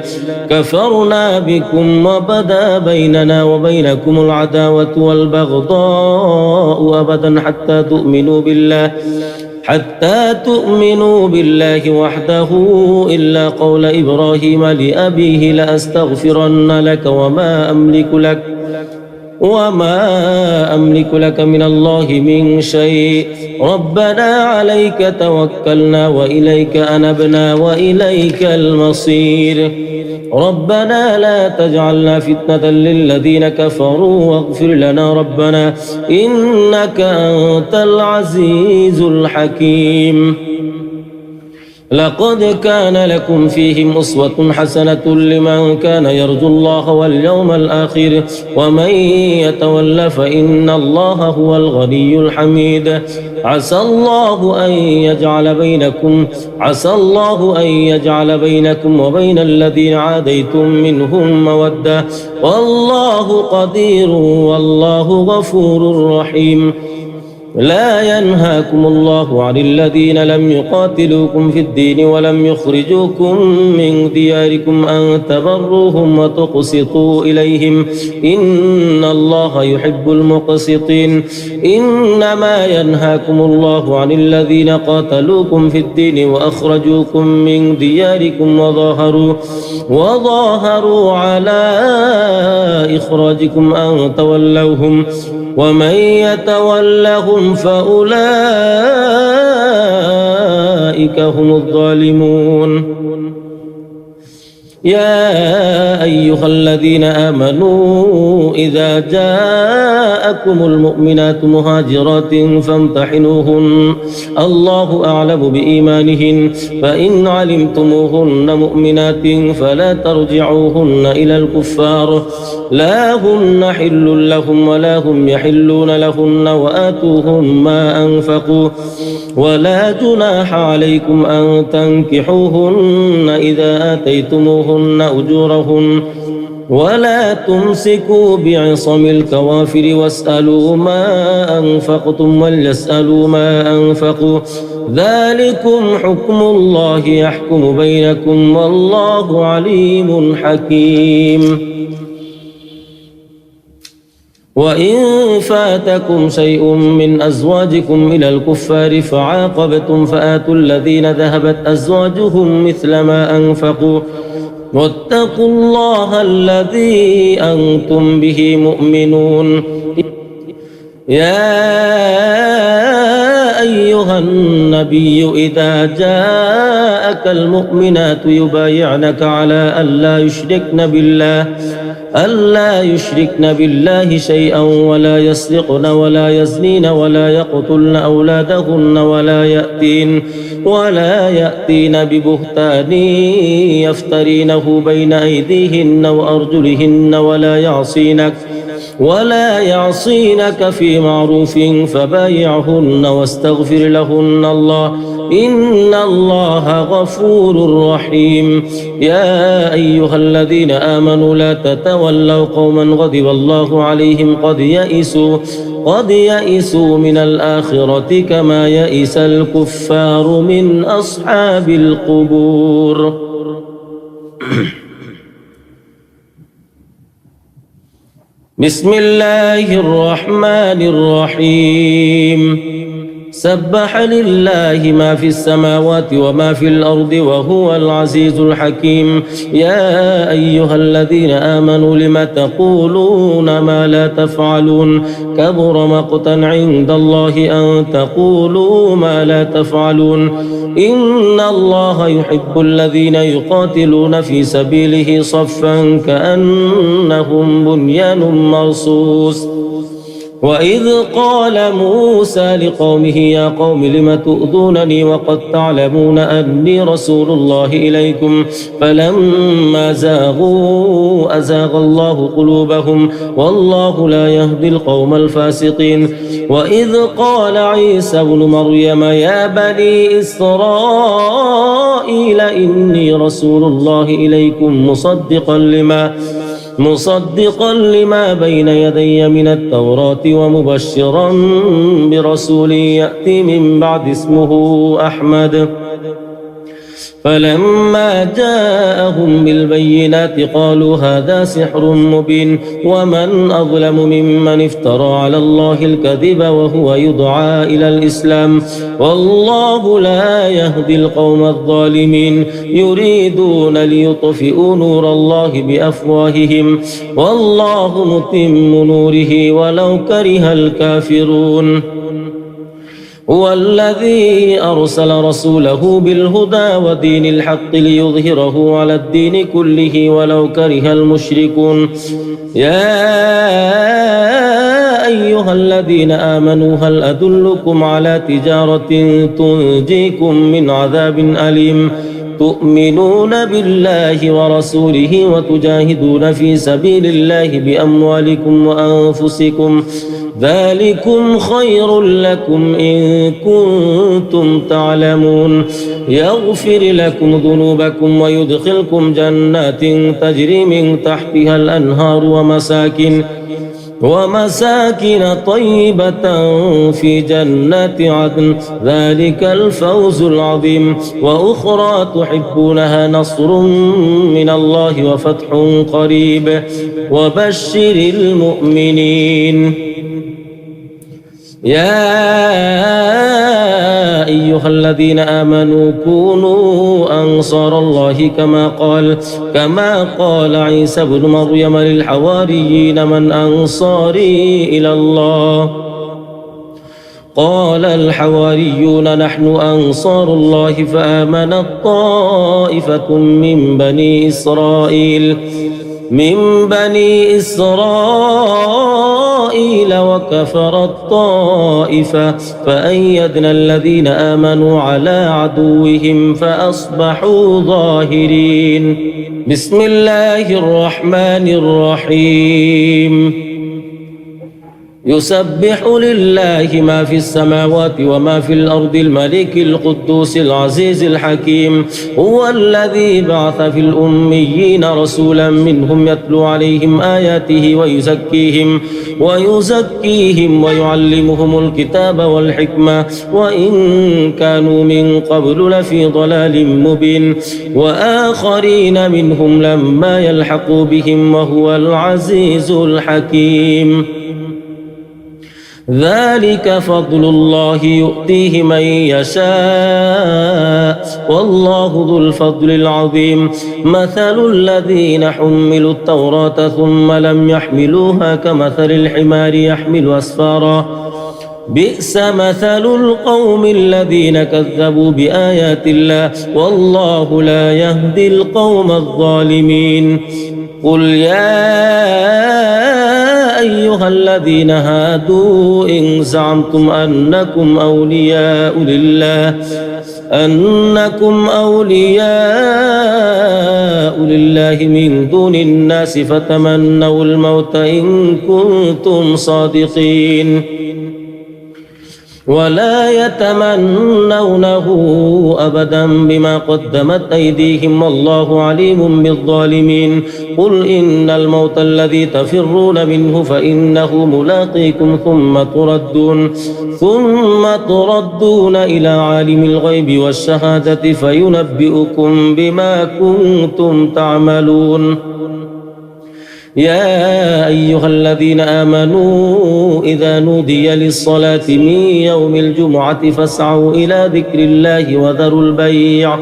كفرنا بكم وبدا بيننا وبينكم العداوة والبغضاء أبدا حتى تؤمنوا بالله وحده إلا قول إبراهيم لأبيه لأستغفرن لك وما أملك لك من الله من شيء ربنا عليك توكلنا وإليك أنبنا وإليك المصير ربنا لا تجعلنا فتنة للذين كفروا واغفر لنا ربنا إنك أنت العزيز الحكيم لقد كان لكم فيهم أسوة حسنة لمن كان يرجو الله واليوم الآخر ومن يتول فإن الله هو الغني الحميد عسى الله أن يجعل بينكم وبين الذين عاديتم منهم مودة والله قدير والله غفور رحيم لا ينهاكم الله عن الذين لم يقاتلوكم في الدين ولم يخرجوكم من دياركم أن تبروهم وتقسطوا إليهم إن الله يحب المقسطين إنما ينهاكم الله عن الذين قاتلوكم في الدين وأخرجوكم من دياركم وظاهروا على إخراجكم أن تولوهم ومن يتولهم فأولئك هم الظالمون يا أيها الذين آمنوا إذا جاءكم المؤمنات مهاجرات فامتحنوهن الله أعلم بإيمانهن فإن علمتموهن مؤمنات فلا ترجعوهن إلى الكفار لا هن حل لهم ولا هم يحلون لهن وآتوهم ما أنفقوا ولا جناح عليكم أن تنكحوهن إذا آتيتموهن أجورهن ولا تمسكوا بعصم الكوافر واسألوا ما أنفقتم وليسألوا ما أنفقوا ذلكم حكم الله يحكم بينكم والله عليم حكيم وإن فاتكم شيء من أزواجكم إلى الكفار فعاقبتم فآتوا الذين ذهبت أزواجهم مثل ما أنفقوا واتقوا الله الذي أنتم به مؤمنون يا أيها النبي إذا جاءك المؤمنات يبايعنك على ألا يشركن بالله شيئا ولا يسرقن ولا يزنين ولا يقتلن أولادهن ولا يأتين ببهتان يفترينه بين أيديهن وأرجلهن ولا يعصينك في معروف فبايعهن واستغفر لهن الله إن الله غفور رحيم. يا أيها الذين آمنوا لا تتولوا قوما غضب الله عليهم قد يئسوا من الآخرة كما يئس الكفار من أصحاب القبور. بسم الله الرحمن الرحيم. سبح لله ما في السماوات وما في الأرض وهو العزيز الحكيم. يا أيها الذين آمنوا لم تقولون ما لا تفعلون كبر مقتا عند الله أن تقولوا ما لا تفعلون. إن الله يحب الذين يقاتلون في سبيله صفا كأنهم بنيان مرصوص. وإذ قال موسى لقومه يا قوم لم تؤذونني وقد تعلمون أني رسول الله إليكم فلما زاغوا أزاغ الله قلوبهم والله لا يهدي القوم الفاسقين. وإذ قال عيسى بن مريم يا بني إسرائيل إني رسول الله إليكم مصدقا لما بين يدي من التوراة ومبشرا برسول يأتي من بعد اسمه أحمد. فلما جاءهم بالبينات قالوا هذا سحر مبين ومن أظلم ممن افترى على الله الكذب وهو يدعى إلى الإسلام والله لا يهدي القوم الظالمين. يريدون ليطفئوا نور الله بأفواههم والله متم نوره ولو كره الكافرون. هو الذي أرسل رسوله بالهدى ودين الحق ليظهره على الدين كله ولو كره المشركون. يا أيها الذين آمنوا هل أدلكم على تجارة تنجيكم من عذاب أليم تؤمنون بالله ورسوله وتجاهدون في سبيل الله بأموالكم وأنفسكم ذلكم خير لكم إن كنتم تعلمون. يغفر لكم ذنوبكم ويدخلكم جنات تجري من تحتها الأنهار ومساكن طيبة في جنات عدن ذلك الفوز العظيم. وأخرى تحبونها نصر من الله وفتح قريب وبشر المؤمنين. يا أيها الذين آمنوا كونوا أنصار الله كما قال عيسى بن مريم للحواريين من أنصاري إلى الله قال الحواريون نحن أنصار الله فآمنت طائفة من بني إسرائيل وكفرت طائفة فأيدنا الذين آمنوا على عدوهم فأصبحوا ظاهرين. بسم الله الرحمن الرحيم. يسبح لله ما في السماوات وما في الأرض الملك القدوس العزيز الحكيم. هو الذي بعث في الأميين رسولا منهم يتلو عليهم آياته ويزكيهم ويعلمهم الكتاب والحكمة وإن كانوا من قبل لفي ضلال مبين وآخرين منهم لما يلحقوا بهم وهو العزيز الحكيم. ذلك فضل الله يؤتيه من يشاء والله ذو الفضل العظيم. مثل الذين حملوا التوراة ثم لم يحملوها كمثل الحمار يحمل أسفارا بئس مثل القوم الذين كذبوا بآيات الله والله لا يهدي القوم الظالمين. قل يا أيها الذين هادوا إن زعمتم أنكم أولياء لله من دون الناس فتمنوا الموت إن كنتم صادقين ولا يتمنونه أبدا بما قدمت أيديهم والله عليم بالظالمين قل إن الموت الذي تفرون منه فإنه ملاقيكم ثم تردون إلى عالم الغيب والشهادة فينبئكم بما كنتم تعملون يا أيها الذين آمنوا إذا نودي للصلاة من يوم الجمعة فاسعوا إلى ذكر الله وذروا البيع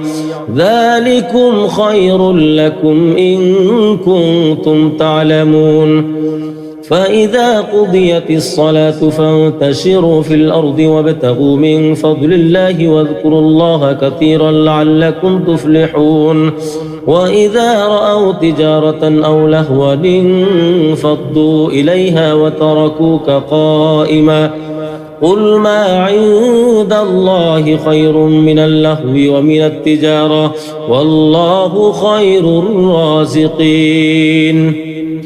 ذلكم خير لكم إن كنتم تعلمون فإذا قضيت الصلاة فانتشروا في الأرض وابتغوا من فضل الله واذكروا الله كثيرا لعلكم تفلحون وإذا رأوا تجارة أو لهوا انفضوا إليها وتركوك قائما قل ما عند الله خير من اللهو ومن التجارة والله خير الرازقين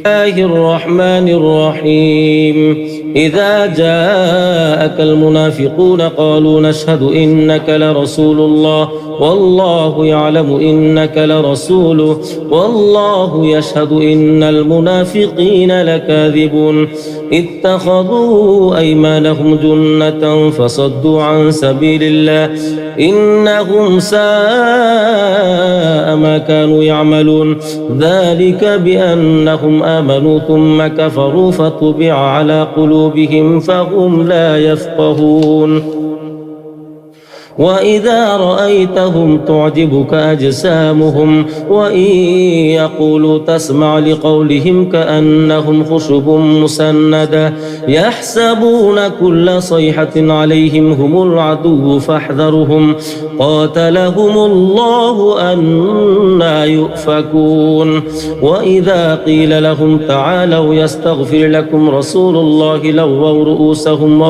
الله الرحمن الرحيم إذا جاءك المنافقون قالوا نشهد إنك لرسول الله والله يعلم إنك لرسوله والله يشهد إن المنافقين لكاذبون اتخذوا أيمانهم جنة فصدوا عن سبيل الله إنهم ساء ما كانوا يعملون ذلك بأنهم آمنوا ثم كفروا فطبع على قلوبهم فهم لا يفقهون وإذا رأيتهم تعجبك أجسامهم وإن يقولوا تسمع لقولهم كأنهم خشب مسندة يحسبون كل صيحة عليهم هم العدو فاحذرهم قاتلهم الله أنى يؤفكون وإذا قيل لهم تعالوا يستغفر لكم رسول الله لووا رؤوسهم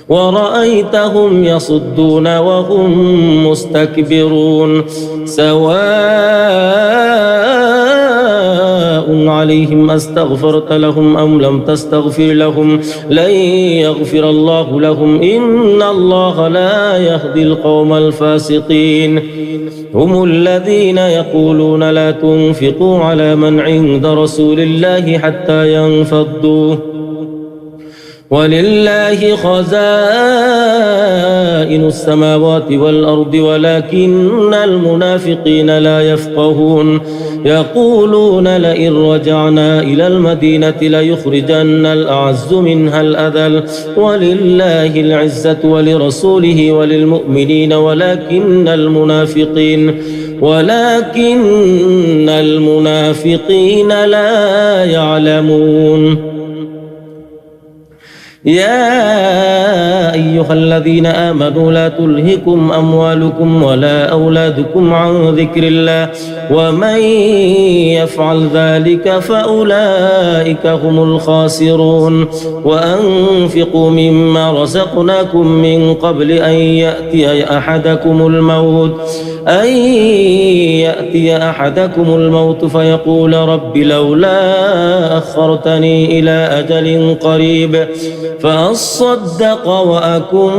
ورأيتهم يصدون وهم مستكبرون سواء عليهم أستغفرت لهم أم لم تستغفر لهم لن يغفر الله لهم إن الله لا يهدي القوم الفاسقين هم الذين يقولون لا تنفقوا على من عند رسول الله حتى ينفضوا ولله خزائن السماوات والأرض ولكن المنافقين لا يفقهون يقولون لئن رجعنا إلى المدينة ليخرجن الأعز منها الأذل ولله العزة ولرسوله وللمؤمنين ولكن المنافقين لا يعلمون يا أيها الذين آمنوا لا تلهكم أموالكم ولا أولادكم عن ذكر الله ومن يفعل ذلك فأولئك هم الخاسرون وأنفقوا مما رزقناكم من قبل أن يأتي أحدكم الموت فيقول رب لولا أخرتني إلى أجل قريب فأصدق وأكن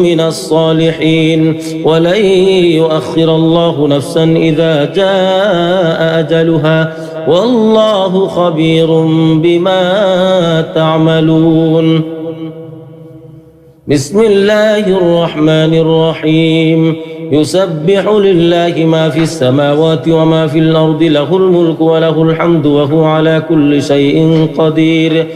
من الصالحين ولن يؤخر الله نفسا إذا جاء أجلها والله خبير بما تعملون بسم الله الرحمن الرحيم يسبح لله ما في السماوات وما في الأرض له الملك وله الحمد وهو على كل شيء قدير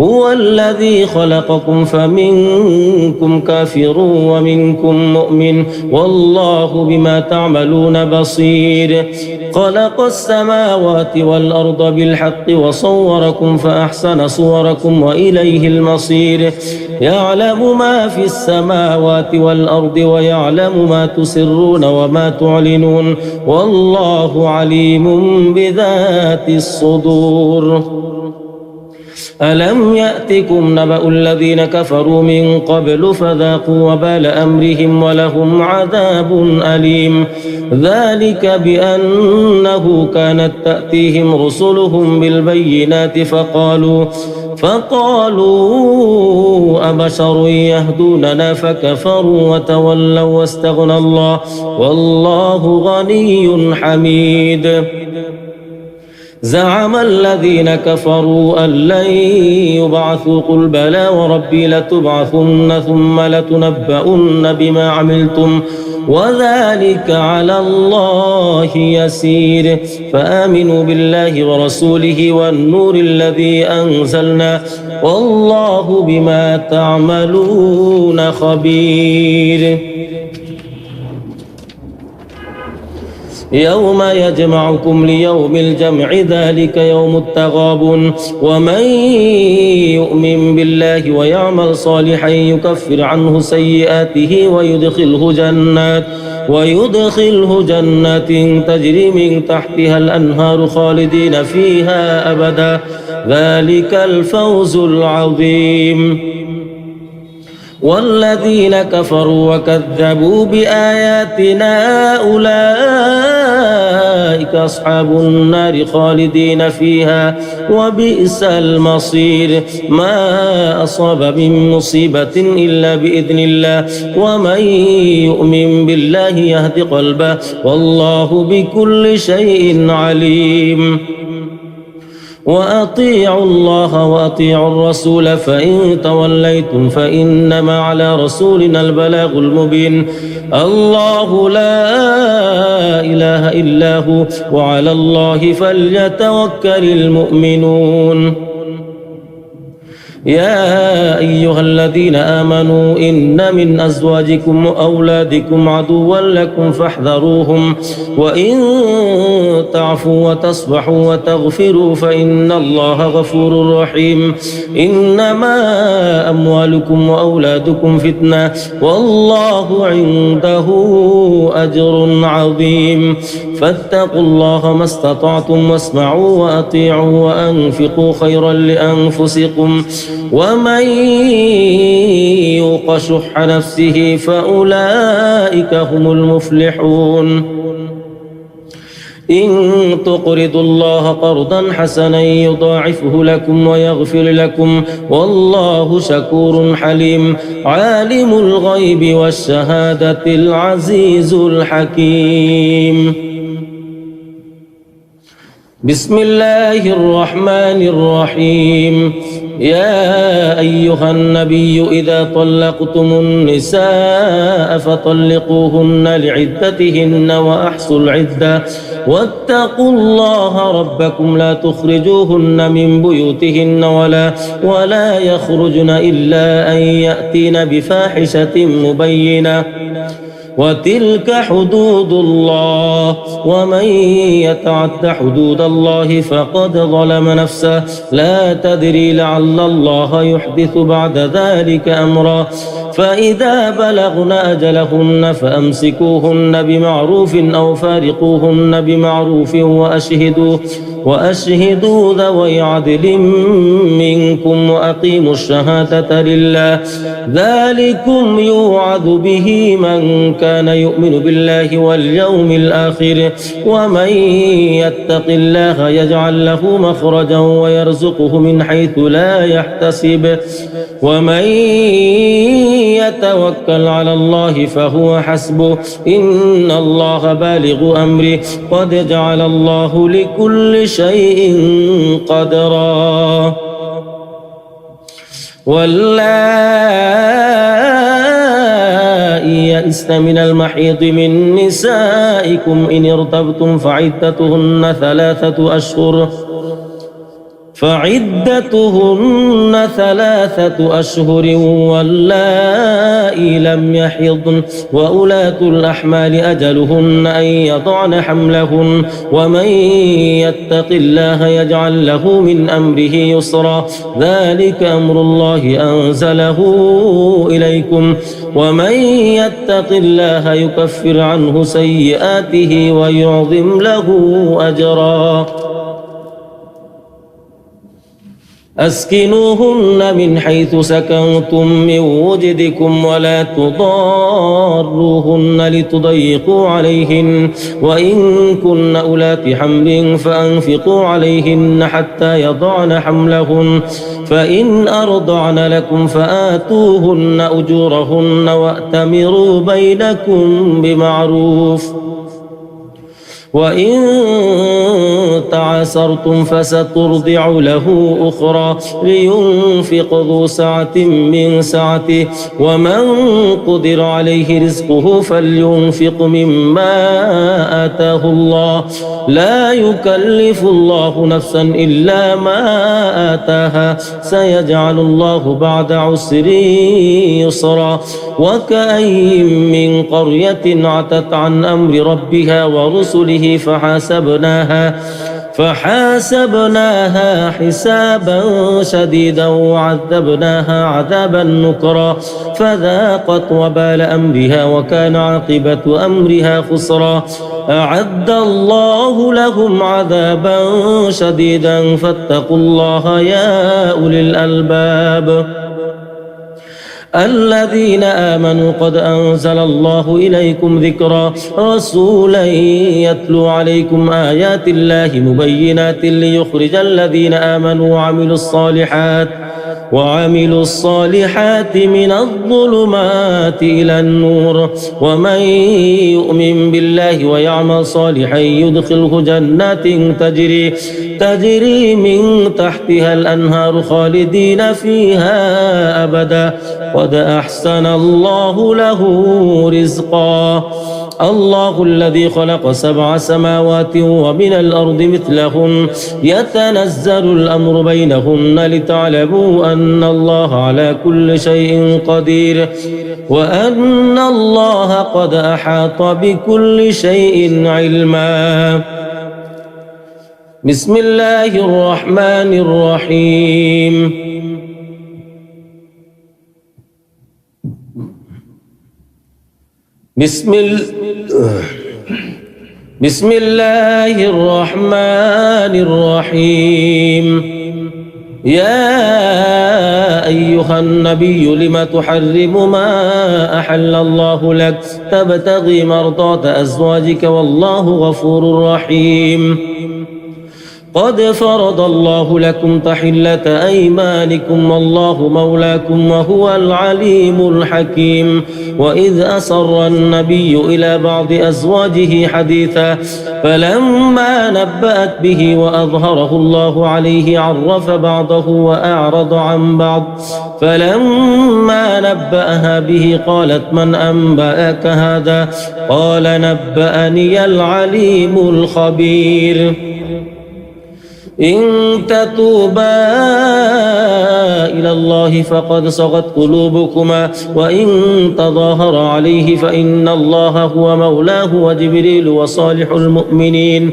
هو الذي خلقكم فمنكم كافر ومنكم مؤمن والله بما تعملون بصير خلق السماوات والأرض بالحق وصوركم فأحسن صوركم وإليه المصير يعلم ما في السماوات والأرض ويعلم ما تسرون وما تعلنون والله عليم بذات الصدور ألم يأتكم نبأ الذين كفروا من قبل فذاقوا وبال أمرهم ولهم عذاب أليم ذلك بأنه كانت تأتيهم رسلهم بالبينات فقالوا أبشر يهدوننا فكفروا وتولوا واستغنى الله والله غني حميد زعم الذين كفروا أن لن يبعثوا قل بلى وربي لتبعثن ثم لتنبؤن بما عملتم وذلك على الله يسير فآمنوا بالله ورسوله والنور الذي أنزلنا والله بما تعملون خبير يوم يجمعكم ليوم الجمع ذلك يوم التغابن ومن يؤمن بالله ويعمل صالحا يكفر عنه سيئاته ويدخله جنات تجري من تحتها الأنهار خالدين فيها أبدا ذلك الفوز العظيم والذين كفروا وكذبوا بآياتنا أولئك أصحاب النار خالدين فيها وبئس المصير ما أصاب من مصيبة إلا بإذن الله ومن يؤمن بالله يهد قلبه والله بكل شيء عليم وأطيعوا الله وأطيعوا الرسول فإن توليتم فإنما على رسولنا البلاغ المبين الله لا إله إلا هو وعلى الله فليتوكل المؤمنون يا أيها الذين آمنوا إن من أزواجكم وأولادكم عدوا لكم فاحذروهم وإن تعفوا وتصفحوا وتغفروا فإن الله غفور رحيم إنما أموالكم وأولادكم فتنة والله عنده أجر عظيم فاتقوا الله ما استطعتم واسمعوا وأطيعوا وأنفقوا خيرا لأنفسكم ومن يوق شح نفسه فأولئك هم المفلحون إن تقرضوا الله قرضا حسنا يضاعفه لكم ويغفر لكم والله شكور حليم عالم الغيب والشهادة العزيز الحكيم بسم الله الرحمن الرحيم يا أيها النبي إذا طلقتم النساء فطلقوهن لعدتهن وأحصوا العدة واتقوا الله ربكم لا تخرجوهن من بيوتهن ولا يخرجن إلا أن يأتين بفاحشة مبينة وتلك حدود الله ومن يتعد حدود الله فقد ظلم نفسه لا تدري لعل الله يحدث بعد ذلك أمرا فإذا بلغن أجلهن فأمسكوهن بمعروف أو فارقوهن بمعروف وأشهدوا ذوي عدل منكم وأقيموا الشهادة لله ذلكم يوعظ به من كان يؤمن بالله واليوم الآخر ومن يتق الله يجعل له مخرجا ويرزقه من حيث لا يحتسب ومن يتوكل على الله فهو حسبه إن الله بالغ أمره قد جعل الله لكل شيء قدرا واللائي يئسن من المحيض من نسائكم إن ارتبتم فعدتهن ثلاثة أشهر واللائي لم يحضن وأولاة الأحمال أجلهن أن يضعن حملهن ومن يتق الله يجعل له من أمره يسرا ذلك أمر الله أنزله إليكم ومن يتق الله يكفر عنه سيئاته ويعظم له أجرا أسكنوهن من حيث سكنتم من وجدكم ولا تضاروهن لتضيقوا عليهن وإن كن أولات حمل فأنفقوا عليهن حتى يضعن حملهن فإن أرضعن لكم فآتوهن أجورهن وأتمروا بينكم بمعروف وإن تعاسرتم فسترضع له أخرى لينفق ذو سعة من سعته ومن قدر عليه رزقه فلينفق مما آتاه الله لا يكلف الله نفسا إلا ما آتاها سيجعل الله بعد عسر يسرا وكأي من قرية عتت عن أمر ربها ورسله فحاسبناها حسابا شديدا وعذبناها عذابا نكرا فذاقت وبال أمرها وكان عاقبة أمرها خسرا أعد الله لهم عذابا شديدا فاتقوا الله يا أولي الألباب الذين آمنوا قد أنزل الله إليكم ذكرا رسولا يتلو عليكم آيات الله مبينات ليخرج الذين آمنوا وعملوا الصالحات من الظلمات إلى النور ومن يؤمن بالله ويعمل صالحا يدخله جنات تجري من تحتها الأنهار خالدين فيها أبدا قد أحسن الله له رزقا الله الذي خلق 7 سماوات ومن الأرض مثلهن يتنزل الأمر بينهن لتعلموا أن الله على كل شيء قدير وأن الله قد أحاط بكل شيء علما بسم الله الرحمن الرحيم بسم الله الرحمن الرحيم يا أيها النبي لم تحرم ما أحل الله لك تبتغي مرضات أزواجك والله غفور رحيم قد فرض الله لكم تحلة أيمانكم والله مولاكم وهو العليم الحكيم وإذ أسر النبي إلى بعض أزواجه حديثا فلما نبأت به وأظهره الله عليه عرف بعضه وأعرض عن بعض فلما نبأها به قالت من أنبأك هذا قال نبأني العليم الخبير إن تتوبا إلى الله فقد صغت قلوبكما وإن تظاهر عليه فإن الله هو مولاه وجبريل وصالح المؤمنين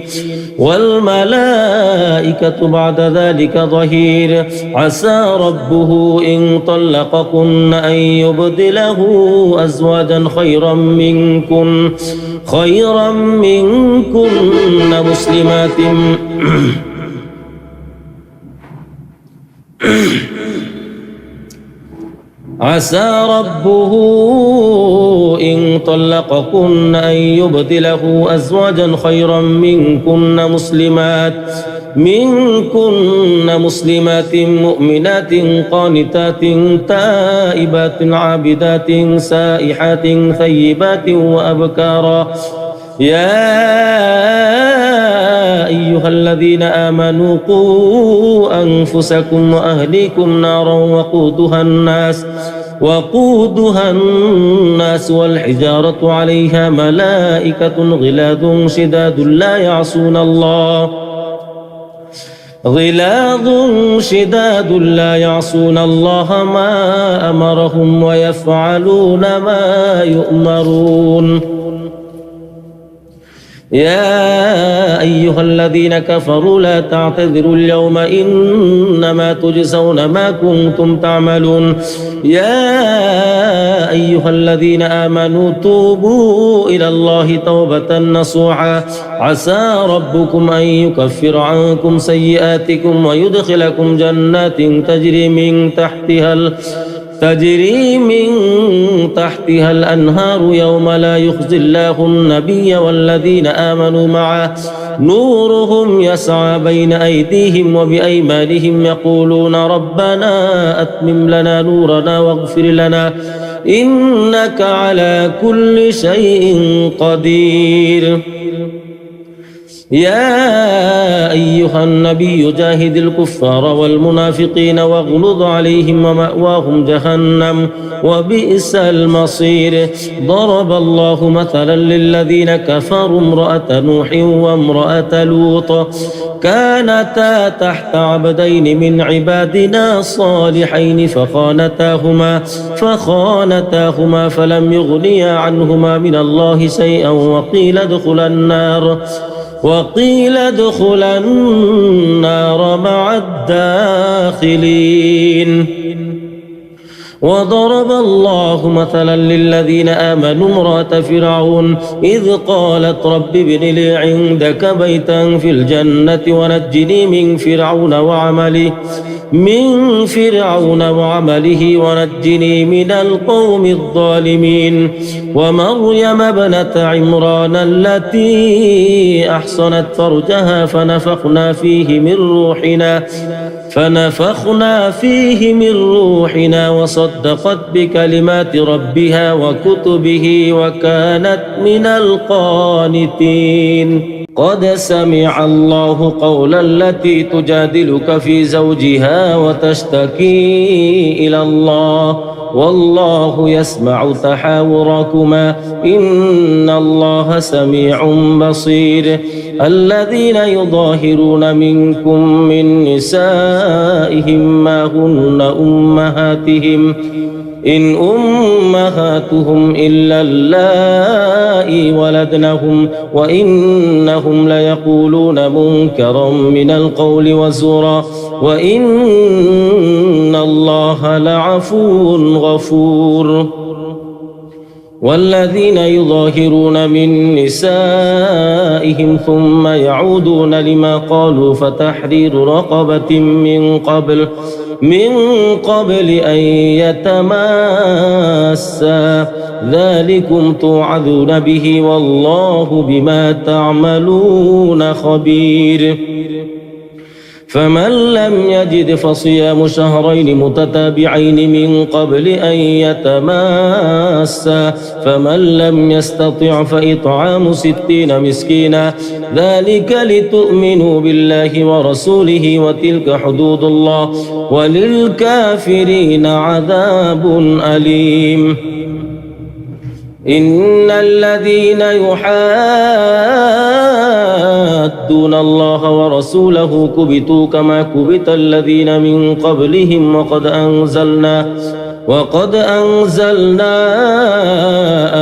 والملائكة بعد ذلك ظهير عسى ربه إن طلقكن أن يبدله أزواجا خيرا منكن مسلمات عسى ربه إن طلقكن أن يبدله أزواجا خيرا منكن مسلمات مؤمنات قانتات تائبات عابدات سائحات ثيبات وأبكارا يا أيها الذين آمنوا قوا أنفسكم وأهليكم نارا وقودها الناس والحجارة عليها ملائكة غلاظ شداد لا يعصون الله ما أمرهم ويفعلون ما يؤمرون يا أيها الذين كفروا لا تعتذروا اليوم إنما تجزون ما كنتم تعملون يا أيها الذين آمنوا توبوا إلى الله توبة نصوحا عسى ربكم أن يكفر عنكم سيئاتكم ويدخلكم جنات تجري من تحتها الأنهار يوم لا يخزي الله النبي والذين آمنوا معه نورهم يسعى بين أيديهم وبأيمانهم يقولون ربنا أتمم لنا نورنا واغفر لنا إنك على كل شيء قدير يا أيها النبي جاهد الكفار والمنافقين واغلظ عليهم ومأواهم جهنم وبئس المصير ضرب الله مثلا للذين كفروا امرأة نوح وامرأة لوط كانتا تحت عبدين من عبادنا صالحين فخانتاهما فلم يغنيا عنهما من الله شيئا وقيل ادخلا النار مع الداخلين وضرب الله مثلا للذين آمنوا امرأة فرعون إذ قالت رب ابن لي عندك بيتا في الجنة ونجني من فرعون وعمله ونجني من القوم الظالمين ومريم ابنة عمران التي أحصنت فرجها فنفخنا فيه من روحنا وصدقت بكلمات ربها وكتبه وكانت من القانتين قد سمع الله قولا التي تجادلك في زوجها وتشتكي إلى الله والله يسمع تحاوركما إن الله سميع بصير الذين يظاهرون منكم من نسائهم ما هن أمهاتهم إن أمهاتهم إلا اللائي ولدنهم وإنهم ليقولون منكرا من القول وزورا وإن الله لعفو غفور والذين يظاهرون من نسائهم ثم يعودون لما قالوا فتحرير رقبة من قبل أن يتماسا ذلكم توعظون به والله بما تعملون خبير فمن لم يجد فصيام شهرين متتابعين من قبل أن يتماسا فمن لم يستطع فإطعام 60 مسكينا ذلك لتؤمنوا بالله ورسوله وتلك حدود الله وللكافرين عذاب أليم إن الذين يحادون الله ورسوله كبتوا كما كبت الذين من قبلهم وقد أنزلنا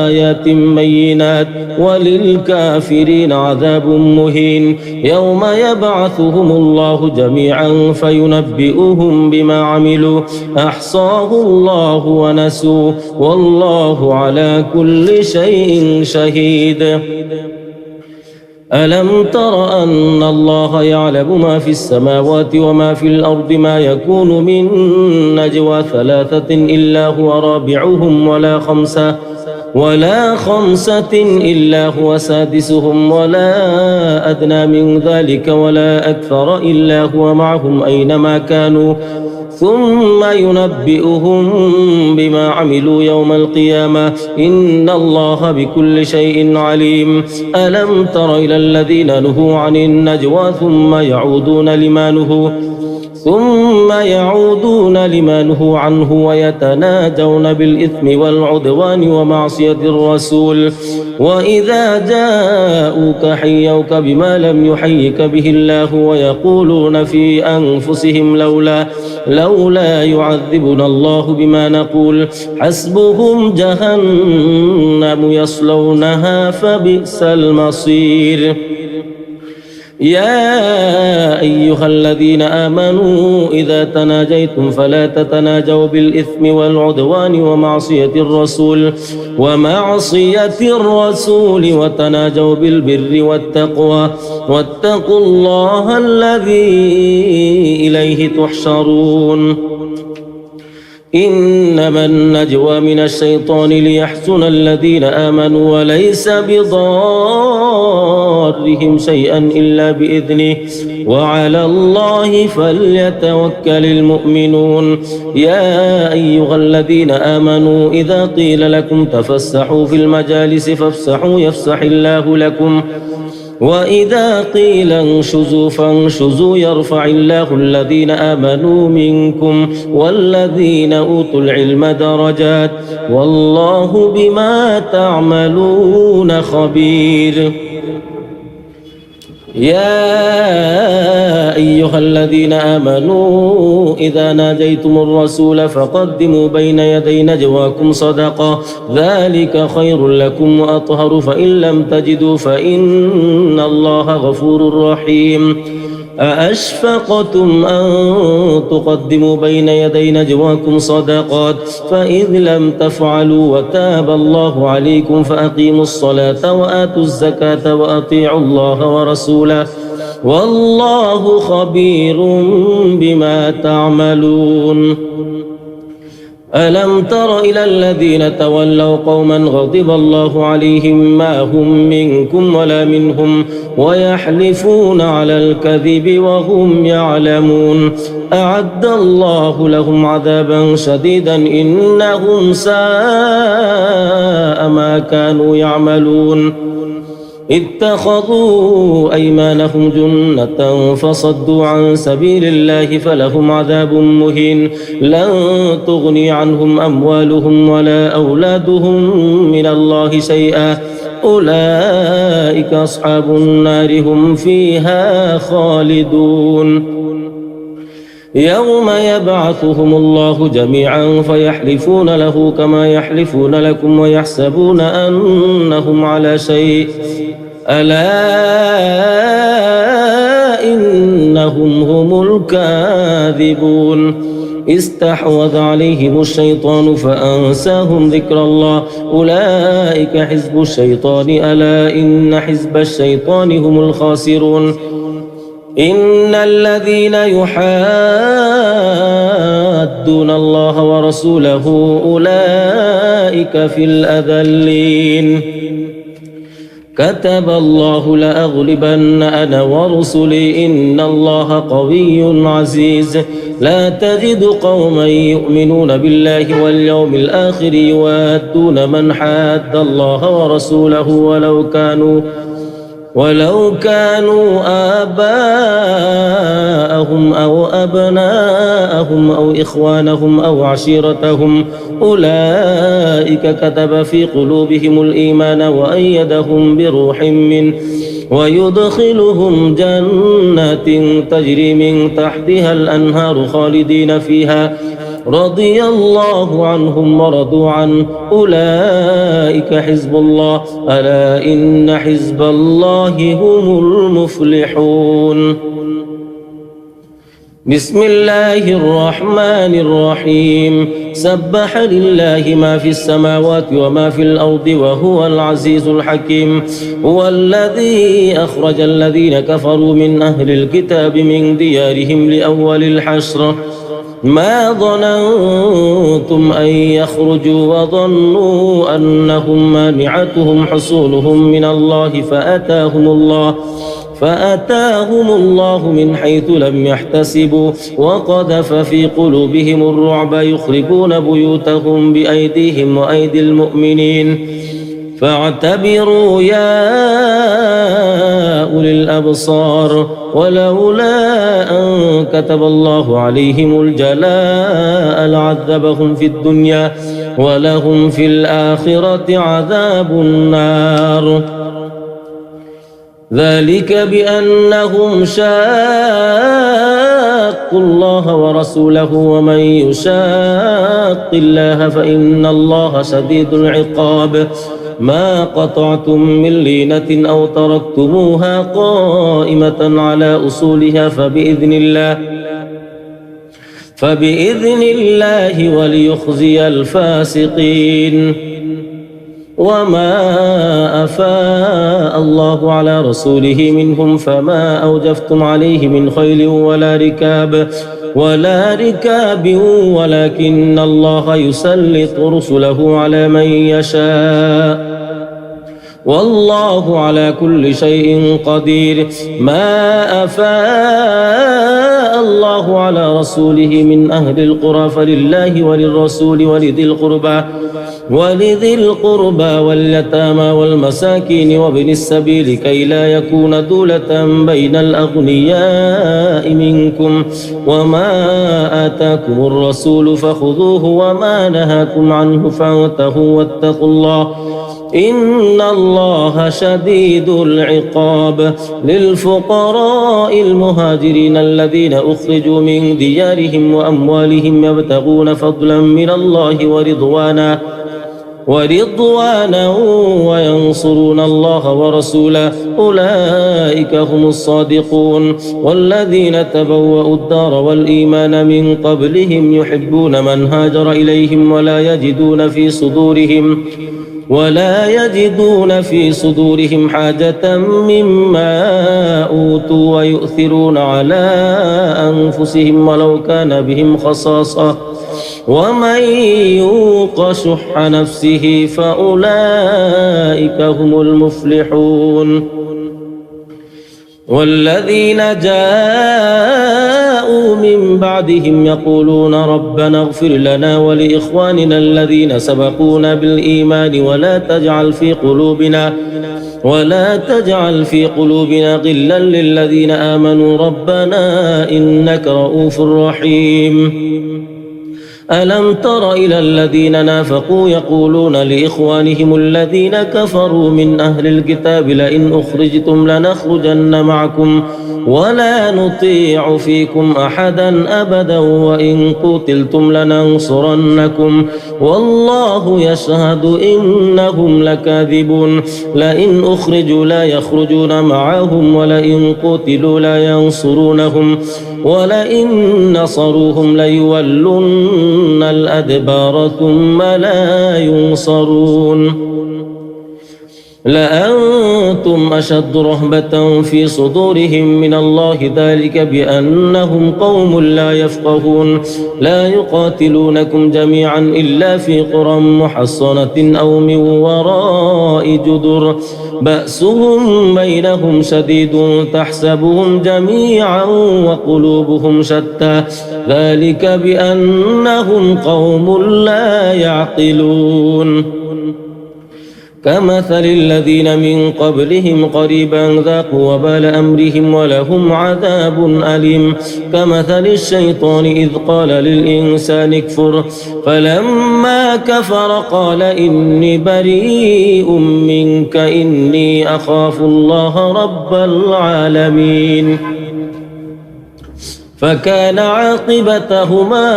آيات بينات وللكافرين عذاب مهين يوم يبعثهم الله جميعا فينبئهم بما عملوا أحصاه الله ونسوه والله على كل شيء شهيد ألم تر أن الله يعلم ما في السماوات وما في الأرض ما يكون من نجوى 3 إلا هو رابعهم ولا خمسة إلا هو سادسهم ولا أدنى من ذلك ولا أكثر إلا هو معهم أينما كانوا ثم ينبئهم بما عملوا يوم القيامة إن الله بكل شيء عليم ألم تر إلى الذين نهوا عن النجوى ثم ثم يعودون لما نهوا عنه ويتناجون بالإثم والعدوان ومعصية الرسول وإذا جاءوك حيوك بما لم يحيك به الله ويقولون في أنفسهم لولا يعذبنا الله بما نقول حسبهم جهنم يصلونها فبئس المصير. يا أيها الذين آمنوا إذا تناجيتم فلا تتناجوا بالإثم والعدوان ومعصية الرسول وتناجوا بالبر والتقوى واتقوا الله الذي إليه تحشرون. إنما النجوى من الشيطان ليحزن الذين آمنوا وليس بضارهم شيئا إلا بإذنه وعلى الله فليتوكل المؤمنون. يا أيها الذين آمنوا إذا قيل لكم تفسحوا في المجالس فافسحوا يفسح الله لكم وإذا قيل انشزوا فانشزوا يرفع الله الذين آمنوا منكم والذين أوتوا العلم درجات والله بما تعملون خبير. يا أيها الذين آمنوا إذا ناجيتم الرسول فقدموا بين يدي نجواكم صدقة ذلك خير لكم وأطهر فإن لم تجدوا فإن الله غفور رحيم. أأشفقتم أن تقدموا بين يدي نجواكم صدقات فإذ لم تفعلوا وتاب الله عليكم فأقيموا الصلاة وآتوا الزكاة وأطيعوا الله ورسوله والله خبير بما تعملون. ألم تر إلى الذين تولوا قوما غضب الله عليهم ما هم منكم ولا منهم ويحلفون على الكذب وهم يعلمون أعد الله لهم عذابا شديدا إنهم ساء ما كانوا يعملون. اتخذوا أيمانهم جنة فصدوا عن سبيل الله فلهم عذاب مهين لن تغني عنهم أموالهم ولا أولادهم من الله شيئا أولئك أصحاب النار هم فيها خالدون. يوم يبعثهم الله جميعا فيحلفون له كما يحلفون لكم ويحسبون أنهم على شيء ألا إنهم هم الكاذبون. استحوذ عليهم الشيطان فأنساهم ذكر الله أولئك حزب الشيطان ألا إن حزب الشيطان هم الخاسرون. إن الذين يحادون الله ورسوله أولئك في الأذلين. كتب الله لأغلبن أنا ورسلي إن الله قوي عزيز. لا تجد قوما يؤمنون بالله واليوم الآخر يوادون من حاد الله ورسوله ولو كانوا آباءهم أو أبناءهم أو إخوانهم أو عشيرتهم أولئك كتب في قلوبهم الإيمان وأيدهم بروح منه ويدخلهم جنات تجري من تحتها الأنهار خالدين فيها رضي الله عنهم ورضوا عنه أولئك حزب الله ألا إن حزب الله هم المفلحون. بسم الله الرحمن الرحيم. سبح لله ما في السماوات وما في الأرض وهو العزيز الحكيم. هو الذي أخرج الذين كفروا من أهل الكتاب من ديارهم لأول الحشر ما ظننتم أن يخرجوا وظنوا أنهم مانعتهم حصولهم من الله فأتاهم الله من حيث لم يحتسبوا وقذف في قلوبهم الرعب يخربون بيوتهم بأيديهم وأيدي المؤمنين فاعتبروا يا أولي الأبصار ولولا أن كتب الله عليهم الجلاء لعذبهم في الدنيا ولهم في الآخرة عذاب النار ذلك بأنهم شاقوا الله ورسوله ومن يشاق الله فإن الله شديد العقاب ما قطعتم من لينة أو تركتموها قائمة على أصولها فبإذن الله وليخزي الفاسقين وما أفاء الله على رسوله منهم فما أوجفتم عليه من خيل ولا ركاب ولكن الله يسلط رسله على من يشاء والله على كل شيء قدير ما أفاء الله على رسوله من أهل القرى فلله وللرسول ولذي القربى واليتامى والمساكين وابن السبيل كي لا يكون دولة بين الأغنياء منكم وما آتاكم الرسول فخذوه وما نهاكم عنه فانتهوا واتقوا الله إن الله شديد العقاب للفقراء المهاجرين الذين أخرجوا من ديارهم وأموالهم يبتغون فضلا من الله ورضوانا وينصرون الله ورسوله أولئك هم الصادقون والذين تبوأوا الدار والإيمان من قبلهم يحبون من هاجر إليهم ولا يجدون في صدورهم حاجة مما أوتوا ويؤثرون على أنفسهم ولو كان بهم خصاصة ومن يوق شح نفسه فأولئك هم المفلحون والذين جاءوا من بعدهم يقولون ربنا اغفر لنا ولإخواننا الذين سبقونا بالإيمان ولا تجعل في قلوبنا غلا للذين آمنوا ربنا إنك رؤوف رحيم ألم تر إلى الذين نافقوا يقولون لإخوانهم الذين كفروا من أهل الكتاب لئن أخرجتم لنخرجن معكم ولا نطيع فيكم أحدا أبدا وإن قتلتم لننصرنكم والله يشهد إنهم لكاذبون لئن أخرجوا لا يخرجون معهم ولئن قتلوا لا ينصرونهم ولئن نصروهم ليولن الأدبار ثم لا ينصرون لأنتم أشد رهبة في صدورهم من الله ذلك بأنهم قوم لا يفقهون لا يقاتلونكم جميعا إلا في قرى محصنة أو من وراء جدر بأسهم بينهم شديد تحسبهم جميعا وقلوبهم شتى ذلك بأنهم قوم لا يعقلون كمثل الذين من قبلهم قريبا ذاقوا وبال أمرهم ولهم عذاب أليم كمثل الشيطان إذ قال للإنسان اكفر فلما كفر قال إني بريء منك إني أخاف الله رب العالمين فكان عاقبتهما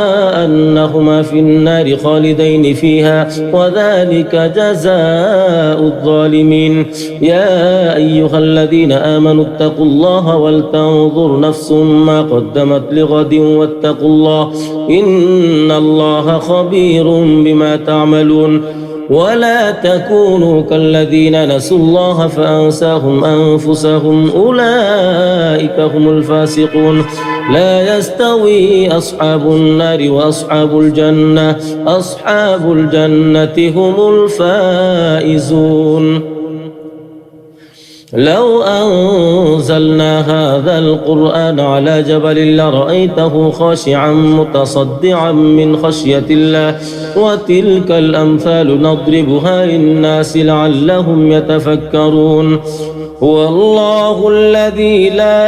أنهما في النار خالدين فيها وذلك جزاء الظالمين يا أيها الذين آمنوا اتقوا الله ولتنظر نفس ما قدمت لغد واتقوا الله إن الله خبير بما تعملون ولا تكونوا كالذين نسوا الله فأنساهم أنفسهم أولئك هم الفاسقون لا يستوي أصحاب النار وأصحاب الجنة هم الفائزون لو أنزلنا هذا القرآن على جبل لرأيته خاشعا متصدعا من خشية الله وتلك الأمثال نضربها للناس لعلهم يتفكرون هو الله الذي لا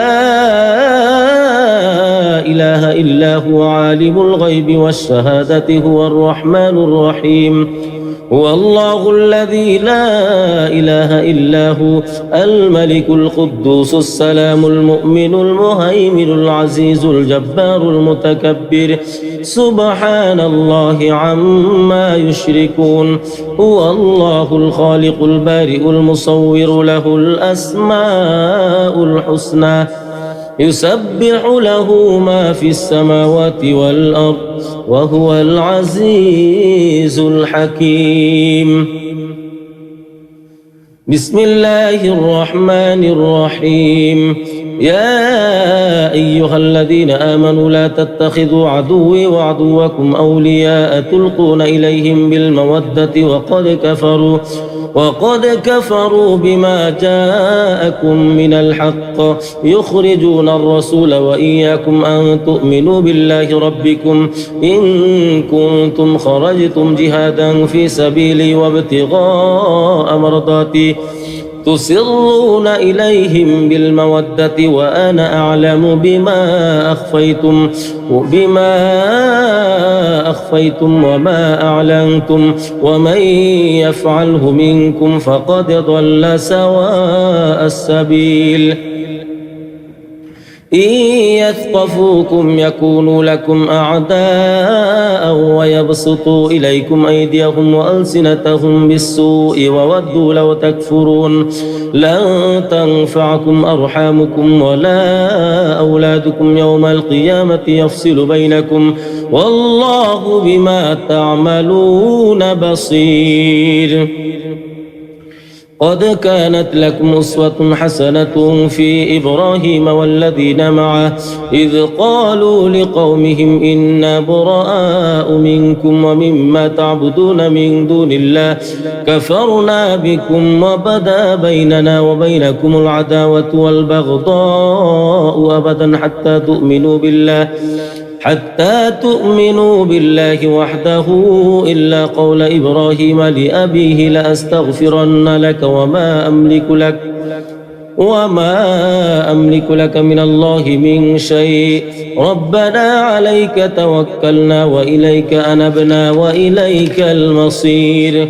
إله إلا هو عالم الغيب والشهادة هو الرحمن الرحيم هو الله الذي لا إله إلا هو الملك القدوس السلام المؤمن المهيمن العزيز الجبار المتكبر سبحان الله عما يشركون هو الله الخالق البارئ المصور له الأسماء الحسنى يسبح له ما في السماوات والأرض وهو العزيز الحكيم بسم الله الرحمن الرحيم يا أيها الذين آمنوا لا تتخذوا عدوي وعدوكم أولياء تلقون إليهم بالمودة وقد كفروا بما جاءكم من الحق يخرجون الرسول وإياكم أن تؤمنوا بالله ربكم إن كنتم خرجتم جهادا في سبيلي وابتغاء مرضاتي تسرون إليهم بالمودة وأنا أعلم بما أخفيتم وما أعلنتم ومن يفعله منكم فقد ضل سواء السبيل إن يثقفوكم يكونوا لكم أعداء ويبسطوا إليكم أيديهم وألسنتهم بالسوء وودوا لو تكفرون لن تنفعكم أرحامكم ولا أولادكم يوم القيامة يفصل بينكم والله بما تعملون بصير قد كانت لكم أسوة حسنة في إبراهيم والذين معه إذ قالوا لقومهم إنا براء منكم ومما تعبدون من دون الله كفرنا بكم وبدا بيننا وبينكم العداوة والبغضاء أبدا حتى تؤمنوا بالله وحده إلا قول إبراهيم لأبيه لأستغفرن لك وما أملك لك من الله من شيء ربنا عليك توكلنا وإليك أنبنا وإليك المصير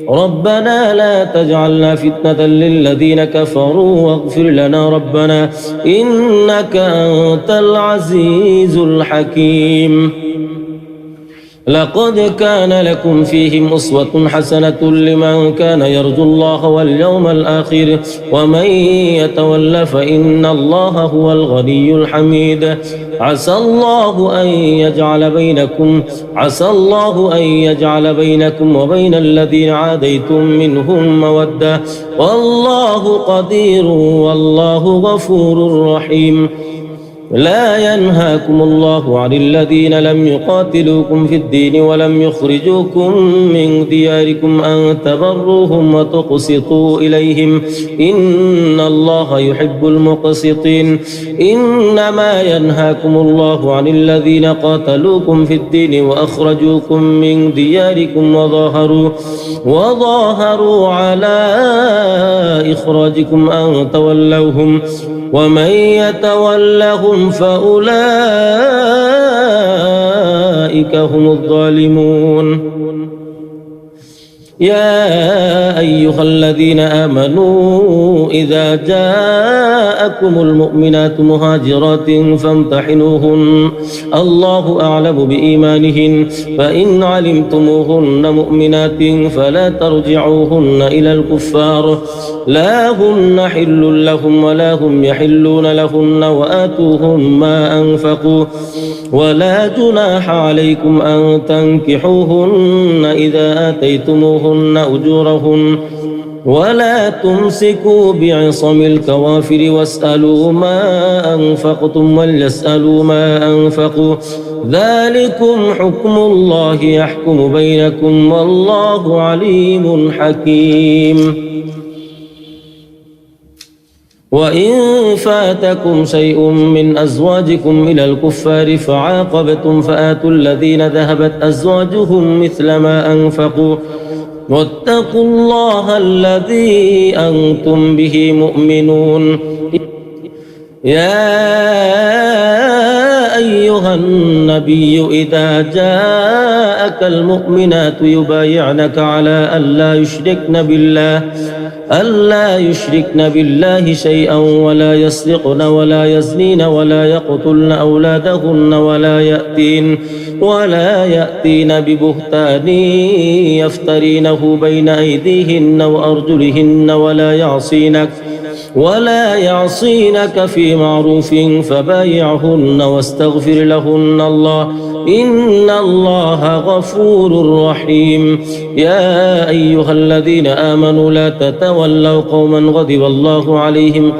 ربنا لا تجعلنا فتنة للذين كفروا واغفر لنا ربنا إنك أنت العزيز الحكيم لقد كان لكم فيهم أسوة حسنة لمن كان يرجو الله واليوم الآخر ومن يتول فإن الله هو الغني الحميد عسى الله أن يجعل بينكم وبين الذين عاديتم منهم مودة والله قدير والله غفور رحيم لا ينهاكم الله عن الذين لم يقاتلوكم في الدين ولم يخرجوكم من دياركم أن تبروهم وتقسطوا إليهم إن الله يحب المقسطين إنما ينهاكم الله عن الذين قاتلوكم في الدين وأخرجوكم من دياركم وظاهروا على إخراجكم أن تولوهم ومن يتولهم فأولئك هم الظالمون يا أيها الذين آمنوا إذا جاءكم المؤمنات مهاجرات فامتحنوهن الله أعلم بإيمانهن فإن علمتموهن مؤمنات فلا ترجعوهن إلى الكفار لا هن حل لهم ولا هم يحلون لهن وآتوهم ما أنفقوا ولا جناح عليكم أن تنكحوهن إذا آتيتموهن أجورهن ولا تمسكوا بعصم الكوافر واسألوا ما أنفقتم وليسألوا ما أنفقوا ذلكم حكم الله يحكم بينكم والله عليم حكيم وإن فاتكم شيء من أزواجكم إلى الكفار فعاقبتم فآتوا الذين ذهبت أزواجهم مثل ما أنفقوا واتقوا الله الذي أنتم به مؤمنون يا أيها النبي إذا جاءك المؤمنات يبايعنك على ألا يشركن بالله شيئا ولا يسرقن ولا يزنين ولا يقتلن أولادهن ولا يأتين ببهتان يفترينه بين أيديهن وأرجلهن ولا يعصينك في معروف فبايعهن واستغفر لهن الله إن الله غفور رحيم يا أيها الذين آمنوا لا تتولوا قوما غضب الله عليهم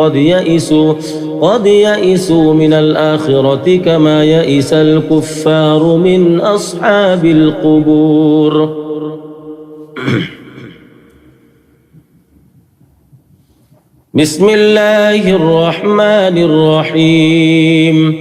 قد يئسوا من الآخرة كما يئس الكفار من أصحاب القبور بسم الله الرحمن الرحيم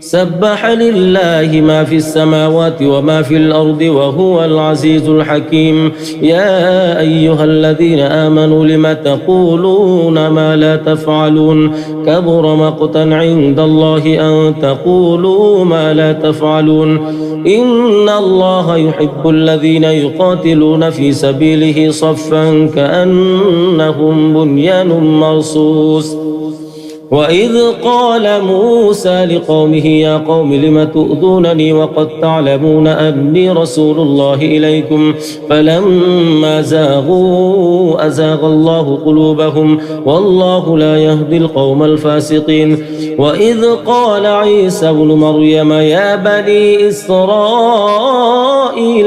سبح لله ما في السماوات وما في الأرض وهو العزيز الحكيم يا أيها الذين آمنوا لم تقولون ما لا تفعلون كبر مقتا عند الله أن تقولوا ما لا تفعلون إن الله يحب الذين يقاتلون في سبيله صفا كأنهم بنيان مرصوص وإذ قال موسى لقومه يا قوم لم تؤذونني وقد تعلمون أني رسول الله إليكم فلما زاغوا أزاغ الله قلوبهم والله لا يهدي القوم الفاسقين وإذ قال عيسى ابن مريم يا بني إسرائيل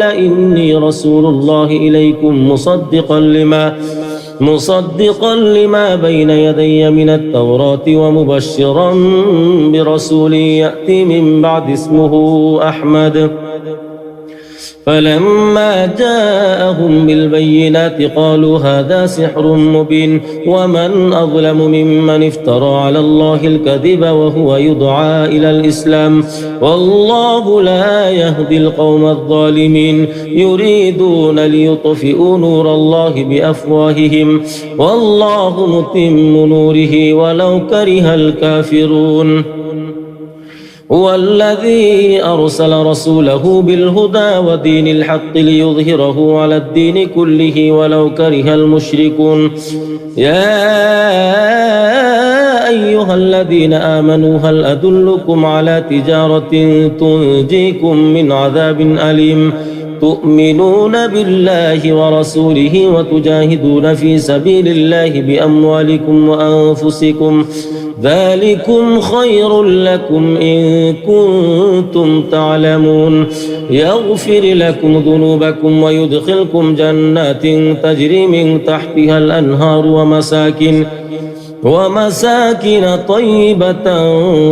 إني رسول الله إليكم مصدقا لما بين يدي من التوراة ومبشرا برسول يأتي من بعد اسمه أحمد فلما جاءهم بالبينات قالوا هذا سحر مبين ومن أظلم ممن افترى على الله الكذب وهو يدعى إلى الإسلام والله لا يهدي القوم الظالمين يريدون ليطفئوا نور الله بأفواههم والله متم نوره ولو كره الكافرون هو الذي أرسل رسوله بالهدى ودين الحق ليظهره على الدين كله ولو كره المشركون يا أيها الذين آمنوا هل أدلكم على تجارة تنجيكم من عذاب أليم تؤمنون بالله ورسوله وتجاهدون في سبيل الله بأموالكم وأنفسكم ذلكم خير لكم إن كنتم تعلمون يغفر لكم ذنوبكم ويدخلكم جنات تجري من تحتها الأنهار ومساكن طيبة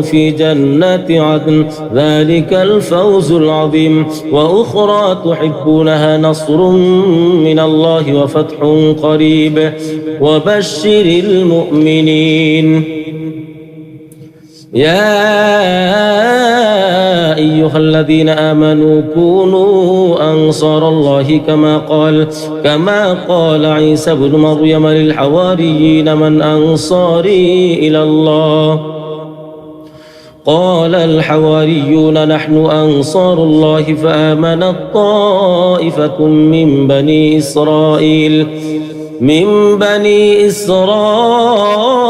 في جنات عدن ذلك الفوز العظيم وأخرى تحبونها نصر من الله وفتح قريب وبشر المؤمنين يا أيها الذين آمنوا كونوا أنصار الله كما قال عيسى ابن مريم للحواريين من أنصاري إلى الله قال الحواريون نحن أنصار الله فآمنت طائفة من بني إسرائيل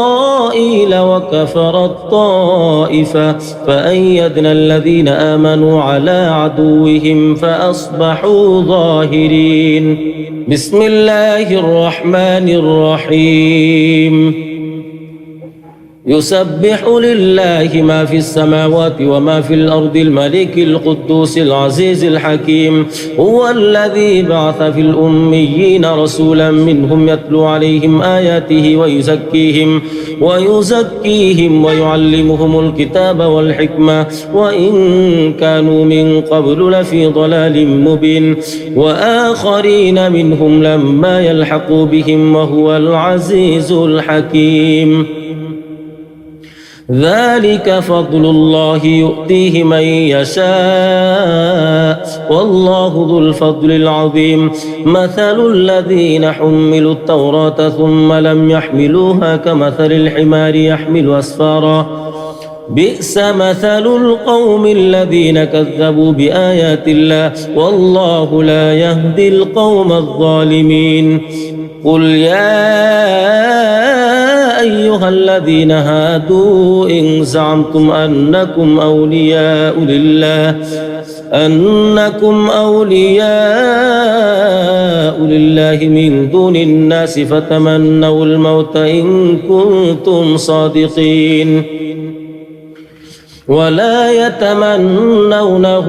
وكفرت طائفة فأيدنا الذين آمنوا على عدوهم فأصبحوا ظاهرين بسم الله الرحمن الرحيم يسبح لله ما في السماوات وما في الأرض الملك القدوس العزيز الحكيم هو الذي بعث في الأميين رسولا منهم يتلو عليهم آياته ويزكيهم ويعلمهم الكتاب والحكمة وإن كانوا من قبل لفي ضلال مبين وآخرين منهم لما يلحقوا بهم وهو العزيز الحكيم ذلك فضل الله يؤتيه من يشاء والله ذو الفضل العظيم مثل الذين حملوا التوراة ثم لم يحملوها كمثل الحمار يحمل أسفارا بئس مثل القوم الذين كذبوا بآيات الله والله لا يهدي القوم الظالمين قل يا أيها الذين هادوا إن زعمتم أنكم أولياء لله من دون الناس فتمنوا الموت إن كنتم صادقين ولا يتمنونه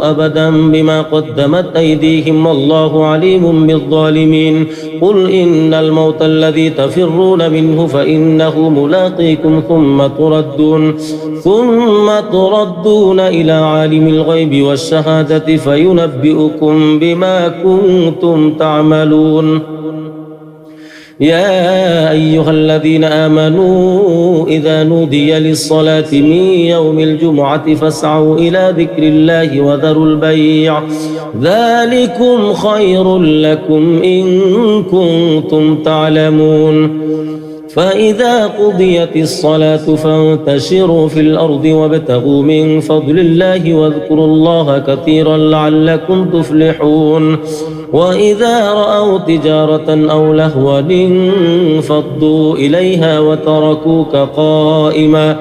أبدا بما قدمت أيديهم والله عليم بالظالمين قل إن الموت الذي تفرون منه فإنه ملاقيكم ثم تردون إلى عالم الغيب والشهادة فينبئكم بما كنتم تعملون يا أيها الذين آمنوا إذا نودي للصلاة من يوم الجمعة فاسعوا إلى ذكر الله وذروا البيع ذلكم خير لكم إن كنتم تعلمون فإذا قضيت الصلاة فانتشروا في الأرض وابتغوا من فضل الله واذكروا الله كثيرا لعلكم تفلحون وإذا رأوا تجارة أو لهوا انفضوا إليها وتركوك قائما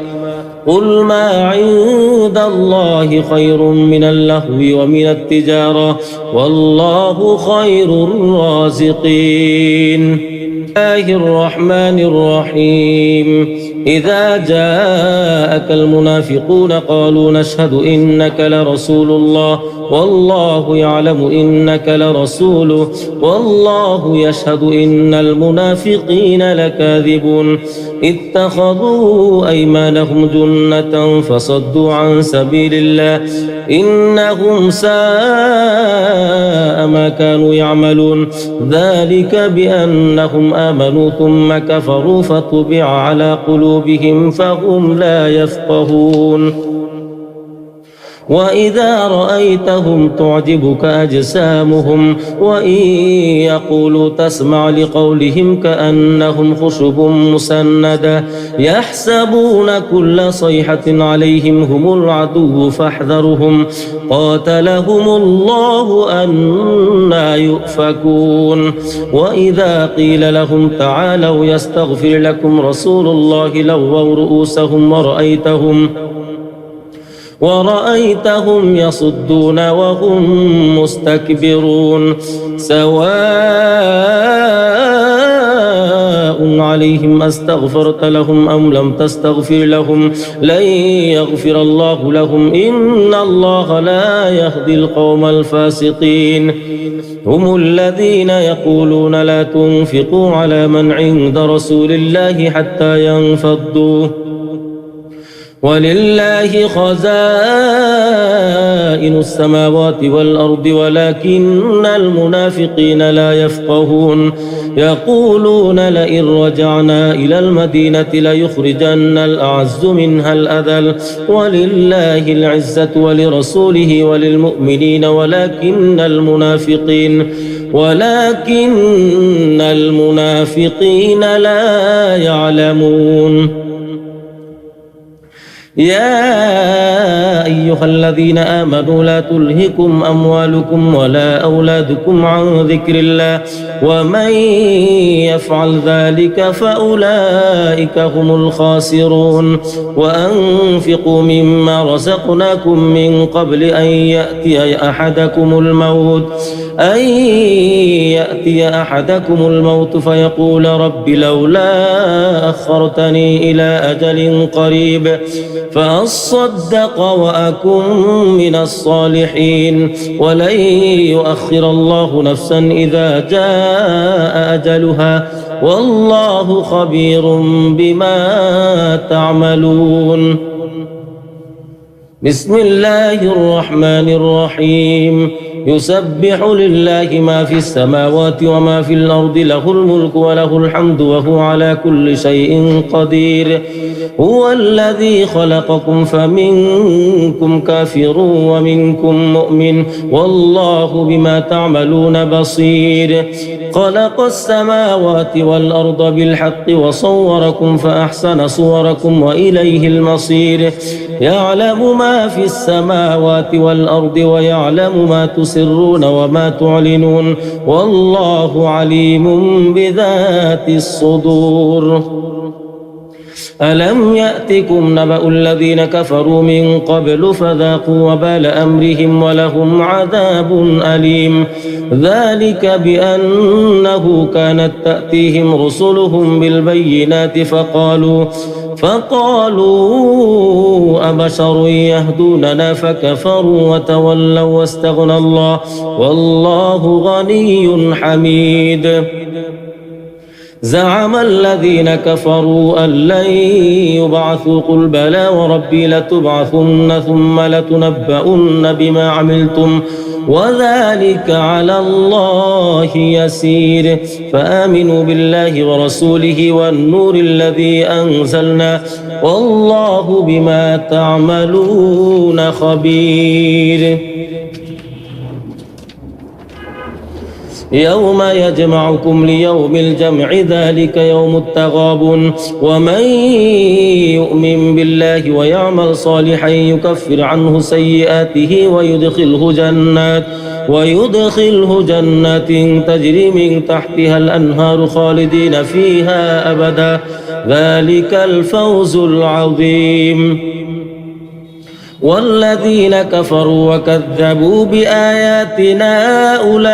قل ما عند الله خير من اللهو ومن التجارة والله خير الرازقين الله الرحمن الرحيم إذا جاءك المنافقون قالوا نشهد إنك لرسول الله والله يعلم إنك لرسوله والله يشهد إن المنافقين لكاذبون اتخذوا أيمانهم جنة فصدوا عن سبيل الله إنهم ساء ما كانوا يعملون ذلك بأنهم آمنوا ثم كفروا فطبع على قلوبهم فهم لا يفقهون وإذا رأيتهم تعجبك أجسامهم وإن يقولوا تسمع لقولهم كأنهم خشب مسندة يحسبون كل صيحة عليهم هم العدو فاحذرهم قاتلهم الله أنى يؤفكون وإذا قيل لهم تعالوا يستغفر لكم رسول الله لووا رؤوسهم ورأيتهم يصدون وهم مستكبرون سواء عليهم أستغفرت لهم أم لم تستغفر لهم لن يغفر الله لهم إن الله لا يهدي القوم الفاسقين هم الذين يقولون لا تنفقوا على من عند رسول الله حتى ينفضوا ولله خزائن السماوات والأرض ولكن المنافقين لا يفقهون يقولون لئن رجعنا إلى المدينة ليخرجن الأعز منها الأذل ولله العزة ولرسوله وللمؤمنين ولكن المنافقين لا يعلمون يا أيها الذين آمنوا لا تلهكم أموالكم ولا أولادكم عن ذكر الله ومن يفعل ذلك فأولئك هم الخاسرون وأنفقوا مما رزقناكم من قبل أن يأتي أحدكم الموت فيقول رب لولا أخرتني إلى أجل قريب فأصدق وأكن من الصالحين ولن يؤخر الله نفسا إذا جاء أجلها والله خبير بما تعملون بسم الله الرحمن الرحيم يسبح لله ما في السماوات وما في الأرض له الملك وله الحمد وهو على كل شيء قدير هو الذي خلقكم فمنكم كافر ومنكم مؤمن والله بما تعملون بصير خلق السماوات والأرض بالحق وصوركم فأحسن صوركم وإليه المصير يعلم ما في السماوات والأرض ويعلم ما تسرون وما تعلنون والله عليم بذات الصدور ألم يأتكم نبأ الذين كفروا من قبل فذاقوا وبال أمرهم ولهم عذاب أليم ذلك بأنه كانت تأتيهم رسلهم بالبينات فقالوا أبشر يهدوننا فكفروا وتولوا واستغنى الله والله غني حميد زعم الذين كفروا أن لن يبعثوا قل بلى وربي لتبعثن ثم لتنبؤن بما عملتم وذلك على الله يسير فآمنوا بالله ورسوله والنور الذي أنزلنا والله بما تعملون خبير يوم يجمعكم ليوم الجمع ذلك يوم التغابن ومن يؤمن بالله ويعمل صالحا يكفر عنه سيئاته ويدخله جنات تجري من تحتها الأنهار خالدين فيها أبدا ذلك الفوز العظيم والذين كفروا وكذبوا بآياتنا أولئك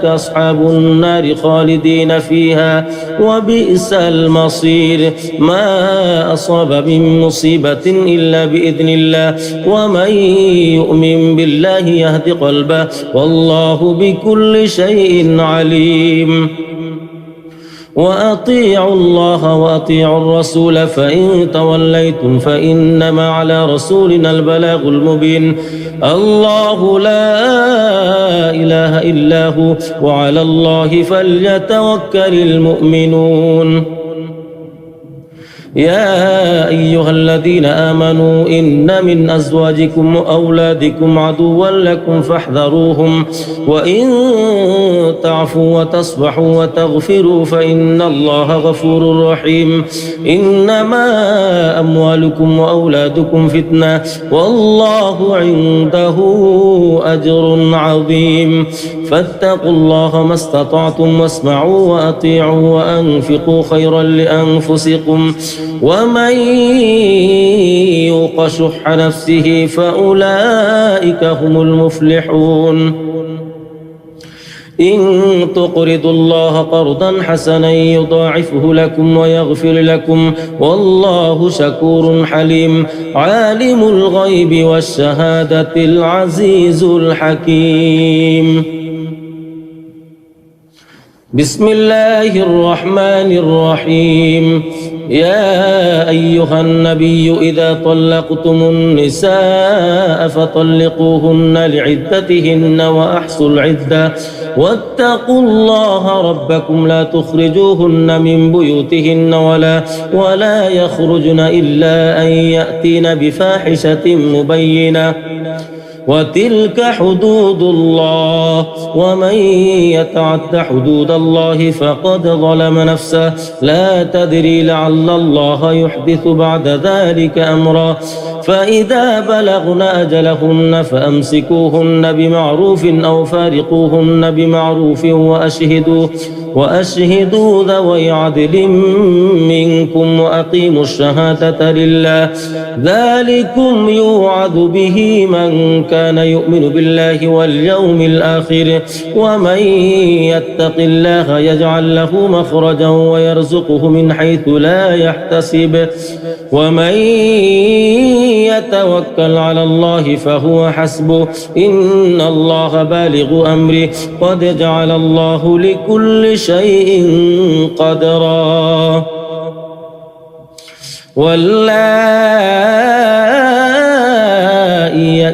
أصحاب النار خالدين فيها وبئس المصير ما أصاب من مصيبة إلا بإذن الله ومن يؤمن بالله يهد قلبه والله بكل شيء عليم وأطيعوا الله وأطيعوا الرسول فإن توليتم فإنما على رسولنا البلاغ المبين الله لا إله إلا هو وعلى الله فليتوكل المؤمنون يا أيها الذين آمنوا إن من أزواجكم وأولادكم عدوا لكم فاحذروهم وإن تعفوا وتصفحوا وتغفروا فإن الله غفور رحيم إنما أموالكم وأولادكم فتنة والله عنده أجر عظيم فاتقوا الله ما استطعتم واسمعوا وأطيعوا وأنفقوا خيرا لأنفسكم ومن يوق شح نفسه فأولئك هم المفلحون إن تقرضوا الله قرضا حسنا يضاعفه لكم ويغفر لكم والله شكور حليم عالم الغيب والشهادة العزيز الحكيم بسم الله الرحمن الرحيم يا أيها النبي إذا طلقتم النساء فطلقوهن لعدتهن وأحصوا العدة واتقوا الله ربكم لا تخرجوهن من بيوتهن ولا يخرجن إلا أن يأتين بفاحشة مبينة وتلك حدود الله ومن يتعد حدود الله فقد ظلم نفسه لا تدري لعل الله يحدث بعد ذلك أمرا فإذا بلغن أجلهن فأمسكوهن بمعروف أو فارقوهن بمعروف وأشهدوا ذوي عدل منكم وأقيموا الشهادة لله ذلكم يوعظ به من كان يؤمن بالله واليوم الآخر ومن يتق الله يجعل له مخرجا ويرزقه من حيث لا يحتسب ومن يتوكل على الله فهو حسبه إن الله بالغ أمره قد جعل الله لكل شيء قدرا واللائي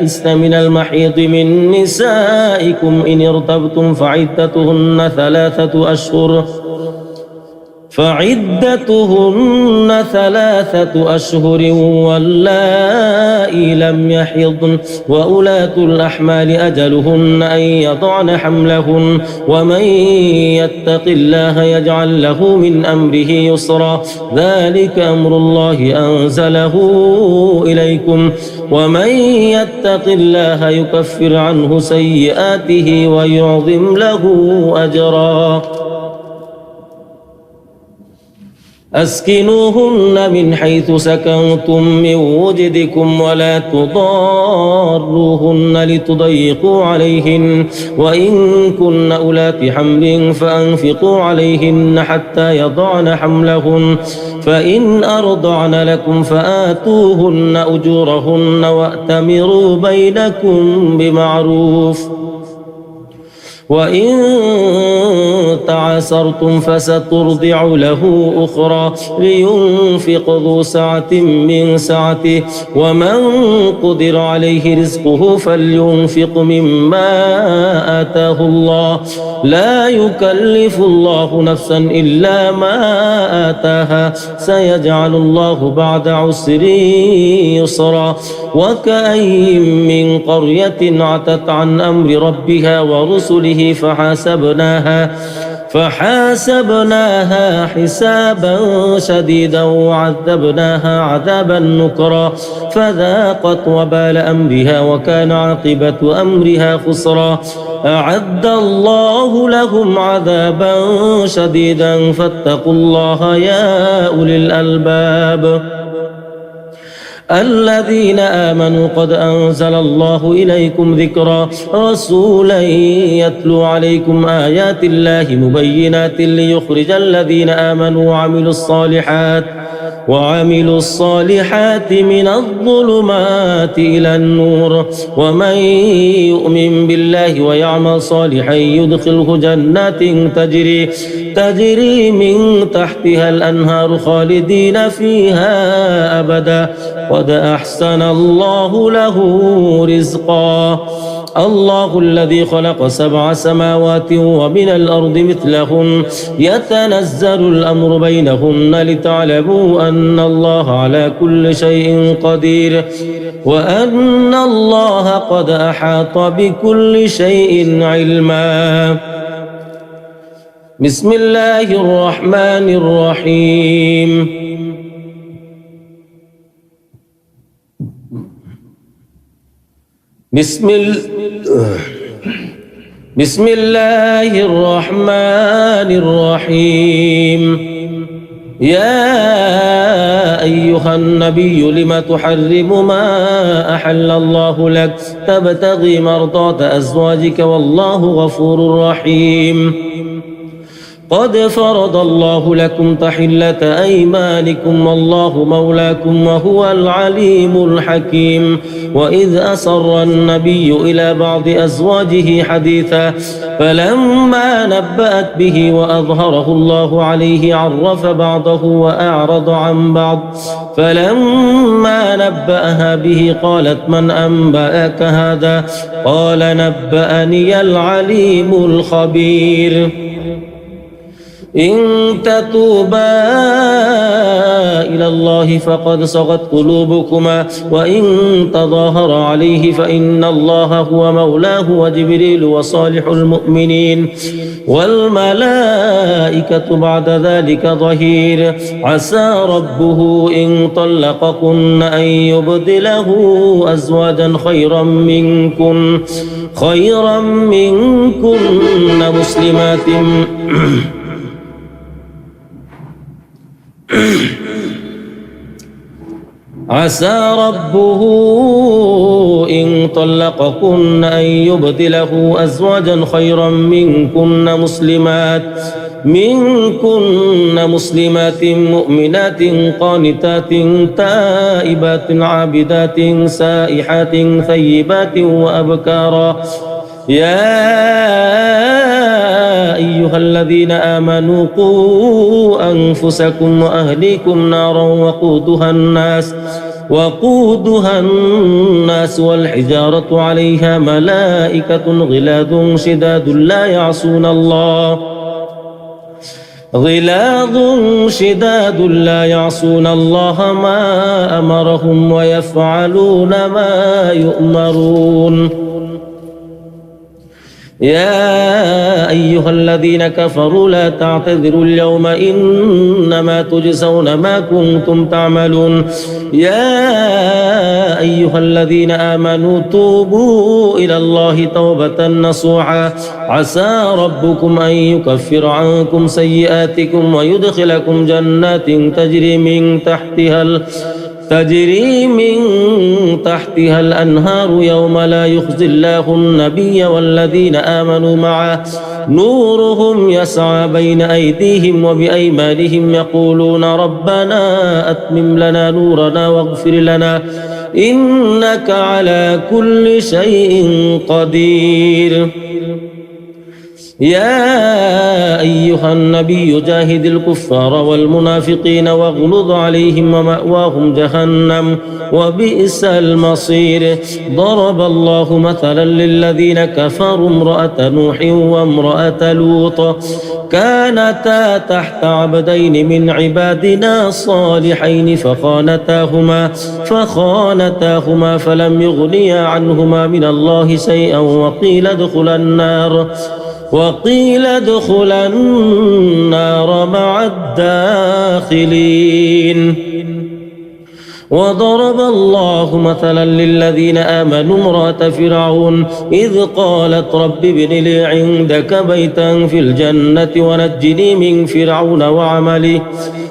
يئسن من المحيض من نسائكم إن ارتبتم فعدتهن ثلاثة أشهر واللائي لم يحضن وأولاة الأحمال أجلهن أن يضعن حملهن ومن يتق الله يجعل له من أمره يسرا ذلك أمر الله أنزله إليكم ومن يتق الله يكفر عنه سيئاته ويعظم له أجرا أسكنوهن من حيث سكنتم من وجدكم ولا تضاروهن لتضيقوا عليهن وإن كن أولات حمل فأنفقوا عليهن حتى يضعن حملهن فإن أرضعن لكم فآتوهن أجورهن وأتمروا بينكم بمعروف وإن تعاسرتم فسترضع له أخرى لينفق ذو سعة من سعته ومن قدر عليه رزقه فلينفق مما آتاه الله لا يكلف الله نفسا إلا ما آتاها سيجعل الله بعد عسر يسرا وكأين من قرية عتت عن أمر ربها ورسله فحاسبناها حسابا شديدا وعذبناها عذابا نكرا فذاقت وبال أمرها وكان عاقبة أمرها خسرا أعد الله لهم عذابا شديدا فاتقوا الله يا أولي الألباب الذين آمنوا قد أنزل الله إليكم ذكرا رسولا يتلو عليكم آيات الله مبينات ليخرج الذين آمنوا وعملوا الصالحات من الظلمات إلى النور ومن يؤمن بالله ويعمل صالحا يدخله جنات تجري من تحتها الأنهار خالدين فيها أبدا قد أحسن الله له رزقا الله الذي خلق 7 سماوات ومن الأرض مثلهن يتنزل الأمر بينهن لتعلموا أن الله على كل شيء قدير وأن الله قد أحاط بكل شيء علما بسم الله الرحمن الرحيم بسم الله الرحمن الرحيم يا أيها النبي لم تحرم ما أحل الله لك تبتغي مرضات أزواجك والله غفور رحيم قد فرض الله لكم تحلة أيمانكم والله مولاكم وهو العليم الحكيم وإذ أسر النبي إلى بعض أزواجه حديثا فلما نبأت به وأظهره الله عليه عرف بعضه وأعرض عن بعض فلما نبأها به قالت من أنبأك هذا قال نبأني العليم الخبير إن تتوبا إلى الله فقد صغت قلوبكما وإن تظاهر عليه فإن الله هو مولاه وجبريل وصالح المؤمنين والملائكة بعد ذلك ظهير عسى ربه إن طلقكن أن يبدله أزواجا خيرا منكن مسلمات عسى ربه إن طلقكن أن يبدله أزواجا خيرا منكن مسلمات مؤمنات قانتات تائبات عابدات سائحات ثيبات وأبكارا يا أيها الذين آمنوا قوا أنفسكم وأهليكم نارا وقودها الناس والحجارة عليها ملائكة غلاظ شداد لا يعصون الله ما أمرهم ويفعلون ما يؤمرون يا أيها الذين كفروا لا تعتذروا اليوم إنما تجزون ما كنتم تعملون يا أيها الذين آمنوا توبوا إلى الله توبة نصوحا عسى ربكم أن يكفر عنكم سيئاتكم ويدخلكم جنات تجري من تحتها الأنهار يوم لا يخزي الله النبي والذين آمنوا معه نورهم يسعى بين أيديهم وبأيمانهم يقولون ربنا أتمم لنا نورنا واغفر لنا إنك على كل شيء قدير يا أيها النبي جاهد الكفار والمنافقين واغلظ عليهم ومأواهم جهنم وبئس المصير ضرب الله مثلا للذين كفروا امرأة نوح وامرأة لوط كانتا تحت عبدين من عبادنا صالحين فخانتاهما فلم يغنيا عنهما من الله شيئا وقيل ادخلا النار مع الداخلين وضرب الله مثلا للذين آمنوا امرأة فرعون إذ قالت رب ابن لي عندك بيتا في الجنة ونجني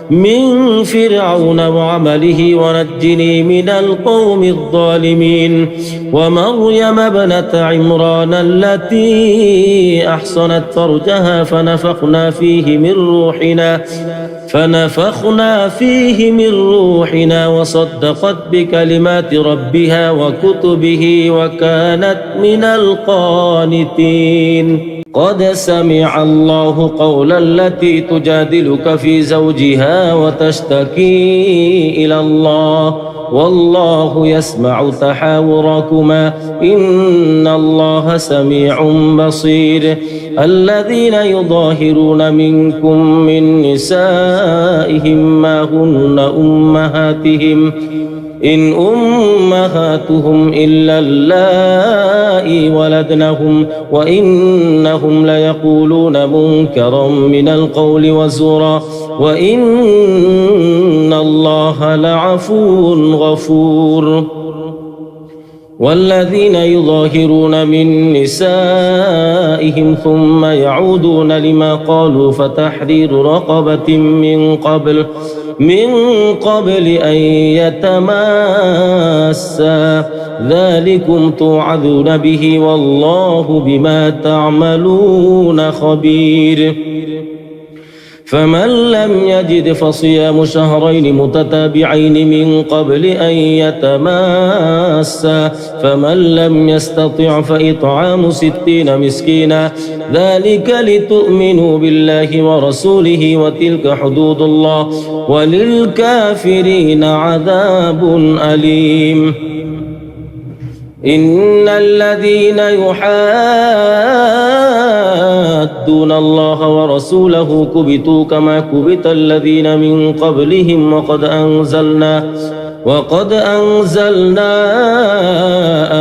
من فرعون وعمله ونجني من القوم الظالمين ومريم ابنة عمران التي أحصنت فرجها فنفخنا فيه من روحنا وصدقت بكلمات ربها وكتبه وكانت من القانتين قد سمع الله قول التي تجادلك في زوجها وتشتكي إلى الله والله يسمع تحاوركما إن الله سميع بصير الذين يظاهرون منكم من نسائهم ما هن أمهاتهم إن أمهاتهم إلا اللائي ولدنهم وإنهم ليقولون منكرا من القول وزورا وإن الله لعفو غفور والذين يظاهرون من نسائهم ثم يعودون لما قالوا فتحرير رقبة من قبل أن يتماسا ذلكم توعظون به والله بما تعملون خبير فمن لم يجد فصيام شهرين متتابعين من قبل أن يتماسا فمن لم يستطع فإطعام 60 مسكينا ذلك لتؤمنوا بالله ورسوله وتلك حدود الله وللكافرين عذاب أليم إن الذين يحادون الله ورسوله كبتوا كما كبت الذين من قبلهم وقد أنزلنا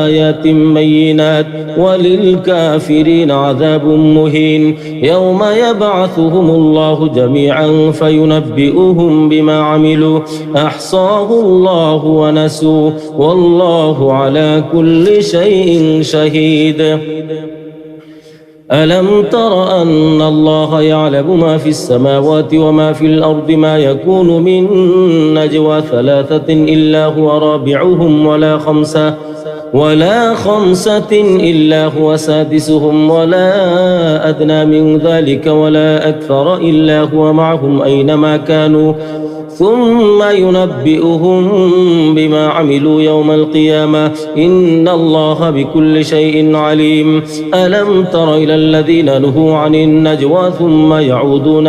آيات بينات وللكافرين عذاب مهين يوم يبعثهم الله جميعا فينبئهم بما عملوا أحصاه الله ونسوه والله على كل شيء شهيد ألم تر أن الله يعلم ما في السماوات وما في الأرض ما يكون من نجوى 3 إلا هو رابعهم ولا خمسة إلا هو سادسهم ولا أدنى من ذلك ولا أكثر إلا هو معهم أينما كانوا ثم ينبئهم بما عملوا يوم القيامة إن الله بكل شيء عليم. ألم تر إلى الذين نهوا عن النجوى ثم يعودون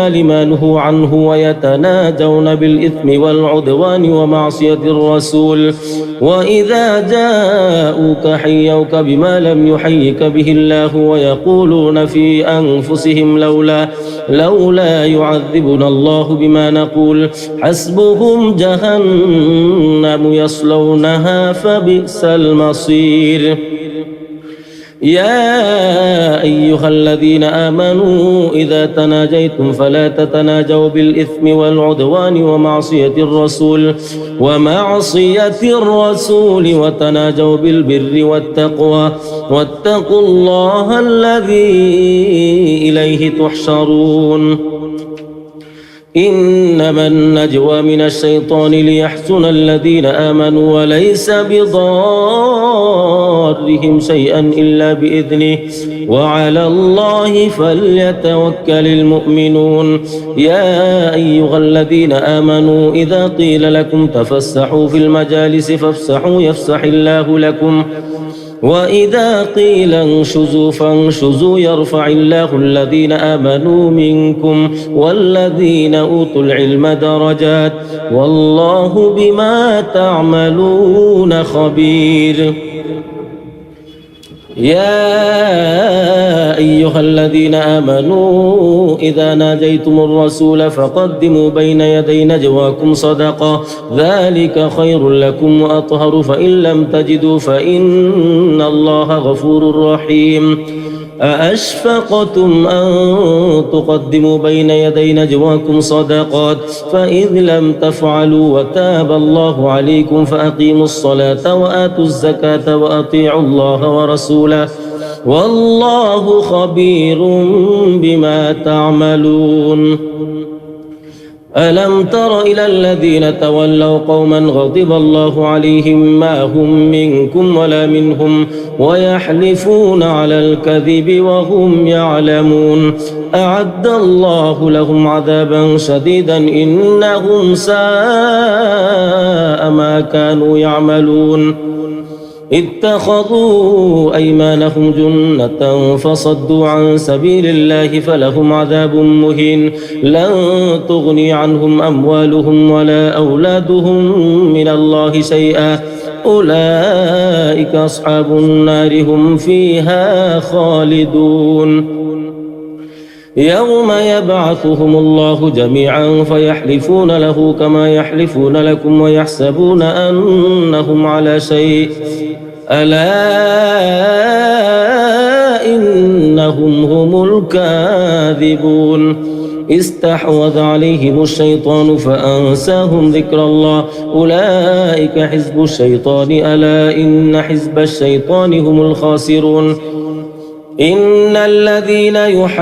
لما نهوا عنه ويتناجون بالإثم والعدوان ومعصية الرسول وإذا جاءوك حيوك بما لم يحيك به الله ويقولون في أنفسهم لولا يعذبنا الله بما نقول حسبهم جهنم يصلونها فبئس المصير. يا أيها الذين آمنوا إذا تناجيتم فلا تتناجوا بالإثم والعدوان ومعصية الرسول وتناجوا بالبر والتقوى واتقوا الله الذي إليه تحشرون. إنما النجوى من الشيطان ليحزن الذين آمنوا وليس بضارهم شيئا إلا بإذنه وعلى الله فليتوكل المؤمنون. يا أيها الذين آمنوا إذا قيل لكم تفسحوا في المجالس فافسحوا يفسح الله لكم وإذا قيل انشزوا فانشزوا يرفع الله الذين آمنوا منكم والذين أوتوا العلم درجات والله بما تعملون خبير. يا أيها الذين آمنوا إذا ناجيتم الرسول فقدموا بين يدي نجواكم صدقة ذلك خير لكم وأطهر فإن لم تجدوا فإن الله غفور رحيم. أأشفقتم أن تقدموا بين يدي نجواكم صدقات فإذ لم تفعلوا وتاب الله عليكم فأقيموا الصلاة وآتوا الزكاة وأطيعوا الله ورسوله والله خبير بما تعملون. ألم تر إلى الذين تولوا قوما غضب الله عليهم ما هم منكم ولا منهم ويحلفون على الكذب وهم يعلمون أعد الله لهم عذابا شديدا إنهم ساء ما كانوا يعملون. اتخذوا أيمانهم جنة فصدوا عن سبيل الله فلهم عذاب مهين لن تغني عنهم أموالهم ولا أولادهم من الله شيئا أولئك أصحاب النار هم فيها خالدون. يوم يبعثهم الله جميعا فيحلفون له كما يحلفون لكم ويحسبون أنهم على شيء ألا إنهم هم الكاذبون. استحوذ عليهم الشيطان فأنساهم ذكر الله أولئك حزب الشيطان ألا إن حزب الشيطان هم الخاسرون. إن الذين يحادون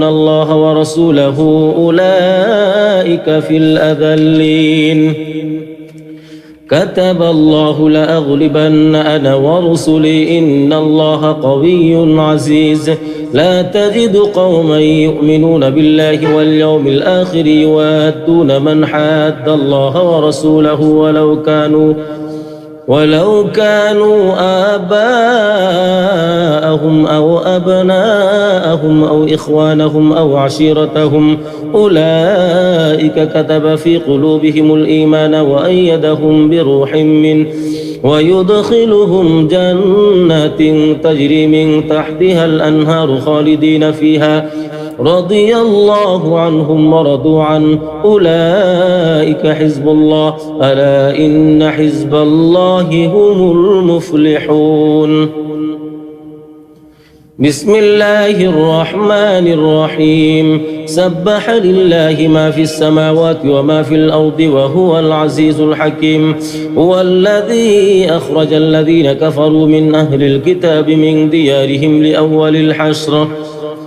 الله ورسوله أولئك في الأذلين. كتب الله لأغلبن أنا ورسلي إن الله قوي عزيز. لا تجد قوما يؤمنون بالله واليوم الآخر يوادون من حاد الله ورسوله ولو كانوا آباءهم أو أبناءهم أو إخوانهم أو عشيرتهم أولئك كتب في قلوبهم الإيمان وأيدهم بروح منه ويدخلهم جنات تجري من تحتها الأنهار خالدين فيها رضي الله عنهم ورضوا عنه أولئك حزب الله ألا إن حزب الله هم المفلحون. بسم الله الرحمن الرحيم. سبح لله ما في السماوات وما في الأرض وهو العزيز الحكيم. هو الذي أخرج الذين كفروا من أهل الكتاب من ديارهم لأول الحشر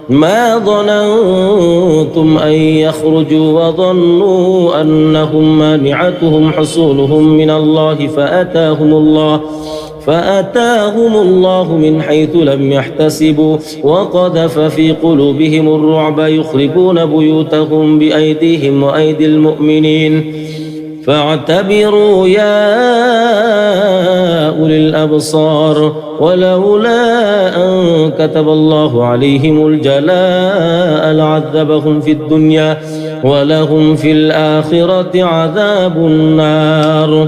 ما ظننتم أن يخرجوا وظنوا أنهم مانعتهم حصولهم من الله فأتاهم الله من حيث لم يحتسبوا وقذف في قلوبهم الرعب يخربون بيوتهم بأيديهم وأيدي المؤمنين فاعتبروا يا أولي الأبصار ولولا أن كتب الله عليهم الجلاء لعذبهم في الدنيا ولهم في الآخرة عذاب النار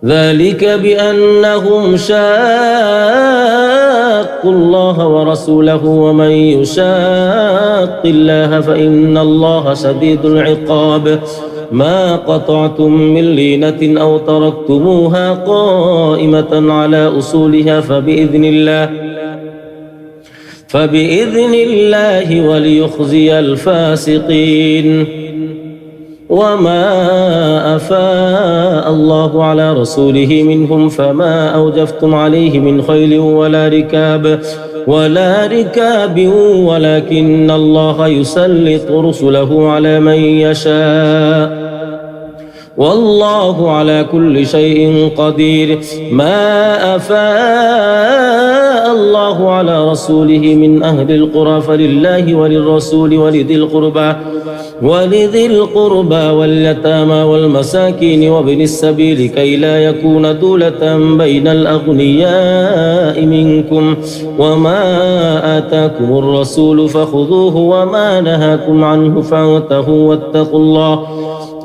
ذلك بأنهم شاقوا الله ورسوله ومن يشاق الله فإن الله شديد العقاب ما قطعتم من لينة أو تركتموها قائمة على أصولها فبإذن الله وليخزي الفاسقين وما أفاء الله على رسوله منهم فما أوجفتم عليه من خيل ولا ركاب ولكن الله يسلط رسله على من يشاء والله على كل شيء قدير ما أفاء الله على رسوله من أهل القرى فلله وللرسول ولذي القربى واليتامى والمساكين وابن السبيل كي لا يكون دولة بين الأغنياء منكم وما آتاكم الرسول فخذوه وما نهاكم عنه فانتهوا واتقوا الله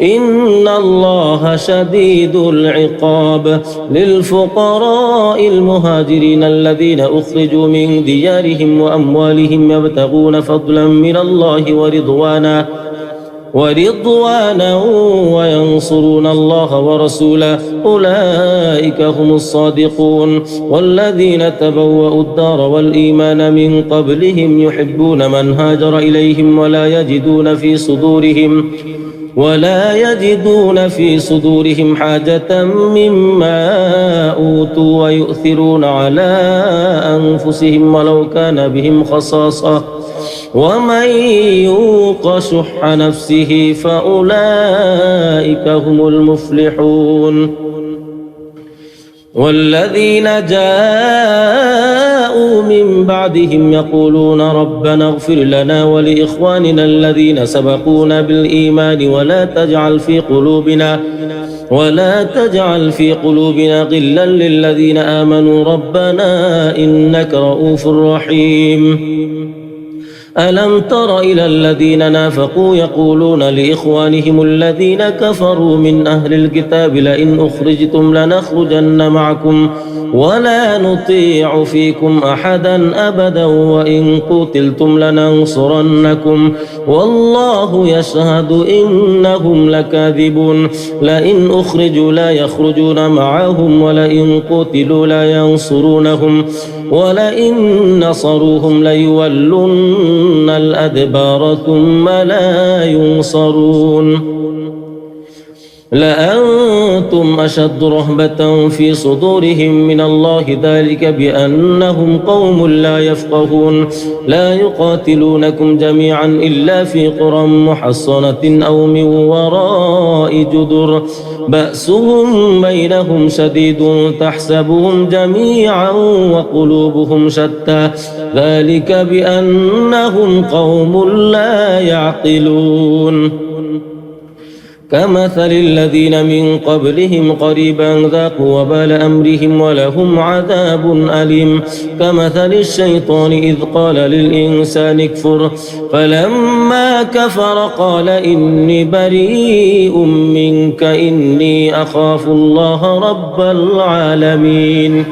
إن الله شديد العقاب للفقراء المهاجرين الذين أخرجوا من ديارهم وأموالهم يبتغون فضلا من الله ورضوانا وينصرون الله ورسوله أولئك هم الصادقون والذين تبوأوا الدار والإيمان من قبلهم يحبون من هاجر إليهم ولا يجدون في صدورهم حاجة مما أوتوا ويؤثرون على أنفسهم ولو كان بهم خصاصة ومن يوق شح نفسه فأولئك هم المفلحون والذين جاءوا من بعدهم يقولون ربنا اغفر لنا ولإخواننا الذين سبقونا بالإيمان ولا تجعل في قلوبنا غلا للذين آمنوا ربنا إنك رؤوف رحيم ألم تر إلى الذين نافقوا يقولون لإخوانهم الذين كفروا من أهل الكتاب لئن أخرجتم لنخرجن معكم ولا نطيع فيكم أحدا أبدا وإن قتلتم لننصرنكم والله يشهد إنهم لكاذبون لئن أخرجوا لا يخرجون معهم ولئن قتلوا لا ينصرونهم ولئن نصروهم ليولن الأدبار ثم لا ينصرون لأنتم أشد رهبة في صدورهم من الله ذلك بأنهم قوم لا يفقهون لا يقاتلونكم جميعا إلا في قرى محصنة أو من وراء جدر بأسهم بينهم شديد تحسبهم جميعا وقلوبهم شتى ذلك بأنهم قوم لا يعقلون كمثل الذين من قبلهم قريبا ذاقوا وبال أمرهم ولهم عذاب أليم كمثل الشيطان إذ قال للإنسان اكفر فلما كفر قال إني بريء منك إني أخاف الله رب العالمين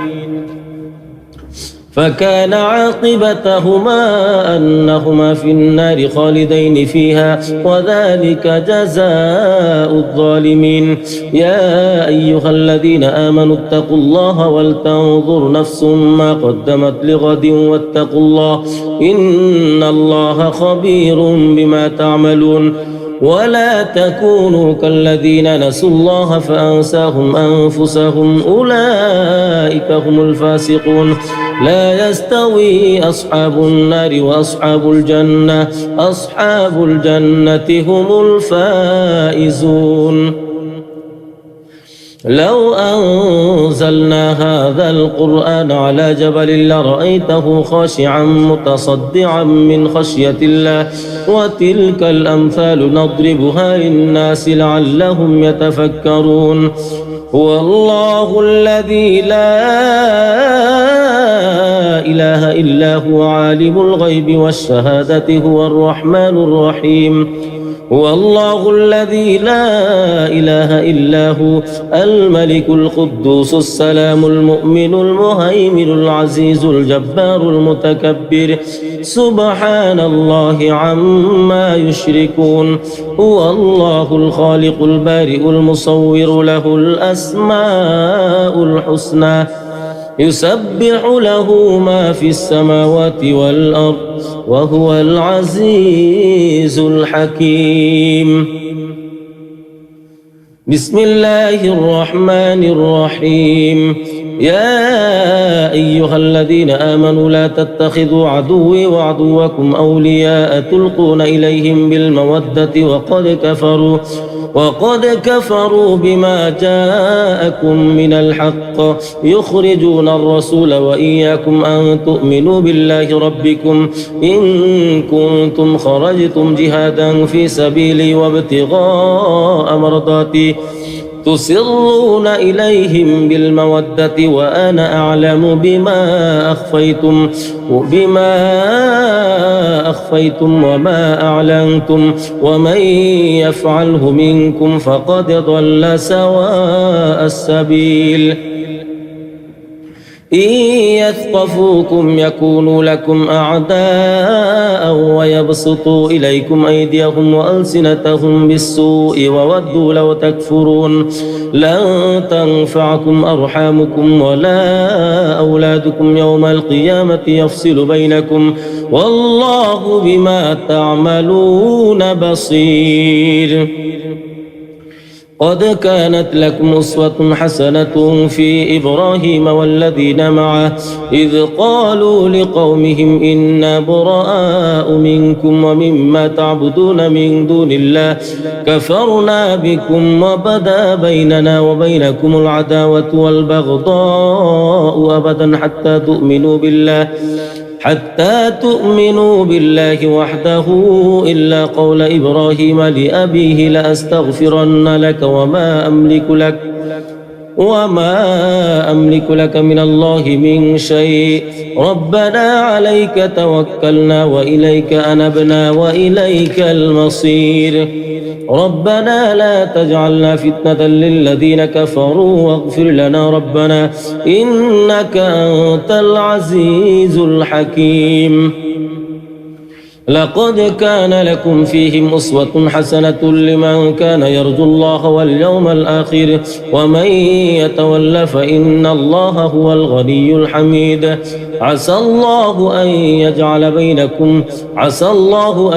فكان عاقبتهما أنهما في النار خالدين فيها وذلك جزاء الظالمين يا أيها الذين آمنوا اتقوا الله ولتنظر نفس ما قدمت لغد واتقوا الله إن الله خبير بما تعملون ولا تكونوا كالذين نسوا الله فأنساهم أنفسهم أولئك هم الفاسقون لا يستوي أصحاب النار وأصحاب الجنة هم الفائزون لو أنزلنا هذا القرآن على جبل لرأيته خاشعا متصدعا من خشية الله وتلك الأمثال نضربها للناس لعلهم يتفكرون هو الله الذي لا إله إلا هو عالم الغيب والشهادة هو الرحمن الرحيم هو الله الذي لا إله إلا هو الملك القدوس السلام المؤمن المهيمن العزيز الجبار المتكبر سبحان الله عما يشركون هو الله الخالق البارئ المصور له الأسماء الحسنى يسبح له ما في السماوات والأرض وهو العزيز الحكيم بسم الله الرحمن الرحيم يا أيها الذين آمنوا لا تتخذوا عدوي وعدوكم أولياء تلقون إليهم بالمودة وقد كفروا بما جاءكم من الحق يخرجون الرسول وإياكم أن تؤمنوا بالله ربكم إن كنتم خرجتم جهادا في سبيلي وابتغاء مرضاتي تسرون إليهم بالمودة وأنا أعلم بما أخفيتم وما أعلنتم ومن يفعله منكم فقد ضل سواء السبيل إن يثقفوكم يكونوا لكم أعداء ويبسطوا إليكم أيديهم وألسنتهم بالسوء وودوا لو تكفرون لن تنفعكم أرحامكم ولا أولادكم يوم القيامة يفصل بينكم والله بما تعملون بصير قد كانت لكم أسوة حسنة في إبراهيم والذين معه إذ قالوا لقومهم إنا براء منكم ومما تعبدون من دون الله كفرنا بكم وبدا بيننا وبينكم العداوة والبغضاء أبدا حتى تؤمنوا بالله وحده إلا قول إبراهيم لأبيه لأستغفرن لك وما أملك لك من الله من شيء ربنا عليك توكلنا وإليك أنبنا وإليك المصير ربنا لا تجعلنا فتنة للذين كفروا واغفر لنا ربنا إنك أنت العزيز الحكيم لقد كان لكم فيهم أسوة حسنة لمن كان يرجو الله واليوم الآخر ومن يتول فإن الله هو الغني الحميد عسى الله أن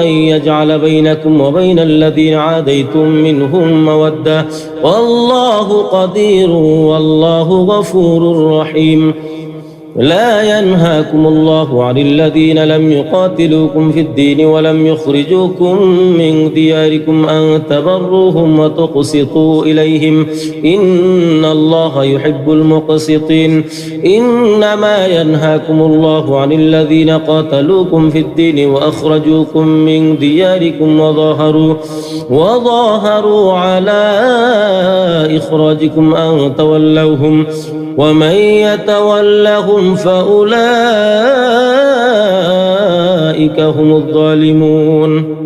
يجعل بينكم وبين الذين عاديتم منهم مودة والله قدير والله غفور رحيم لا ينهاكم الله عن الذين لم يقاتلوكم في الدين ولم يخرجوكم من دياركم أن تبروهم وتقسطوا إليهم إن الله يحب المقسطين إنما ينهاكم الله عن الذين قاتلوكم في الدين وأخرجوكم من دياركم وظاهروا على إخراجكم أن تولوهم ومن يتولهم فأولئك هم الظالمون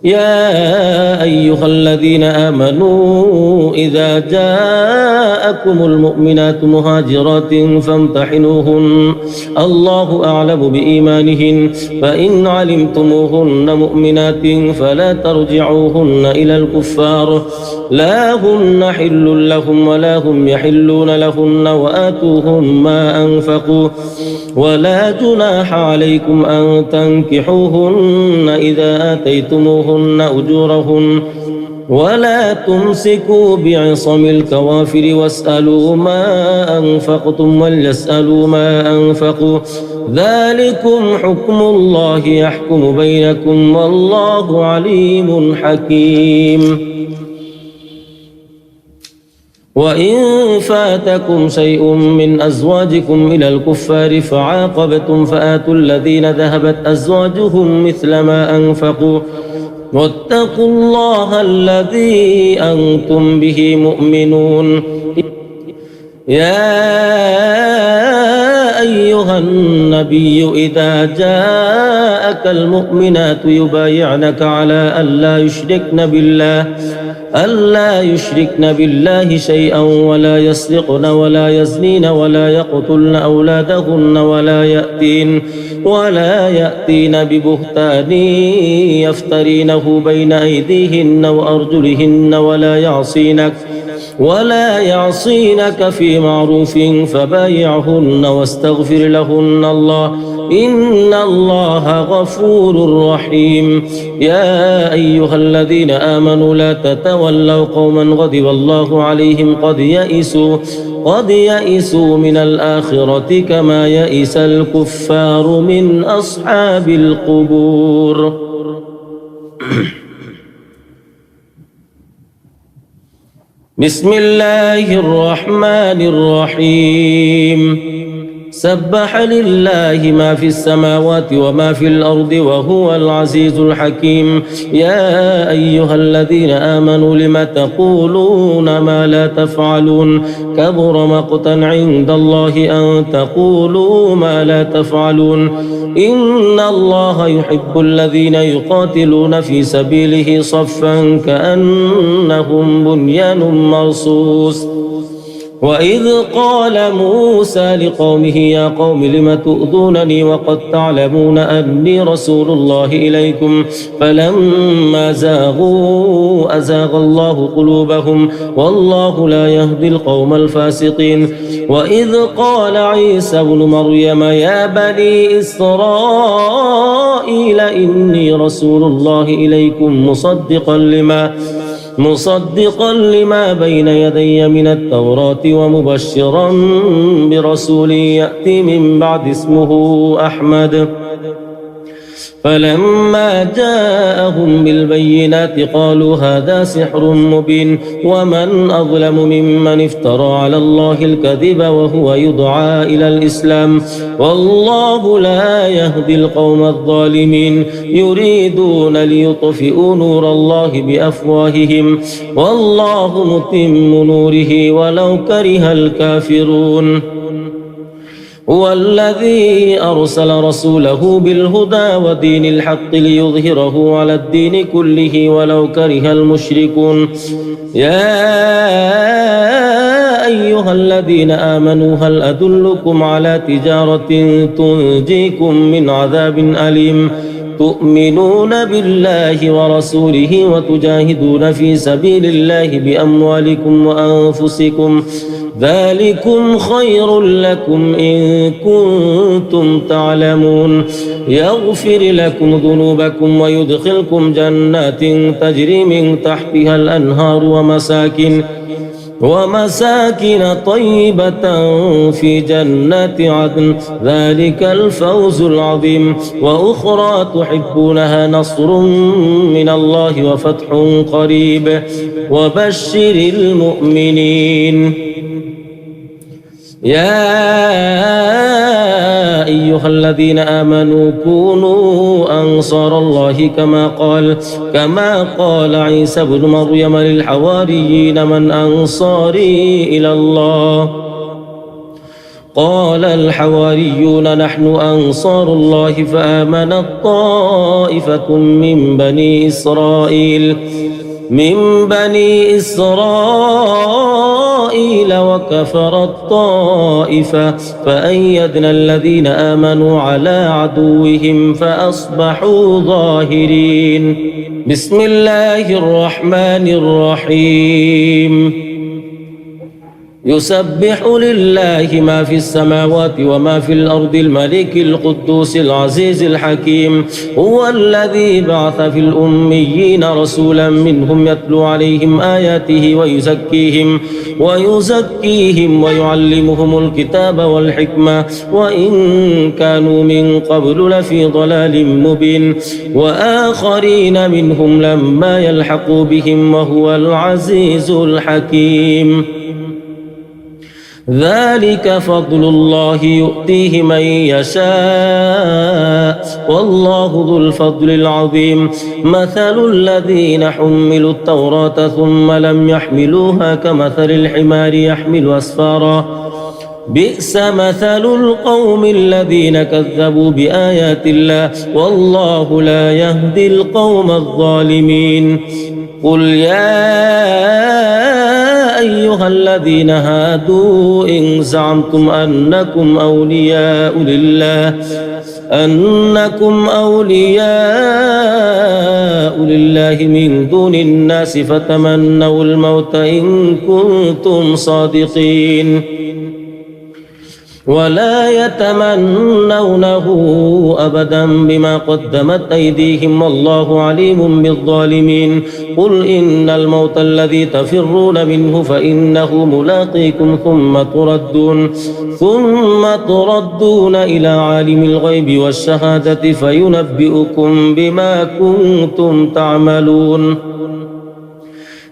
يا أيها الذين آمنوا إذا جاءكم المؤمنات مهاجرات فامتحنوهن الله أعلم بإيمانهن فإن علمتموهن مؤمنات فلا ترجعوهن إلى الكفار لا هن حل لهم ولا هم يحلون لهن وآتوهم ما أنفقوا ولا جناح عليكم أن تنكحوهن إذا آتيتموهن أجورهن ولا تمسكوا بعصم الكوافر واسألوا ما أنفقتم وليسألوا ما أنفقوا ذلكم حكم الله يحكم بينكم والله عليم حكيم وإن فاتكم شيء من أزواجكم إلى الكفار فعاقبتم فآتوا الذين ذهبت أزواجهم مثل ما أنفقوا واتقوا الله الذي أنتم به مؤمنون. يا أيها النبي إذا جاءك المؤمنات يبايعنك على ألا يشركن بالله شيئا ولا يسرقن ولا يزنين ولا يقتلن أولادهن ولا يأتين ببهتان يفترينه بين أيديهن وأرجلهن ولا يعصينك في معروف فبايعهن واستغفر لهن الله إن الله غفور رحيم. يا أيها الذين آمنوا لا تتولوا قوما غضب الله عليهم قد يئسوا من الآخرة كما يئس الكفار من أصحاب القبور. بسم الله الرحمن الرحيم. سبح لله ما في السماوات وما في الأرض وهو العزيز الحكيم. يا أيها الذين آمنوا لم تقولون ما لا تفعلون كبر مقتا عند الله أن تقولوا ما لا تفعلون. إن الله يحب الذين يقاتلون في سبيله صفا كأنهم بنيان مرصوص. وإذ قال موسى لقومه يا قوم لم تؤذونني وقد تعلمون أني رسول الله إليكم فلما زاغوا أزاغ الله قلوبهم والله لا يهدي القوم الفاسقين. وإذ قال عيسى ابن مريم يا بني إسرائيل إني رسول الله إليكم مصدقا لما بين يدي من التوراة ومبشرا برسول يأتي من بعد اسمه أحمد. فلما جاءهم بالبينات قالوا هذا سحر مبين ومن أظلم ممن افترى على الله الكذب وهو يدعى إلى الإسلام والله لا يهدي القوم الظالمين. يريدون ليطفئوا نور الله بأفواههم والله متم نوره ولو كره الكافرون. هو الذي أرسل رسوله بالهدى ودين الحق ليظهره على الدين كله ولو كره المشركون. يا أيها الذين آمنوا هل أدلكم على تجارة تنجيكم من عذاب أليم تؤمنون بالله ورسوله وتجاهدون في سبيل الله بأموالكم وأنفسكم ذلكم خير لكم إن كنتم تعلمون. يغفر لكم ذنوبكم ويدخلكم جنات تجري من تحتها الأنهار ومساكن طيبة في جنات عدن ذلك الفوز العظيم. وأخرى تحبونها نصر من الله وفتح قريب وبشر المؤمنين. يا أيها الذين آمنوا كونوا أنصار الله كما قال عيسى ابن مريم للحواريين من أنصاري إلى الله قال الحواريون نحن أنصار الله فآمنت طائفة من بني إسرائيل وكفرت طائفة فأيدنا الذين آمنوا على عدوهم فأصبحوا ظاهرين. بسم الله الرحمن الرحيم. يسبح لله ما في السماوات وما في الأرض الملك القدوس العزيز الحكيم. هو الذي بعث في الأميين رسولا منهم يتلو عليهم آياته ويزكيهم ويعلمهم الكتاب والحكمة وإن كانوا من قبل لفي ضلال مبين وآخرين منهم لما يلحقوا بهم وهو العزيز الحكيم. ذلك فضل الله يؤتيه من يشاء والله ذو الفضل العظيم مثل الذين حملوا التوراة ثم لم يحملوها كمثل الحمار يحمل أسفارا بئس مثل القوم الذين كذبوا بآيات الله والله لا يهدي القوم الظالمين قل يا أيها الذين هادوا إن زعمتم أنكم أولياء لله من دون الناس فتمنوا الموت إن كنتم صادقين ولا يتمنونه أبدا بما قدمت أيديهم والله عليم بالظالمين قل إن الموت الذي تفرون منه فإنه ملاقيكم ثم تردون إلى عالم الغيب والشهادة فينبئكم بما كنتم تعملون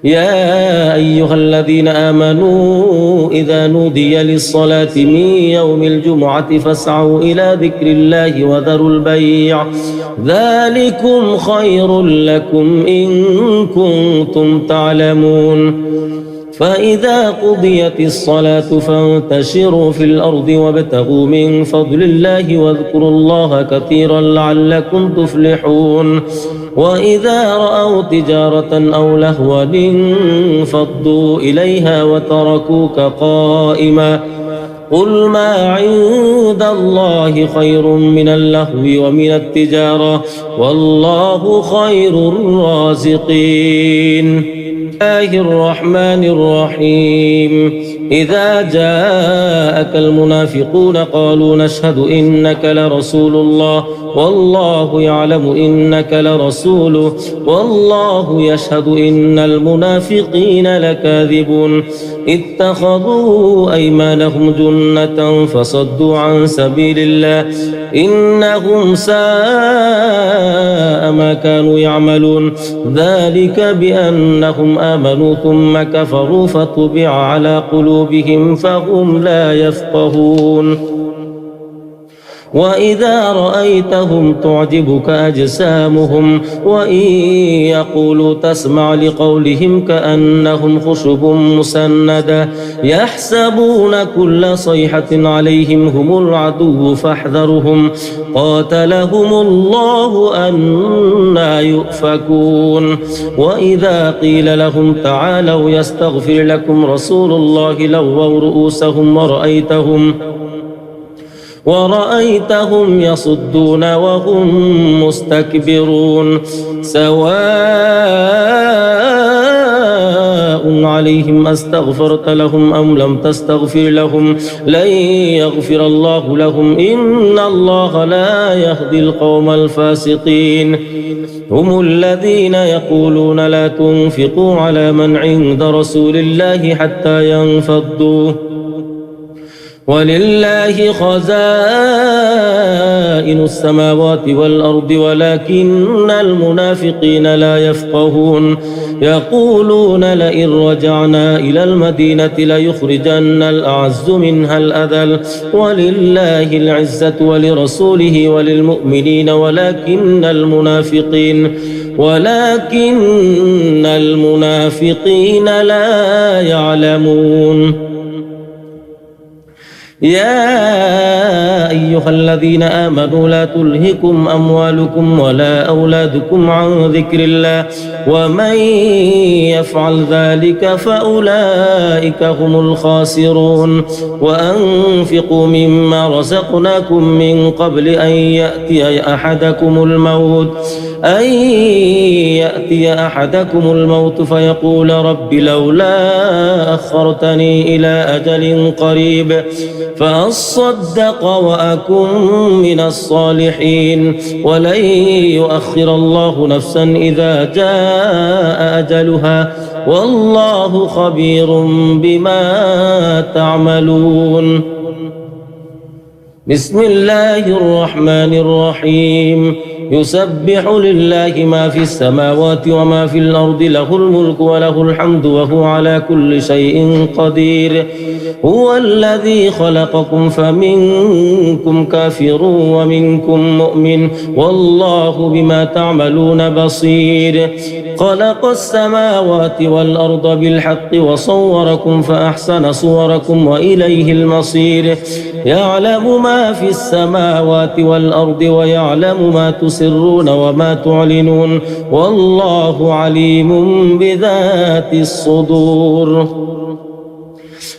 يا أيها الذين آمنوا إذا نودي للصلاة من يوم الجمعة فاسعوا إلى ذكر الله وذروا البيع ذلكم خير لكم إن كنتم تعلمون فإذا قضيت الصلاة فانتشروا في الأرض وابتغوا من فضل الله واذكروا الله كثيرا لعلكم تفلحون وإذا رأوا تجارة أو لهوا انفضوا إليها وتركوك قائما قل ما عند الله خير من اللهو ومن التجارة والله خير الرازقين الله الرحمن الرحيم إذا جاءك المنافقون قالوا نشهد إنك لرسول الله والله يعلم إنك لرسوله والله يشهد إن المنافقين لكاذبون اتخذوا أيمانهم جنة فصدوا عن سبيل الله إنهم ساء ما كانوا يعملون ذلك بأنهم آمنوا ثم كفروا فطبع على قلوبهم فهم لا يفقهون وإذا رأيتهم تعجبك أجسامهم وإن يقولوا تسمع لقولهم كأنهم خشب مسندة يحسبون كل صيحة عليهم هم العدو فاحذرهم قاتلهم الله أنى يؤفكون وإذا قيل لهم تعالوا يستغفر لكم رسول الله لووا رؤوسهم ورأيتهم يصدون وهم مستكبرون سواء عليهم أستغفرت لهم أم لم تستغفر لهم لن يغفر الله لهم إن الله لا يهدي القوم الفاسقين هم الذين يقولون لا تنفقوا على من عند رسول الله حتى ينفضوا ولله خزائن السماوات والأرض ولكن المنافقين لا يفقهون يقولون لئن رجعنا إلى المدينة ليخرجن الأعز منها الأذل ولله العزة ولرسوله وللمؤمنين ولكن المنافقين لا يعلمون يا أيها الذين آمنوا لا تلهكم أموالكم ولا أولادكم عن ذكر الله ومن يفعل ذلك فأولئك هم الخاسرون وأنفقوا مما رزقناكم من قبل أن يأتي أحدكم الموت فيقول رب لولا أخرتني إلى أجل قريب فأصدق وأكن من الصالحين ولن يؤخر الله نفسا إذا جاء أجلها والله خبير بما تعملون بسم الله الرحمن الرحيم يسبح لله ما في السماوات وما في الأرض له الملك وله الحمد وهو على كل شيء قدير هو الذي خلقكم فمنكم كافر ومنكم مؤمن والله بما تعملون بصير خلق السماوات والأرض بالحق وصوركم فأحسن صوركم وإليه المصير يعلم ما في السماوات والأرض ويعلم ما تسرون وما تعلنون والله عليم بذات الصدور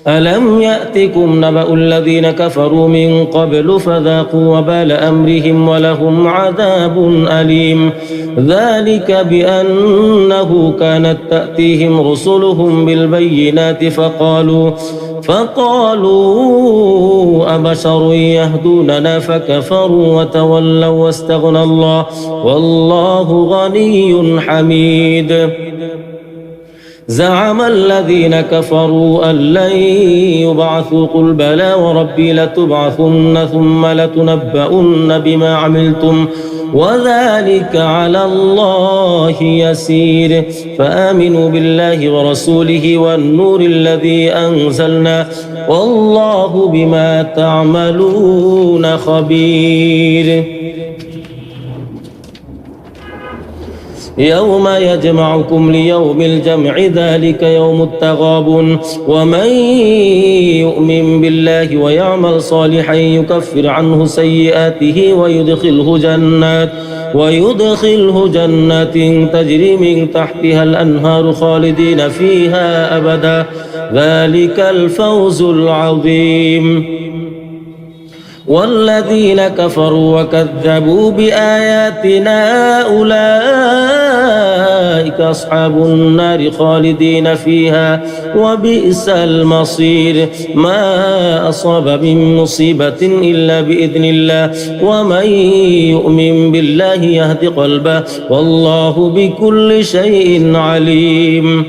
ألم يأتكم نبأ الذين كفروا من قبل فذاقوا وبال أمرهم ولهم عذاب أليم ذلك بأنه كانت تأتيهم رسلهم بالبينات فقالوا أبشر يهدوننا فكفروا وتولوا واستغنى الله والله غني حميد زعم الذين كفروا أن لن يبعثوا قل بلى وربي لتبعثن ثم لتنبؤن بما عملتم وذلك على الله يسير فآمنوا بالله ورسوله والنور الذي أنزلنا والله بما تعملون خبير يوم يجمعكم ليوم الجمع ذلك يوم التغابن ومن يؤمن بالله ويعمل صالحا يكفر عنه سيئاته ويدخله جنات تجري من تحتها الأنهار خالدين فيها أبدا ذلك الفوز العظيم والذين كفروا وكذبوا بآياتنا أولئك أصحاب النار خالدين فيها وبئس المصير ما أصاب من مصيبة إلا بإذن الله ومن يؤمن بالله يهد قلبه والله بكل شيء عليم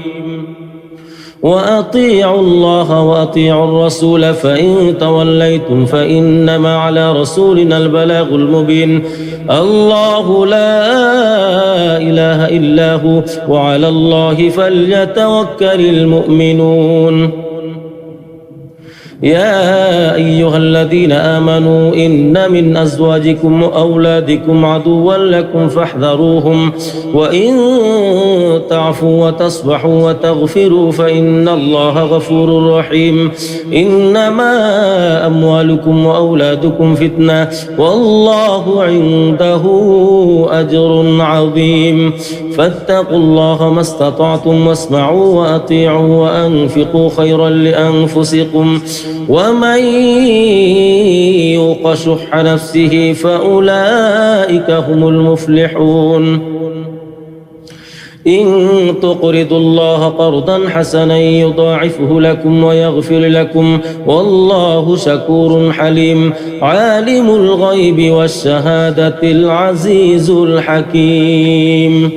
وأطيعوا الله وأطيعوا الرسول فإن توليتم فإنما على رسولنا البلاغ المبين الله لا إله إلا هو وعلى الله فليتوكل المؤمنون يا أيها الذين آمنوا إن من أزواجكم وأولادكم عدوا لكم فاحذروهم وإن تعفوا وتصفحوا وتغفروا فإن الله غفور رحيم إنما أموالكم وأولادكم فتنة والله عنده أجر عظيم فاتقوا الله ما استطعتم واسمعوا وأطيعوا وأنفقوا خيرا لأنفسكم ومن يوق شح نفسه فأولئك هم المفلحون إن تقرضوا الله قرضا حسنا يضاعفه لكم ويغفر لكم والله شكور حليم عالم الغيب والشهادة العزيز الحكيم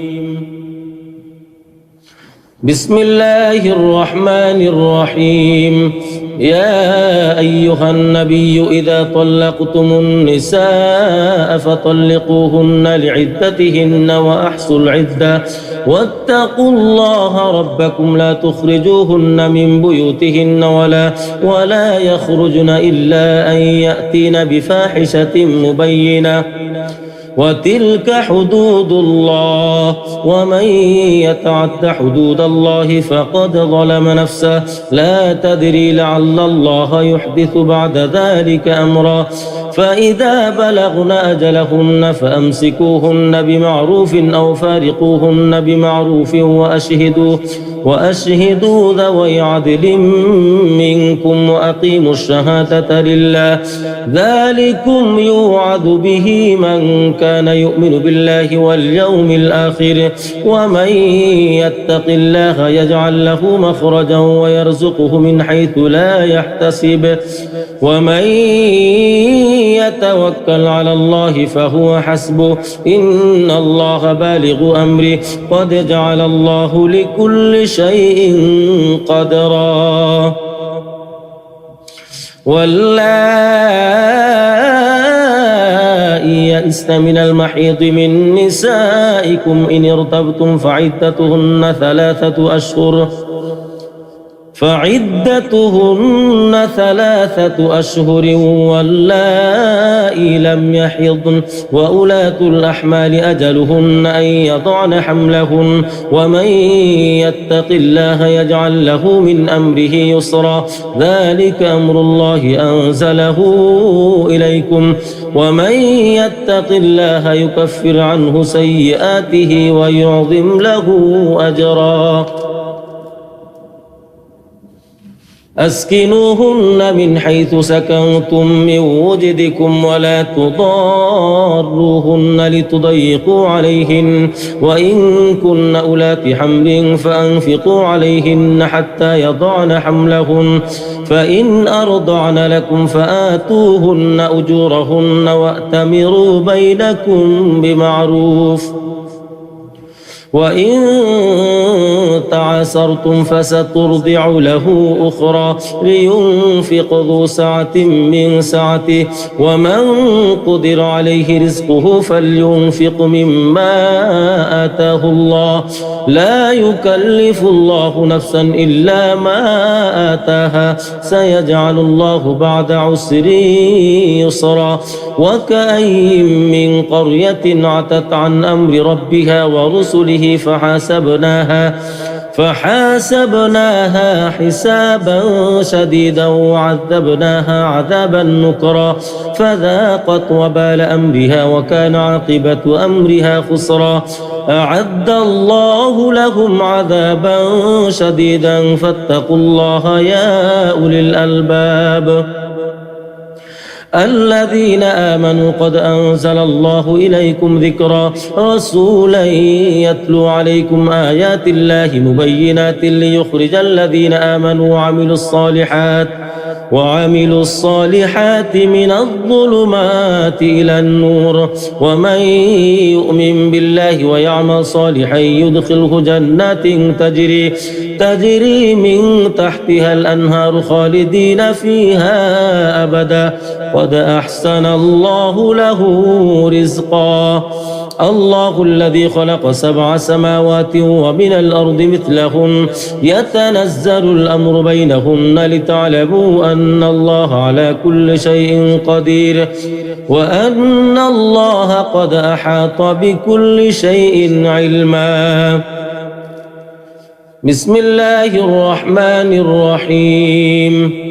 بسم الله الرحمن الرحيم يا أيها النبي إذا طلقتم النساء فطلقوهن لعدتهن وأحصوا العدة واتقوا الله ربكم لا تخرجوهن من بيوتهن ولا يخرجن إلا أن يأتين بفاحشة مبينة وتلك حدود الله ومن يتعد حدود الله فقد ظلم نفسه لا تدري لعل الله يحدث بعد ذلك أمرا فإذا بلغن أجلهن فأمسكوهن بمعروف أو فارقوهن بمعروف وأشهدوا ذوي عدل منكم وأقيموا الشهادة لله ذلكم يوعظ به من كان يؤمن بالله واليوم الآخر ومن يتق الله يجعل له مخرجا ويرزقه من حيث لا يحتسب ومن يتوكل على الله فهو حسبه إن الله بالغ أمره قد جعل الله لكل شيء قدرا واللائي يئسن من المحيض من نسائكم إن ارتبتم فعدتهن ثلاثة أشهر واللائي لم يحضن وأولاة الأحمال أجلهن أن يضعن حملهن ومن يتق الله يجعل له من أمره يسرا ذلك أمر الله أنزله إليكم ومن يتق الله يكفر عنه سيئاته ويعظم له أجرا أسكنوهن من حيث سكنتم من وجدكم ولا تضاروهن لتضيقوا عليهن وإن كن أولات حمل فأنفقوا عليهن حتى يضعن حملهن فإن أرضعن لكم فآتوهن أجورهن وأتمروا بينكم بمعروف وإن تعسرتم فسترضع له أخرى لينفق ذو سعة من سعته ومن قدر عليه رزقه فلينفق مما آتاه الله لا يكلف الله نفسا إلا ما آتاها سيجعل الله بعد عسر يسرا وكأي من قرية عتت عن أمر ربها ورسله فحاسبناها حسابا شديدا وعذبناها عذابا نكرا فذاقت وبال أمرها وكان عاقبة أمرها خسرا أعد الله لهم عذابا شديدا فاتقوا الله يا أولي الألباب الذين آمنوا قد أنزل الله إليكم ذكرا رسولا يتلو عليكم آيات الله مبينات ليخرج الذين آمنوا وعملوا الصالحات من الظلمات إلى النور ومن يؤمن بالله ويعمل صالحا يدخله جنات تجري من تحتها الأنهار خالدين فيها أبدا قد أحسن الله له رزقا الله الذي خلق 7 سماوات ومن الأرض مثلهن يتنزل الأمر بينهن لتعلموا أن الله على كل شيء قدير وأن الله قد أحاط بكل شيء علما بسم الله الرحمن الرحيم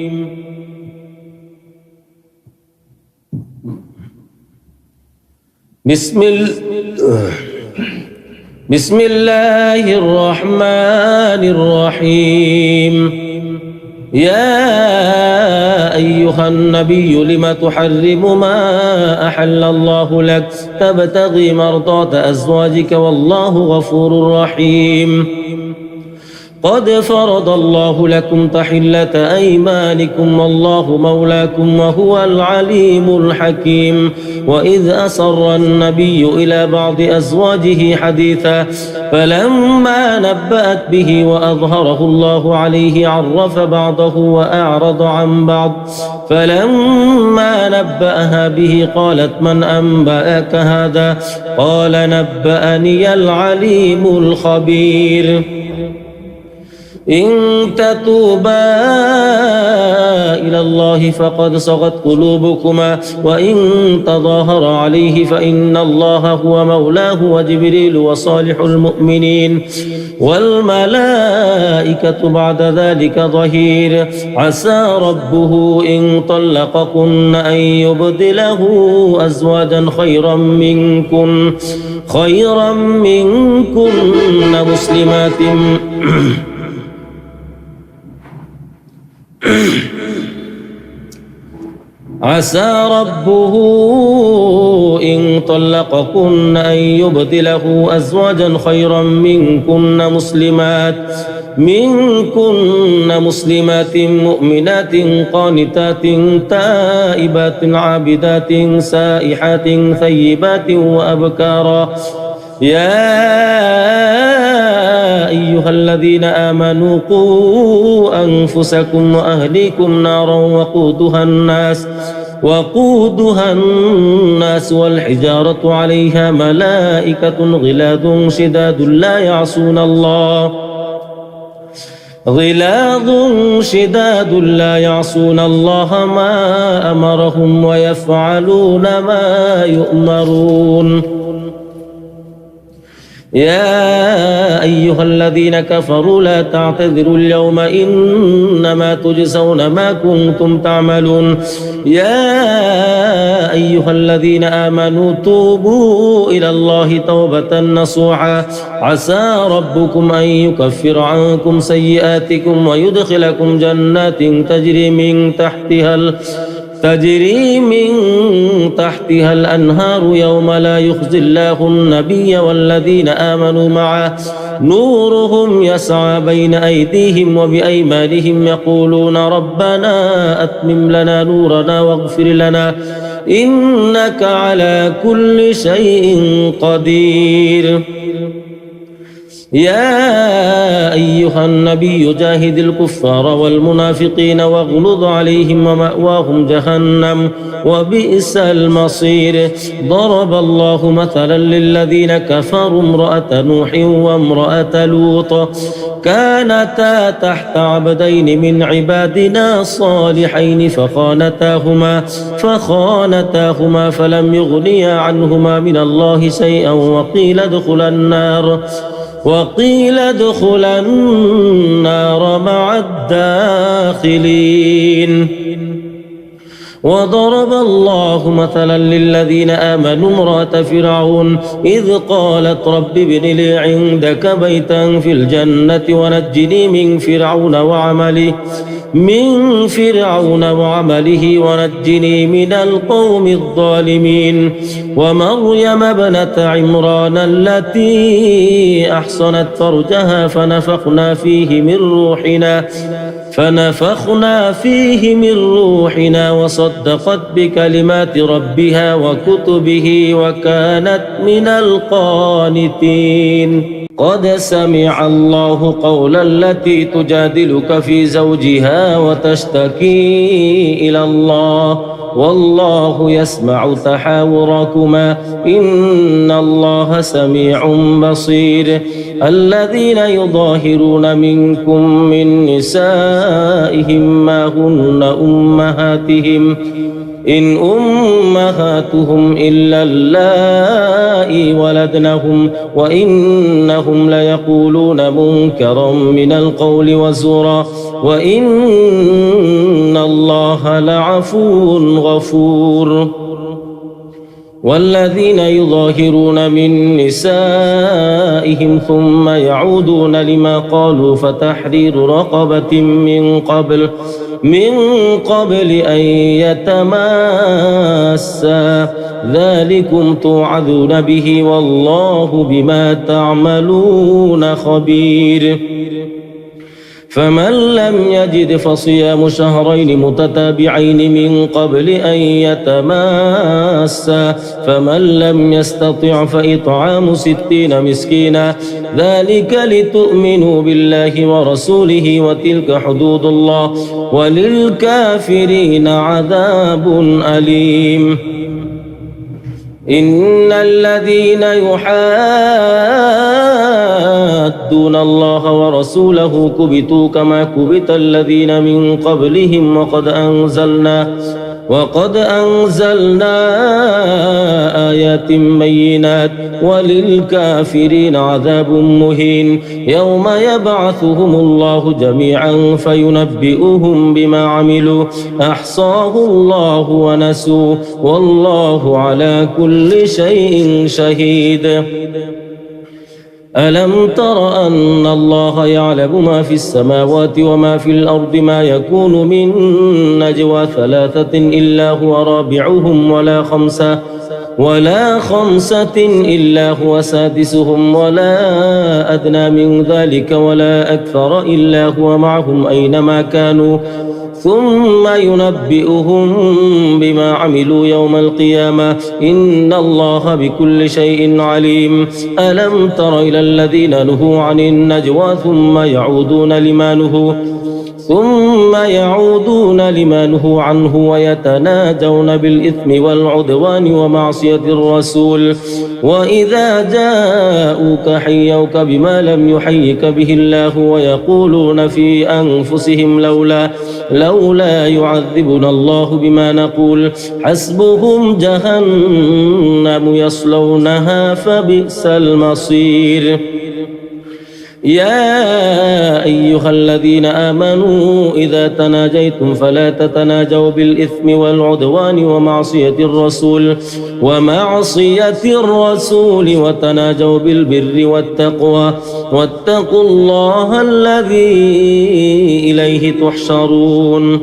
بسم الله الرحمن الرحيم يا أيها النبي لم تحرم ما أحل الله لك تبتغي مرضات أزواجك والله غفور رحيم قد فرض الله لكم تحلة أيمانكم والله مولاكم وهو العليم الحكيم وإذ أسر النبي إلى بعض أزواجه حديثا فلما نبأت به وأظهره الله عليه عرف بعضه وأعرض عن بعض فلما نبأها به قالت من أنبأك هذا قال نبأني العليم الخبير إن تتوبا إلى الله فقد صغت قلوبكما وإن تظاهر عليه فإن الله هو مولاه وجبريل وصالح المؤمنين والملائكة بعد ذلك ظهير عسى ربه إن طلقكن أن يبدله أزواجا خيرا منكن مسلمات عسى ربه إن طلقكن أن يبدله أزواجا خيرا منكن مسلمات مؤمنات قانتات تائبات عابدات سائحات ثيبات وأبكارا يا أيها الذين آمنوا وقودها الناس والحجارة عليها ملائكة غلاظ شداد لا يعصون الله ما أمرهم ويفعلون ما يؤمرون. يا أيها الذين كفروا لا تعتذروا اليوم إنما تجزون ما كنتم تعملون. يا أيها الذين آمنوا توبوا إلى الله توبة نصوحا عسى ربكم أن يكفر عنكم سيئاتكم ويدخلكم جنات تجري من تحتها الأنهار يوم لا يخزي الله النبي والذين آمنوا معه نورهم يسعى بين أيديهم وبأيمانهم يقولون ربنا أتمم لنا نورنا واغفر لنا إنك على كل شيء قدير. يا أيها النبي جاهد الكفار والمنافقين واغلظ عليهم ومأواهم جهنم وبئس المصير. ضرب الله مثلا للذين كفروا امرأة نوح وامرأة لوط كانتا تحت عبدين من عبادنا صالحين فخانتاهما فلم يغنيا عنهما من الله شيئا وقيل ادخلا النار مع الداخلين. وضرب الله مثلا للذين آمنوا امرأة فرعون إذ قالت رب ابن لي عندك بيتا في الجنة ونجني من فرعون وعمله ونجني من القوم الظالمين. ومريم ابنة عمران التي أحصنت فرجها فنفخنا فيه من روحنا وصدقت بكلمات ربها وكتبه وكانت من القانتين. قد سمع الله قول التي تجادلك في زوجها وتشتكي إلى الله والله يسمع تحاوركما إن الله سميع بصير. الذين يظاهرون منكم من نسائهم ما هن أمهاتهم إن أمهاتهم إلا اللائي ولدنهم وإنهم ليقولون منكرا من القول وزورا وإن الله لعفو غفور. والذين يظاهرون من نسائهم ثم يعودون لما قالوا فتحرير رقبة من قبل أن يتماسا ذلكم توعظون به والله بما تعملون خبير. فمن لم يجد فصيام شهرين متتابعين من قبل أن يتماسا فمن لم يستطع فإطعام 60 مسكينا ذلك لتؤمنوا بالله ورسوله وتلك حدود الله وللكافرين عذاب أليم. إن الذين يحادون الله ورسوله كبتوا كما كبت الذين من قبلهم وقد أنزلنا آيات بينات وللكافرين عذاب مهين. يوم يبعثهم الله جميعا فينبئهم بما عملوا أحصاه الله ونسوه والله على كل شيء شهيد. ألم تر أن الله يعلم ما في السماوات وما في الأرض ما يكون من نجوى 3 إلا هو رابعهم ولا خمسة إلا هو سادسهم ولا أدنى من ذلك ولا أكثر إلا هو معهم أينما كانوا ثم ينبئهم بما عملوا يوم القيامة إن الله بكل شيء عليم. ألم تر إلى الذين نهوا عن النجوى ثم ثم يعودون لما نهوا عنه ويتناجون بالإثم والعدوان ومعصية الرسول وإذا جاءوك حيوك بما لم يحيك به الله ويقولون في أنفسهم لولا يعذبنا الله بما نقول حسبهم جهنم يصلونها فبئس المصير. يا أيها الذين آمنوا إذا تناجيتم فلا تتناجوا بالإثم والعدوان ومعصية الرسول وتناجوا بالبر والتقوى واتقوا الله الذي إليه تحشرون.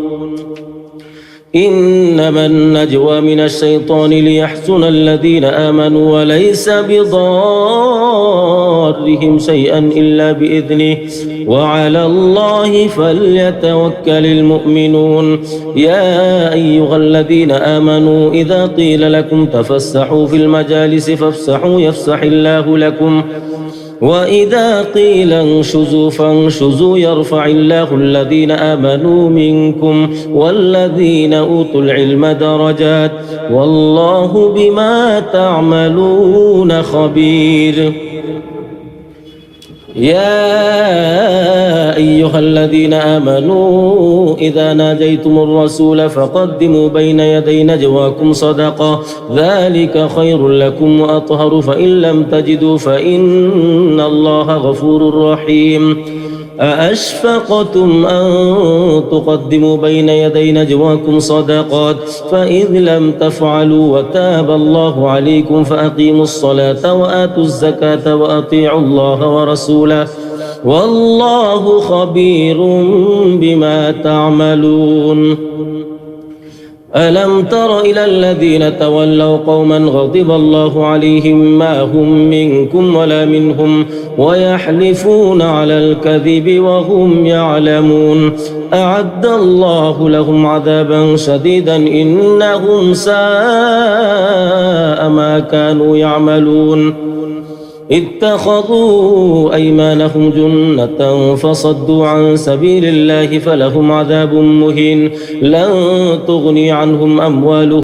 إنما النجوى من الشيطان ليحزن الذين آمنوا وليس بضارهم شيئا إلا بإذنه وعلى الله فليتوكل المؤمنون. يا أيها الذين آمنوا إذا قيل لكم تفسحوا في المجالس فافسحوا يفسح الله لكم وإذا قيل انشزوا فانشزوا يرفع الله الذين آمنوا منكم والذين أوتوا العلم درجات والله بما تعملون خبير. يا أيها الذين آمنوا إذا ناجيتم الرسول فقدموا بين يدي نجواكم صدقة ذلك خير لكم وأطهر فإن لم تجدوا فإن الله غفور رحيم. أأشفقتم أن تقدموا بين يدي نجواكم صدقات فإذ لم تفعلوا وتاب الله عليكم فأقيموا الصلاة وآتوا الزكاة وأطيعوا الله ورسوله والله خبير بما تعملون. ألم تر إلى الذين تولوا قوما غضب الله عليهم ما هم منكم ولا منهم ويحلفون على الكذب وهم يعلمون أعد الله لهم عذابا شديدا إنهم ساء ما كانوا يعملون. اتخذوا أيمانهم جنة فصدوا عن سبيل الله فلهم عذاب مهين لن تغني عنهم أموالهم